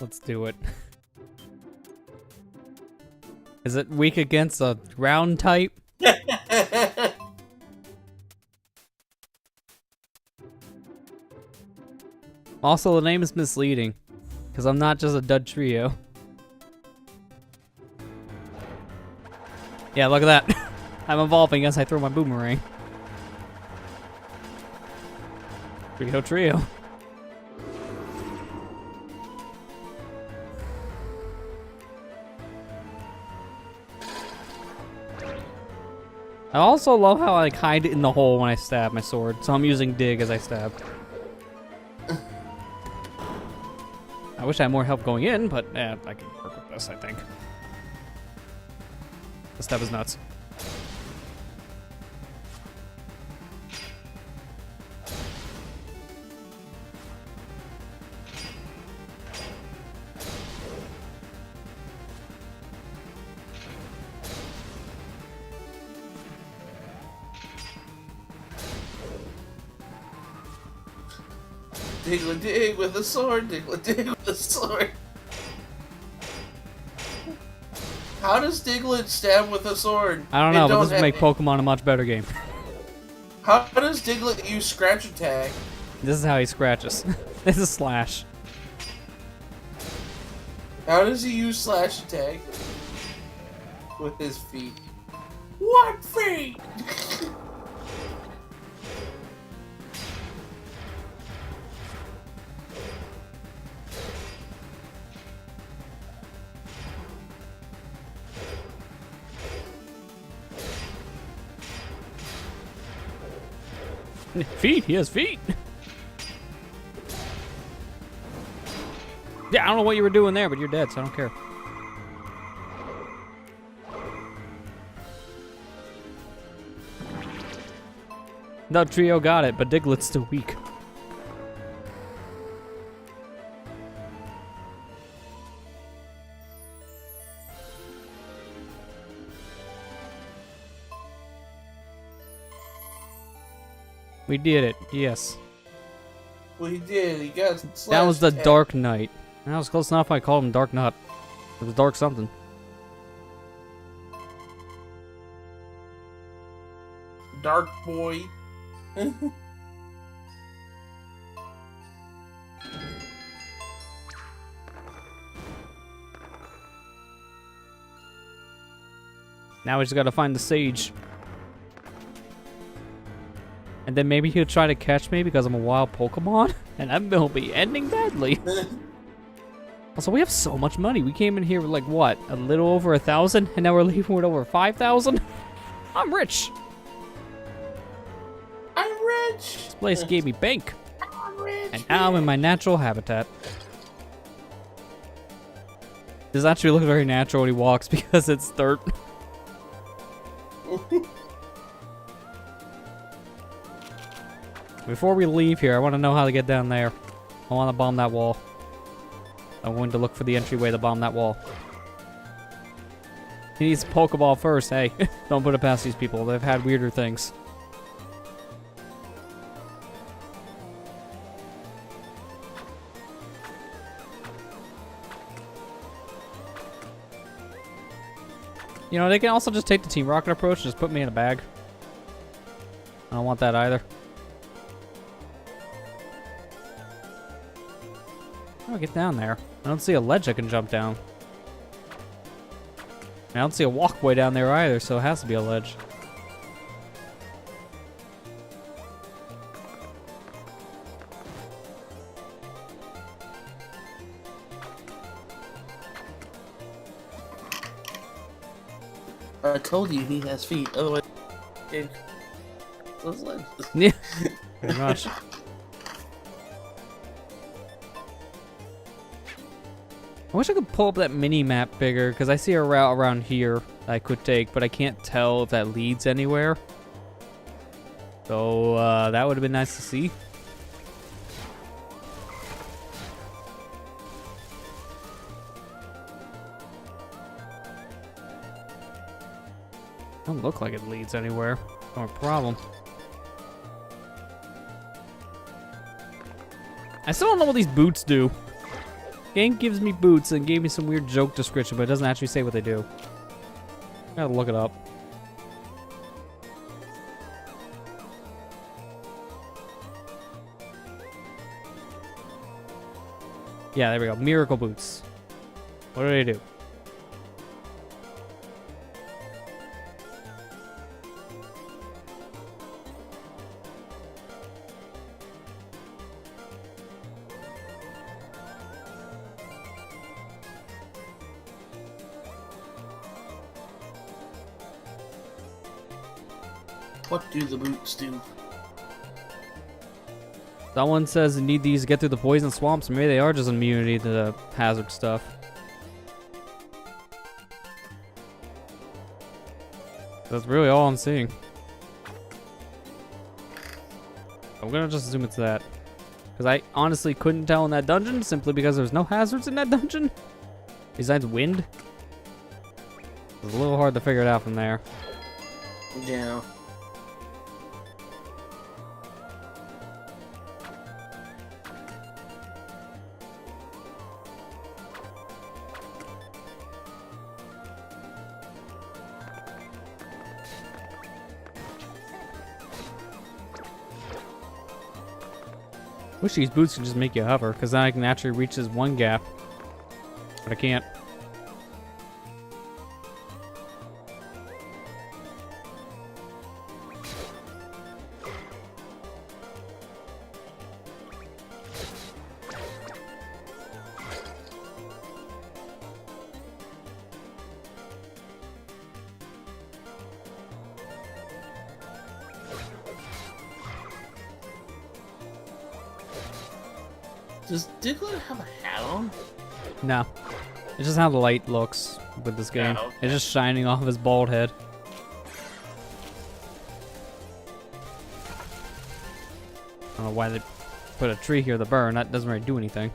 Let's do it. Is it weak against a ground type? Also, the name is misleading, because I'm not just a dud trio. Yeah, look at that. I'm evolving as I throw my boomerang. Trio. I also love how I like, hide in the hole when I stab my sword, so I'm using dig as I stab. I wish I had more help going in, but I can work with this, I think. The stab is nuts. Dig with a sword, dig with a sword. How does Diglett stab with a sword? I don't know, but this would make Pokemon a much better game. How does Diglett use scratch attack? This is how he scratches. This is slash. How does he use slash attack? With his feet. What feet? Feet? He has feet. Yeah, I don't know what you were doing there, but you're dead, so I don't care. No, Trio got it, but Diglett's still weak. We did it. Yes. Well, he did. He got. That was the slashed Dark Knight. That was close enough. I called him Dark Knight. It was Dark something. Dark boy. Now we just gotta find the sage. And then maybe he'll try to catch me because I'm a wild Pokemon. And that will be ending badly. Also, we have so much money. We came in here with like, what? A little over 1,000? And now we're leaving with over 5,000? I'm rich. I'm rich. This place gave me bank. I'm rich. And now I'm in my natural habitat. Does actually look very natural when he walks because it's dirt. Before we leave here, I want to know how to get down there. I want to bomb that wall. I'm going to look for the entryway to bomb that wall. He needs a Pokeball first. Hey, don't put it past these people. They've had weirder things. You know, they can also just take the Team Rocket approach and just put me in a bag. I don't want that either. How do I get down there? I don't see a ledge I can jump down. I don't see a walkway down there either, so it has to be a ledge. I told you he has feet. Otherwise, those legs. Yeah, pretty much. I wish I could pull up that mini map bigger, because I see a route around here that I could take, but I can't tell if that leads anywhere. So, that would have been nice to see. Don't look like it leads anywhere. No problem. I still don't know what these boots do. Game gives me boots and gave me some weird joke description, but it doesn't actually say what they do. I gotta look it up. Yeah, there we go. Miracle boots. What do they do? What do the boots do? Someone says you need these to get through the poison swamps. Maybe they are just immunity to the hazard stuff. That's really all I'm seeing. I'm gonna just assume it's that. Because I honestly couldn't tell in that dungeon simply because there's no hazards in that dungeon. Besides wind. It's a little hard to figure it out from there. Yeah. Wish these boots could just make you hover, because then I can actually reach this one gap. But I can't. Does Diglett have a hat on? No. It's just how the light looks with this game. Oh, okay. It's just shining off his bald head. I don't know why they put a tree here to burn. That doesn't really do anything.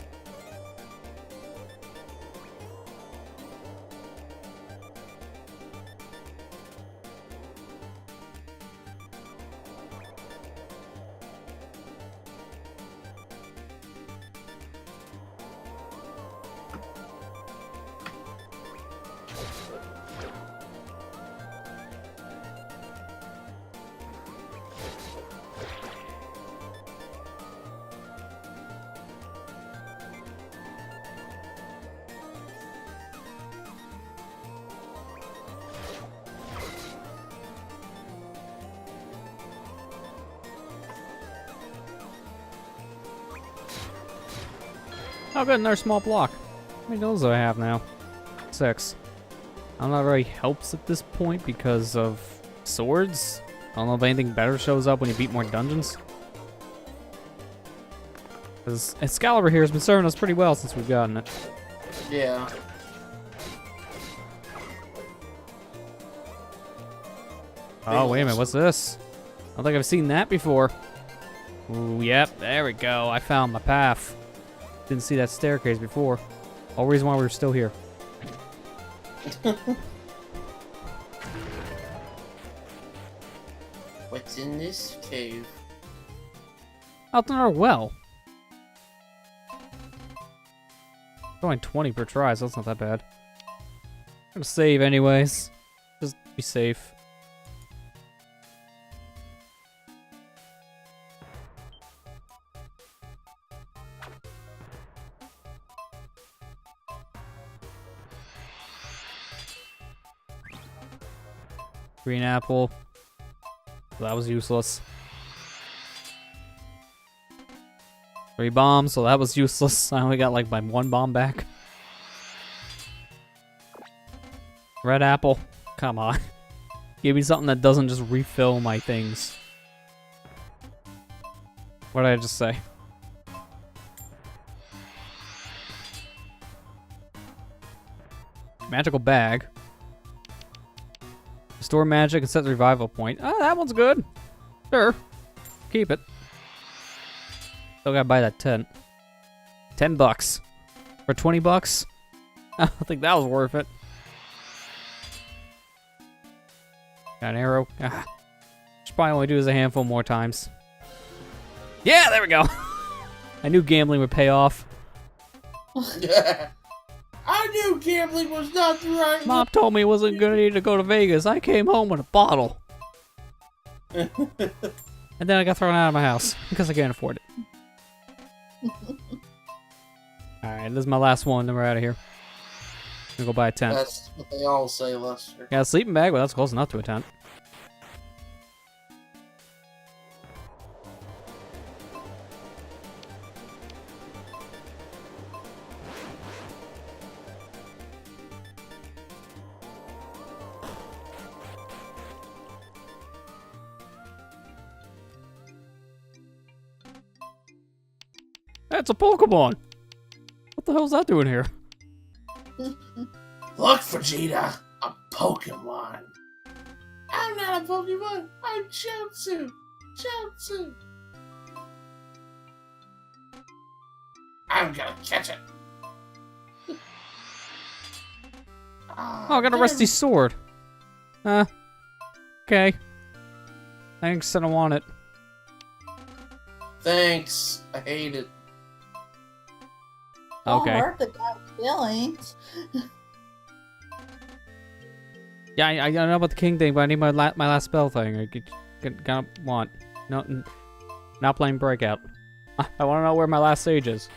Oh, good, another small block. How many those do I have now? 6. I don't know if it really helps at this point because of swords. I don't know if anything better shows up when you beat more dungeons. Because Excalibur here has been serving us pretty well since we've gotten it. Yeah. Oh, wait a minute, what's this? I don't think I've seen that before. Ooh, yep, there we go. I found my path. Didn't see that staircase before. All reason why we were still here. What's in this cave? Out in our well. Only 20 per try, so that's not that bad. I'm gonna save anyways. Just be safe. Green apple. That was useless. 3 bombs, so that was useless. I only got like my 1 bomb back. Red apple. Come on. Give me something that doesn't just refill my things. What did I just say? Magical bag. Store magic and set the revival point. Oh, that one's good. Sure. Keep it. Still gotta buy that tent. $10. For 20 bucks? I don't think that was worth it. Got an arrow. Ah. Should probably only do this a handful more times. Yeah, there we go. I knew gambling would pay off. I knew gambling was not the right Mom told me it wasn't gonna need to go to Vegas. I came home with a bottle. And then I got thrown out of my house because I can't afford it. Alright, this is my last one, then we're out of here. I'm gonna go buy a tent. That's what they all say, Lester. Got a sleeping bag, well that's close enough to a tent. That's a Pokemon! What the hell's that doing here? Look, Vegeta, a Pokemon. I'm not a Pokemon. I'm Chaozu. Chaozu. I'm gonna catch it. Oh, I got a rusty sword. Okay. Thanks, I don't want it. Thanks. I hate it. Okay. Don't hurt the guy's feelings. Yeah, I know about the king thing, but I need my last spell thing. I gotta want. No, not playing Breakout. I want to know where my last sage is.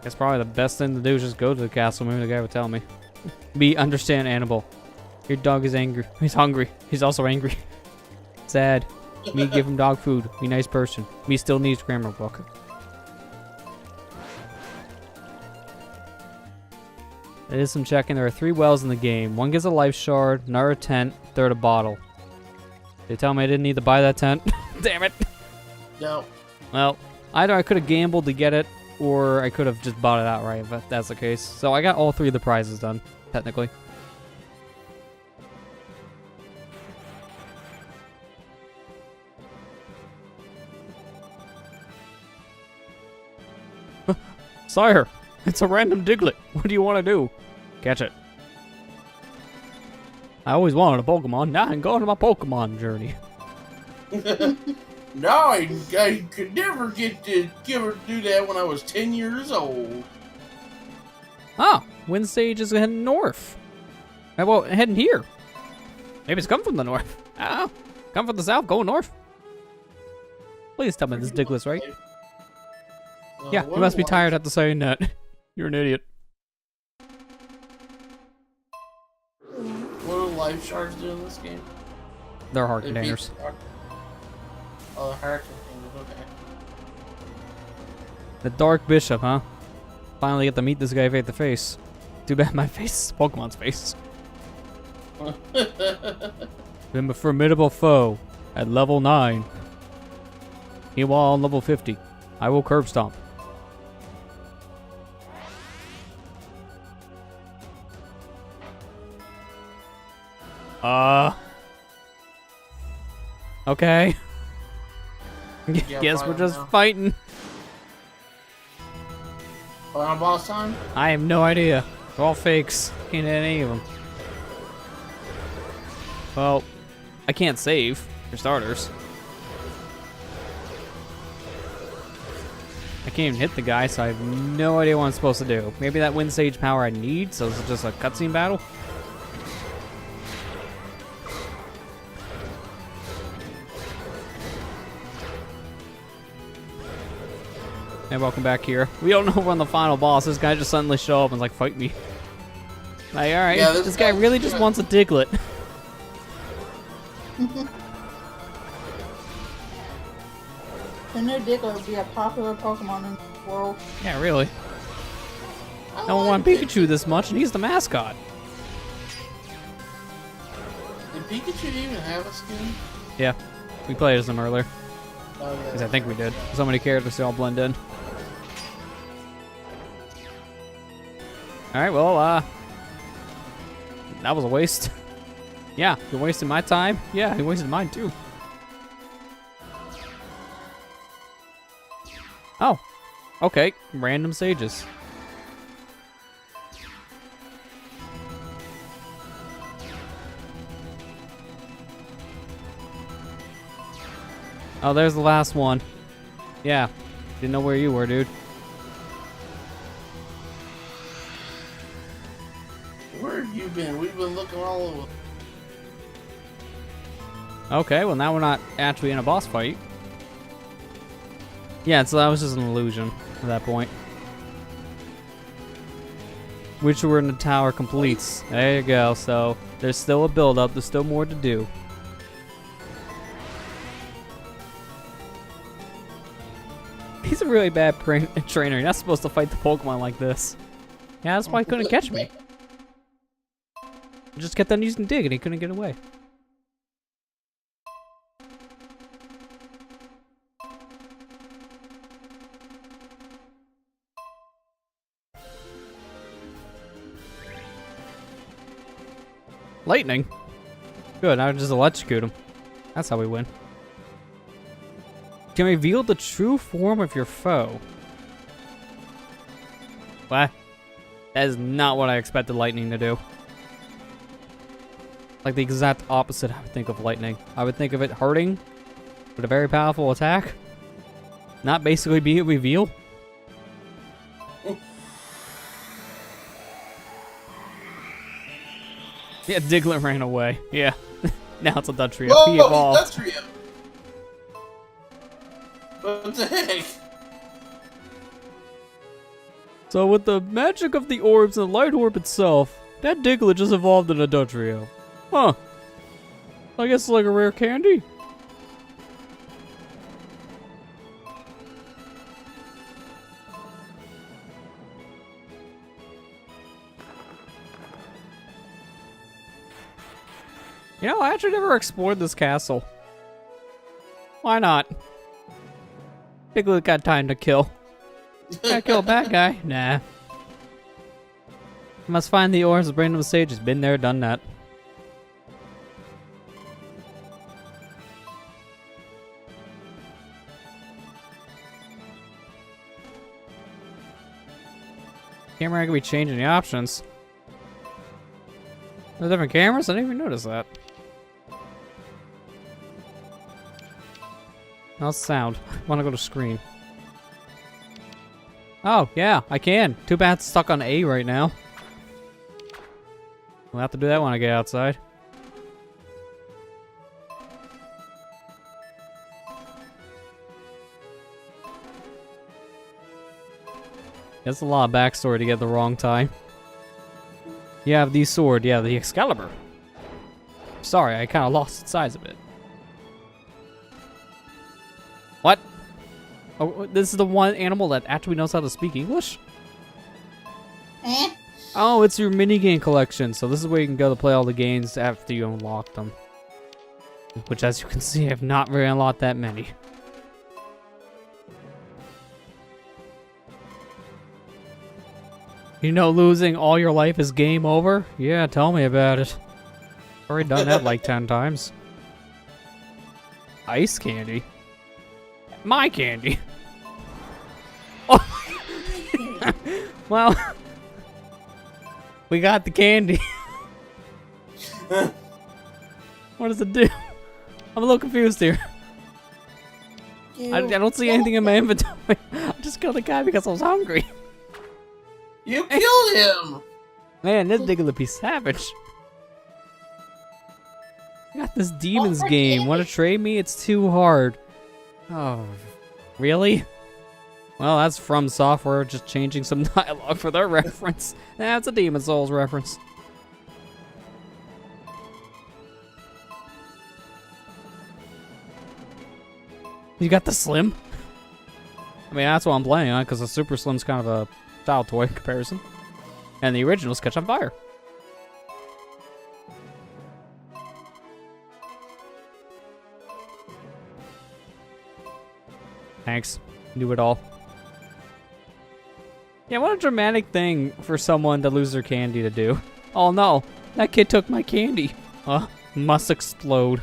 Guess probably the best thing to do is just go to the castle. Maybe the guy would tell me. Understand, Annabelle. Your dog is angry. He's hungry. He's also angry. Sad. Me give him dog food. Be nice person. Me still needs grammar book. It is some checking. There are 3 wells in the game. One gives a life shard, another a tent, third a bottle. They tell me I didn't need to buy that tent. Damn it. No. Well, either I could have gambled to get it, or I could have just bought it outright, if that's the case. So I got all 3 of the prizes done, technically. Sire, it's a random Diglett. What do you want to do? Catch it. I always wanted a Pokemon. Now I'm going on my Pokemon journey. No, I could never get to do that when I was 10 years old. Ah, Wind Sage is heading north. Well, heading here. Maybe it's coming from the north. I don't know. Come from the south, going north. Please tell me this Diglett's right. Yeah, you must be tired after saying that. You're an idiot. What do life shards do in this game? They're heart They containers. beat- Oh, heart containers, okay. The Dark Bishop, huh? Finally get to meet this guy face to face. Too bad my face is Pokemon's face. Been a formidable foe at level 9. Meanwhile, on level 50, I will curb stomp. Okay. Guess we're just fighting. Final boss time? I have no idea. They're all fakes. Can't hit any of them. Well, I can't save, for starters. I can't even hit the guy, so I have no idea what I'm supposed to do. Maybe that wind sage power I need, so it's just a cutscene battle? Hey, welcome back here. We don't know we're on the final boss. This guy just suddenly show up and is like, fight me. Like, alright, Yeah, this guy really just wants a Diglett. The new Diglett would be a popular Pokemon in the world. Yeah, really. I don't want Pikachu this much, and he's the mascot. Did Pikachu even have a skin? Yeah, we played as him earlier. Oh, yeah. Because I think we did. So many characters, they all blend in. Alright, well, that was a waste. Yeah, you're wasting my time. Yeah, you wasted mine too. Oh, okay. Random sages. Oh, there's the last one. Yeah, didn't know where you were, dude. Where have you been? We've been looking all over. Okay, well now we're not actually in a boss fight. Yeah, so that was just an illusion at that point. Which we're in the tower completes. There you go, so there's still a build-up, there's still more to do. He's a really bad trainer. You're not supposed to fight the Pokemon like this. Yeah, that's why he couldn't catch me. I just kept on using Dig and he couldn't get away. Lightning? Good, I just electrocute him. That's how we win. Can reveal the true form of your foe. What? That is not what I expected lightning to do. Like the exact opposite I would think of lightning. I would think of it hurting with a very powerful attack. Not basically being a reveal. Yeah, Diglett ran away. Yeah. Now it's a Dutria. Whoa, He evolved. Dutria! What the heck? So with the magic of the orbs and the light orb itself, that Diglett just evolved in a Dutrio. Huh. I guess it's like a rare candy. You know, I actually never explored this castle. Why not? Diglett got time to kill. Gotta kill a bad guy? Nah. Must find the orbs of bring them to Sage. Has been there, done that. Camera could be changing the options. There's different cameras? I didn't even notice that. How's sound? I want to go to screen. Oh, yeah, I can. Too bad it's stuck on A right now. We'll have to do that when I get outside. That's a lot of backstory to get the wrong time. You have the sword, yeah, the Excalibur. Sorry, I kind of lost the size of it. What? Oh, this is the one animal that actually knows how to speak English? Eh? Oh, it's your minigame collection. So this is where you can go to play all the games after you unlock them. Which, as you can see, I have not really unlocked that many. You know losing all your life is game over? Yeah, tell me about it. Already done that like 10 times. Ice candy? My candy? Oh! Well, we got the candy. What does it do? I'm a little confused here. I don't see anything in my inventory. I just killed the guy because I was hungry. You killed him! Man, this Diglett be savage. I got this demons game. Want to trade me? It's too hard. Oh, really? Well, that's From Software just changing some dialogue for their reference. That's a Demon Souls reference. You got the Slim? I mean, that's what I'm playing on, because the Super Slim's kind of a child toy comparison. And the original's Catch on Fire. Thanks. Knew it all. Yeah, what a dramatic thing for someone to lose their candy to do. Oh no, that kid took my candy. Must explode.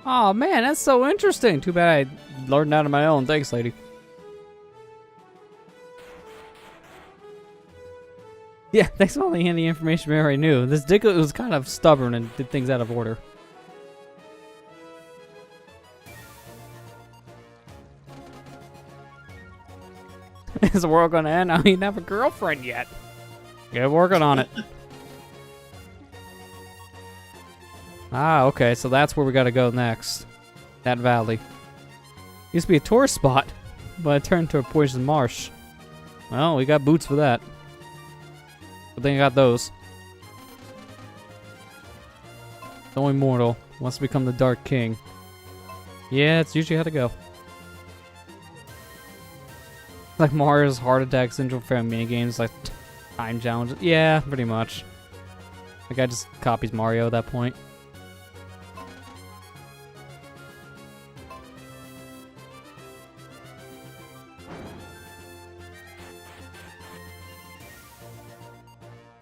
Oh man, that's so interesting. Too bad I learned that on my own. Thanks, lady. Yeah, thanks for all the handy information we already knew. This Diglett was kind of stubborn and did things out of order. Is the world gonna end? I don't even have a girlfriend yet. Get working on it. Ah, okay, so that's where we gotta go next. That valley. Used to be a tourist spot, but it turned into a poison marsh. Well, we got boots for that. Good thing I got those. The only mortal wants to become the Dark King. Yeah, it's usually how to go. Like Mario's heart attack syndrome for minigames, like time challenges. Yeah, pretty much. The guy just copies Mario at that point.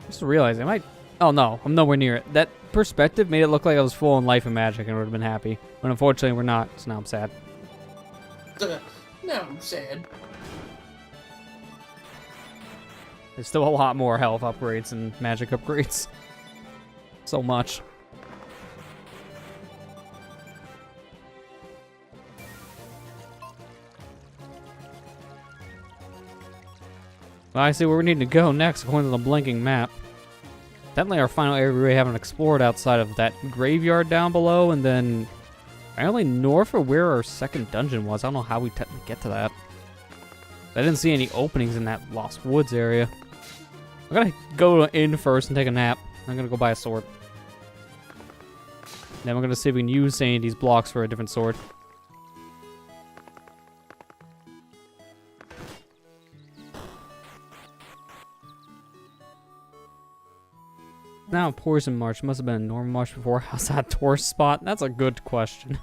Just realized I might. Oh no, I'm nowhere near it. That perspective made it look like I was full in life and magic and would have been happy. But unfortunately, we're not, so now I'm sad. Now I'm sad. There's still a lot more health upgrades and magic upgrades. So much. Well, I see where we need to go next according to the blinking map. Definitely our final area we really haven't explored outside of that graveyard down below, and then apparently north of where our second dungeon was. I don't know how we technically get to that. I didn't see any openings in that Lost Woods area. I'm gonna go in first and take a nap. I'm gonna go buy a sword. Then we're gonna see if we can use any of these blocks for a different sword. Now Poison Marsh must have been a normal marsh before. How's that tourist spot? That's a good question.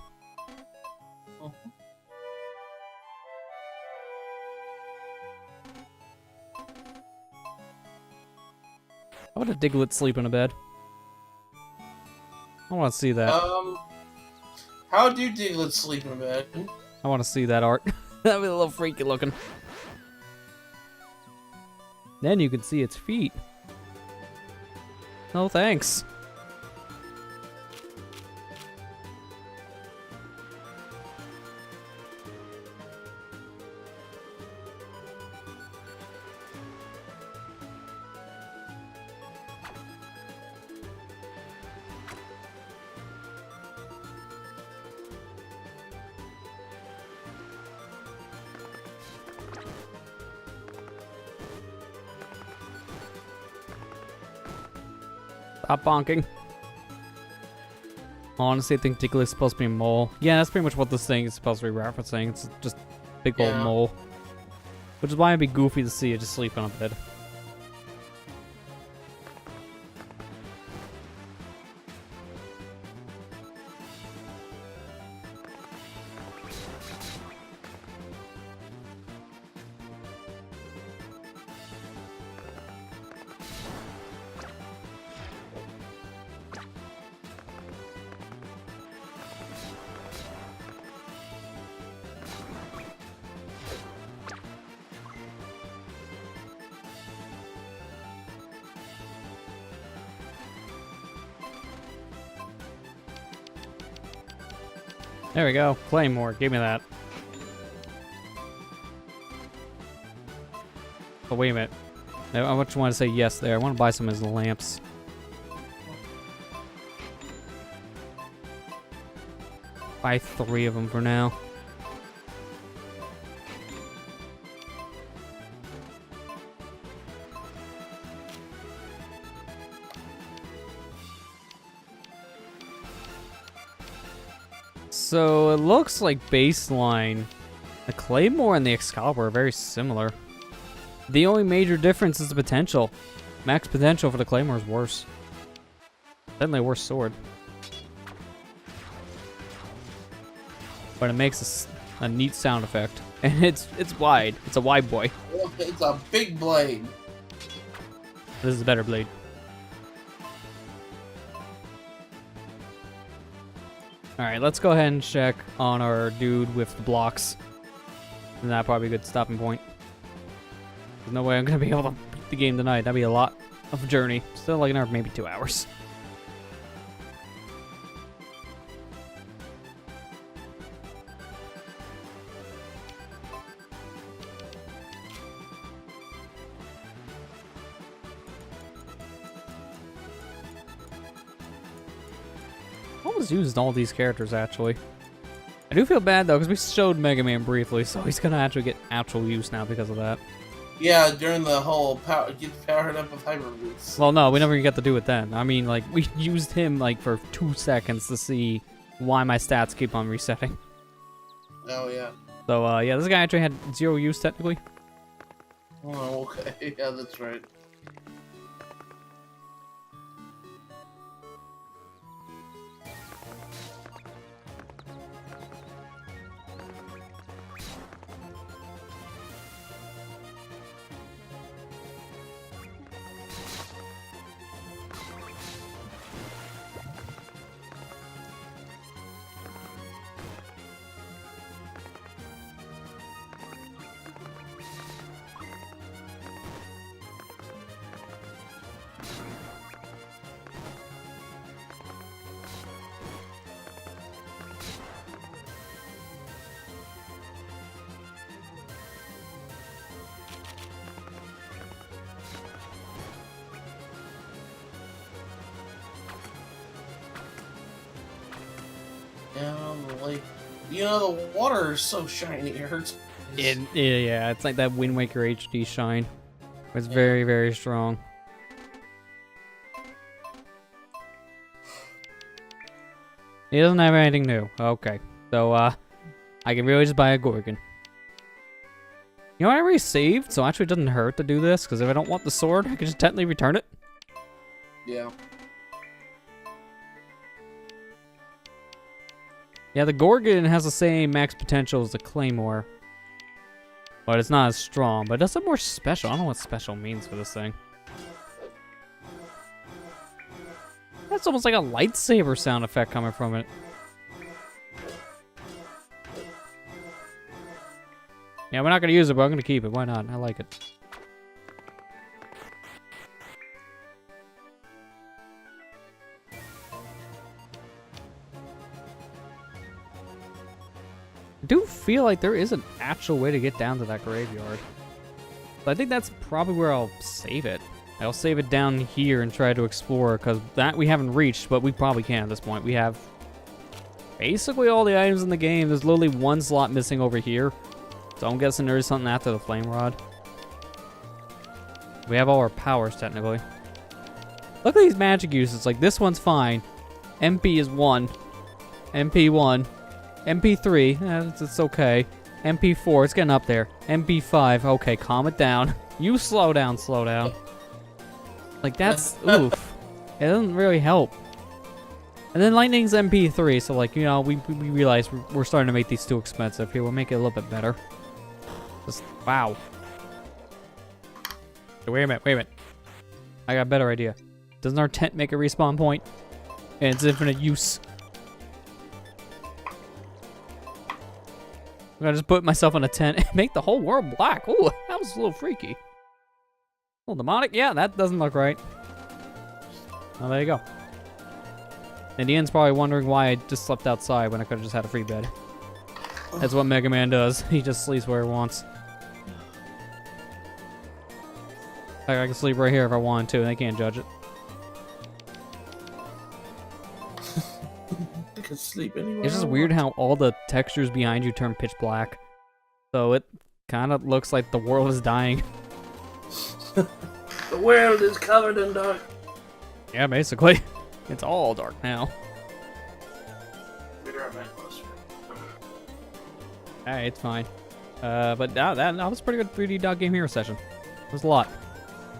How would a Diglett sleep in a bed? I want to see that. How do Diglett sleep in bed? I want to see that art. That'd be a little freaky looking. Then you can see its feet. No thanks. Stop bonking. Honestly, I think Diglett is supposed to be a mole. Yeah, that's pretty much what this thing is supposed to be referencing. It's just a big old mole. Which is why it'd be goofy to see it just sleep on a bed. There we go. Claymore, give me that. Oh, wait a minute. I just want to say yes there. I want to buy some of his lamps. Buy 3 of them for now. So it looks like baseline, the Claymore and the Excalibur are very similar. The only major difference is the potential. Max potential for the Claymore is worse. Definitely a worse sword. But it makes a neat sound effect. And it's wide. It's a wide boy. It's a big blade. This is a better blade. Alright, let's go ahead and check on our dude with the blocks. And that'd probably be a good stopping point. There's no way I'm going to be able to beat the game tonight. That'd be a lot of a journey. Still like another maybe 2 hours. Almost used all these characters actually. I do feel bad though because we showed Mega Man briefly, so he's gonna actually get actual use now because of that. Yeah, during the whole get powered up with Hyper Boots. Well, no, we never get to do it then. I mean, like we used him like for 2 seconds to see why my stats keep on resetting. Oh yeah. So yeah, this guy actually had 0 use technically. Oh okay, yeah, that's right. Down the lake. You know, the water is so shiny, it hurts. Yeah, it's like that Wind Waker HD shine. It's very, very strong. He doesn't have anything new. Okay. So, I can really just buy a Gorgon. You know what, I already saved, so actually it doesn't hurt to do this, because if I don't want the sword, I can just technically return it. Yeah. Yeah, the Gorgon has the same max potential as the Claymore. But it's not as strong, but it does something more special. I don't know what special means for this thing. That's almost like a lightsaber sound effect coming from it. Yeah, we're not going to use it, but I'm going to keep it. Why not? I like it. I do feel like there is an actual way to get down to that graveyard. But I think that's probably where I'll save it. I'll save it down here and try to explore, because that we haven't reached, but we probably can at this point. We have basically all the items in the game. There's literally 1 slot missing over here. So I'm guessing there is something after the flame rod. We have all our powers, technically. Look at these magic uses. Like, this one's fine. MP is 1. MP 1. MP 3. It's okay. MP 4. It's getting up there. MP 5. Okay, calm it down. You slow down, slow down. Like, that's... oof. It doesn't really help. And then lightning's MP 3. So, like, you know, we realize we're starting to make these too expensive. Here, we'll make it a little bit better. Just... wow. Wait a minute. I got a better idea. Doesn't our tent make a respawn point? And it's infinite use. I'm gonna just put myself in a tent and make the whole world black. Ooh, that was a little freaky. A little demonic? Yeah, that doesn't look right. Oh, there you go. And Ian's probably wondering why I just slept outside when I could have just had a free bed. That's what Mega Man does. He just sleeps where he wants. I can sleep right here if I wanted to, and they can't judge it. I can sleep anywhere. It's just weird how all the textures behind you turn pitch black. So it kind of looks like the world is dying. The world is covered in dark. Yeah, basically. It's all dark now. Hey, it's fine. But that was a pretty good 3D Dot Game Hero session. It was a lot.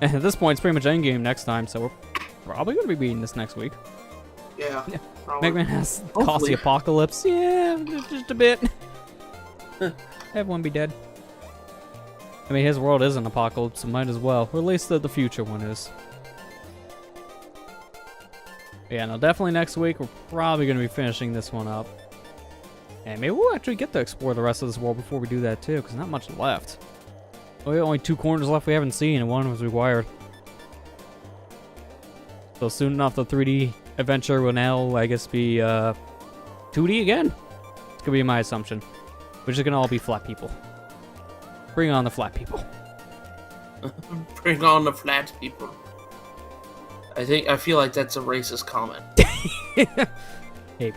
And at this point, it's pretty much endgame next time, so we're probably going to be beating this next week. Yeah. Mega Man has caused the apocalypse. Yeah, just a bit. Everyone be dead. I mean, his world is an apocalypse, so might as well. Or at least the future one is. Yeah, no, definitely next week, we're probably going to be finishing this one up. And maybe we'll actually get to explore the rest of this world before we do that, too, because not much left. We have only 2 corners left we haven't seen, and one was required. So soon enough, the 3D adventure will now, I guess, be 2D again. It's gonna be my assumption. We're just gonna all be flat people. Bring on the flat people. Bring on the flat people. I feel like that's a racist comment. Maybe.